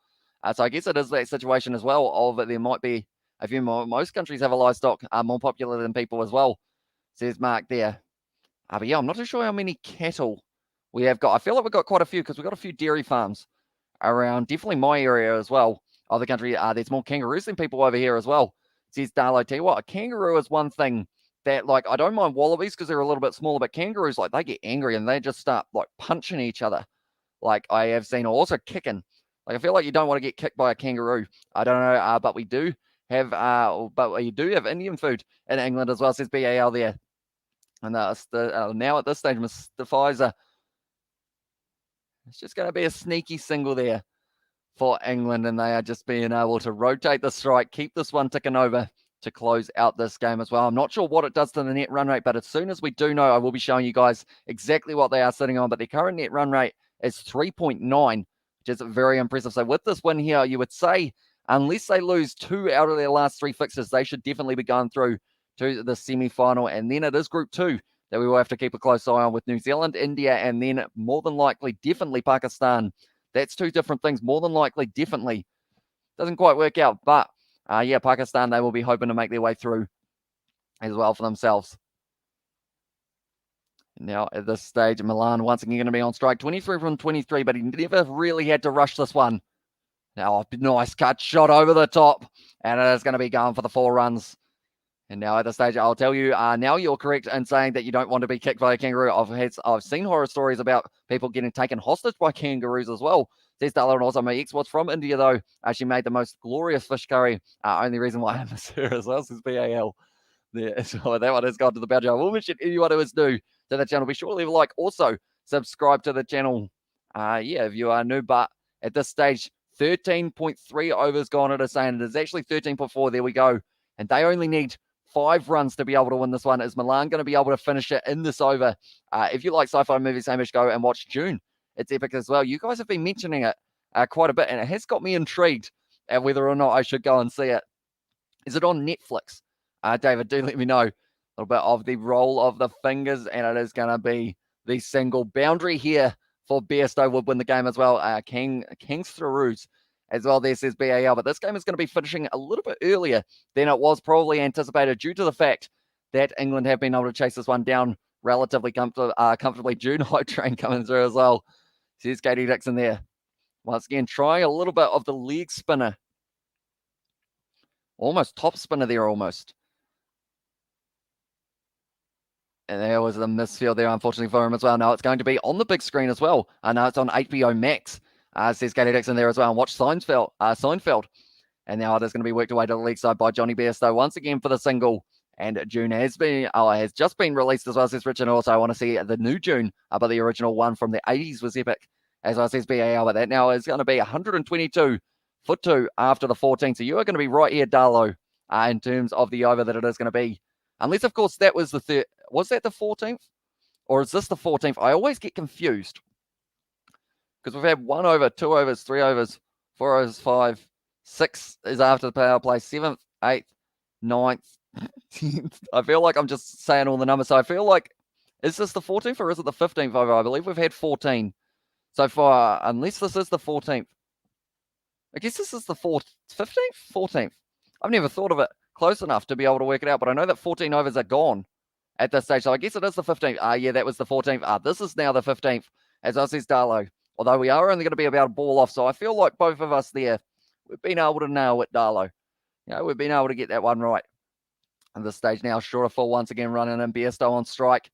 So I guess it is that situation as well of there might be a few more. Most countries have a livestock more popular than people as well, says Mark there. But yeah, I'm not too sure how many cattle we have got. I feel like we've got quite a few because we've got a few dairy farms around, definitely my area as well, of the country. There's more kangaroos than people over here as well, says Darlow. Tell you what, a kangaroo is one thing that, like, I don't mind wallabies because they're a little bit smaller, but kangaroos, like, they get angry and they just start, like, punching each other. Like, I have seen, or also kicking. Like, I feel like you don't want to get kicked by a kangaroo. I don't know, but we do have, Indian food in England as well, says BAL there. And now at this stage, Mr. Pfizer It's just going to be a sneaky single there for England, and they are just being able to rotate the strike, keep this one ticking over to close out this game as well. I'm not sure what it does to the net run rate, but as soon as we do know, I will be showing you guys exactly what they are sitting on. But their current net run rate is 3.9, which is very impressive. So with this win here, you would say, unless they lose 2 out of their last 3 fixtures, they should definitely be going through to the semi-final. And then it is Group 2 that we will have to keep a close eye on with New Zealand, India, and then more than likely, definitely Pakistan. That's 2 different things. More than likely, definitely. Doesn't quite work out. But, yeah, Pakistan, they will be hoping to make their way through as well for themselves. Now, at this stage, Milan once again going to be on strike. 23 from 23, but he never really had to rush this one. Now, a nice cut shot over the top. And it is going to be going for the 4 runs. And now at this stage, I'll tell you, now you're correct in saying that you don't want to be kicked by a kangaroo. I've seen horror stories about people getting taken hostage by kangaroos as well. Says Darla, and also my ex was from India, though. She made the most glorious fish curry. Only reason why I miss her as well is BAL. There, so that one has gone to the boundary. I will mention anyone who is new to the channel. Be sure to leave a like. Also, subscribe to the channel. Yeah, if you are new, but at this stage, 13.3 overs gone. It is saying it is actually 13.4. There we go. And they only need 5 runs to be able to win this one. Is Milan going to be able to finish it in this over? If you like sci-fi movies, Hamish, go and watch June. It's epic as well. You guys have been mentioning it quite a bit, and it has got me intrigued at whether or not I should go and see it. Is it on Netflix? David, do let me know a little bit of the roll of the fingers, and it is going to be the single boundary here for Bairstow would win the game as well. Kings Through as well, there says BAL, but this game is going to be finishing a little bit earlier than it was probably anticipated due to the fact that England have been able to chase this one down relatively comfortably. June Hype Train coming through as well. Here's Katie Dixon there. Once again, trying a little bit of the leg spinner. Almost top spinner there, almost. And there was the misfield there, unfortunately, for him as well. Now it's going to be on the big screen as well. Now it's on HBO Max. Says Katie Dixon there as well. And watch Seinfeld. And now it is going to be worked away to the leg side by Johnny Bairstow once again for the single. And June has just been released as well, says Richard. Also, I want to see the new June, but the original one from the 80s was epic. As I says BAL, but that now is going to be 122 for 2 after the 14. So you are going to be right here, Darlow, in terms of the over that it is going to be. Unless, of course, that was the third. Was that the 14th? Or is this the 14th? I always get confused. Because we've had 1 over, 2 overs, 3 overs, 4 overs, 5, 6 is after the power play, 7th, 8th, 9th, 10th. I feel like I'm just saying all the numbers. So I feel like, is this the 14th or is it the 15th over? I believe we've had 14 so far, unless this is the 14th. I guess this is the 15th? 14th. I've never thought of it close enough to be able to work it out, but I know that 14 overs are gone at this stage. So I guess it is the 15th. Yeah, that was the 14th. This is now the 15th, as I says Darlow. Although we are only going to be about a ball off. So I feel like both of us there, we've been able to nail it, Darlow. You know, we've been able to get that one right. At this stage now, short of full once again running in. Bairstow on strike.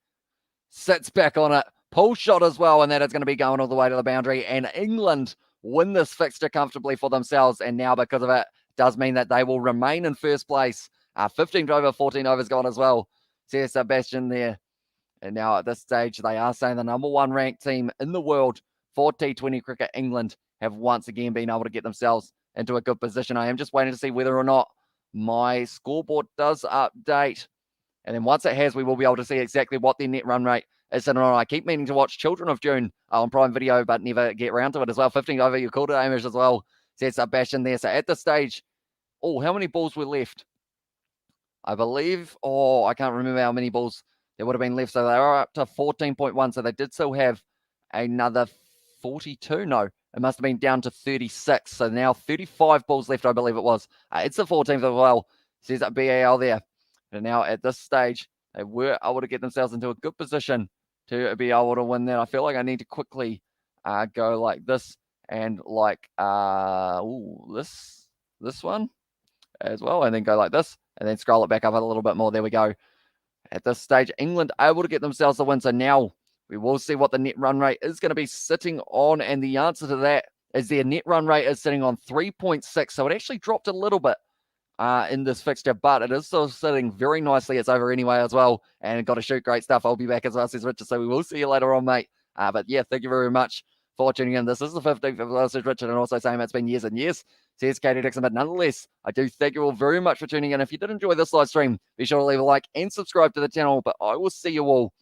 Sits back on it. Pull shot as well. And that is going to be going all the way to the boundary. And England win this fixture comfortably for themselves. And now because of it, does mean that they will remain in first place. 15 over, 14 overs gone as well. See Sebastian there. And now at this stage, they are saying the number 1 ranked team in the world for T20 Cricket, England, have once again been able to get themselves into a good position. I am just waiting to see whether or not my scoreboard does update. And then once it has, we will be able to see exactly what their net run rate is. And I keep meaning to watch Children of June on Prime Video, but never get around to it as well. 15 over, you called it, Amish, as well. Says Sebastian there. So at this stage, how many balls were left? I believe, I can't remember how many balls there would have been left. So they are up to 14.1. So they did still have another 42. No, it must have been down to 36. So now 35 balls left, I believe it was. It's the 14th as well. Says that BAL there. And now at this stage, they were able to get themselves into a good position to be able to win that. I feel like I need to quickly go like this and like this one as well, and then go like this, and then scroll it back up a little bit more. There we go. At this stage, England able to get themselves the win. So now we will see what the net run rate is going to be sitting on, and the answer to that is their net run rate is sitting on 3.6. So it actually dropped a little bit in this fixture, but it is still sitting very nicely. It's over anyway as well, and got to shoot. Great stuff. I'll be back as well, says Richard. So we will see you later on, mate. But yeah, thank you very much for tuning in. This is the 15th of last, Richard, and also saying it's been years and years. Says Katie Dixon, but nonetheless, I do thank you all very much for tuning in. If you did enjoy this live stream, be sure to leave a like and subscribe to the channel. But I will see you all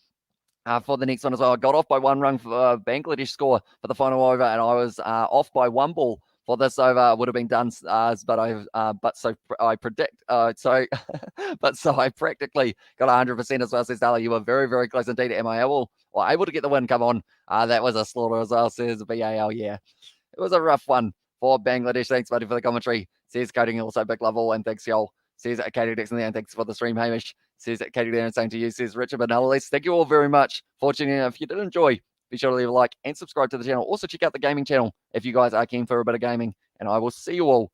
for the next one as well. I got off by one run for Bangladesh score for the final over, and I was off by one ball for this over. It would have been done, but I predict so but so I practically got 100% as well. Says Dali, you were very, very close indeed. Am I able to get the win? Come on, that was a slaughter as well. Says BAL, yeah, it was a rough one for Bangladesh. Thanks, buddy, for the commentary. Says Coding, also big level, and thanks, y'all. Says Katie Dixon there, and thanks for the stream, Hamish. Says Katie there, and same to you. Says Richard, but nonetheless, thank you all very much for tuning in. If you did enjoy, be sure to leave a like and subscribe to the channel. Also, check out the gaming channel if you guys are keen for a bit of gaming, and I will see you all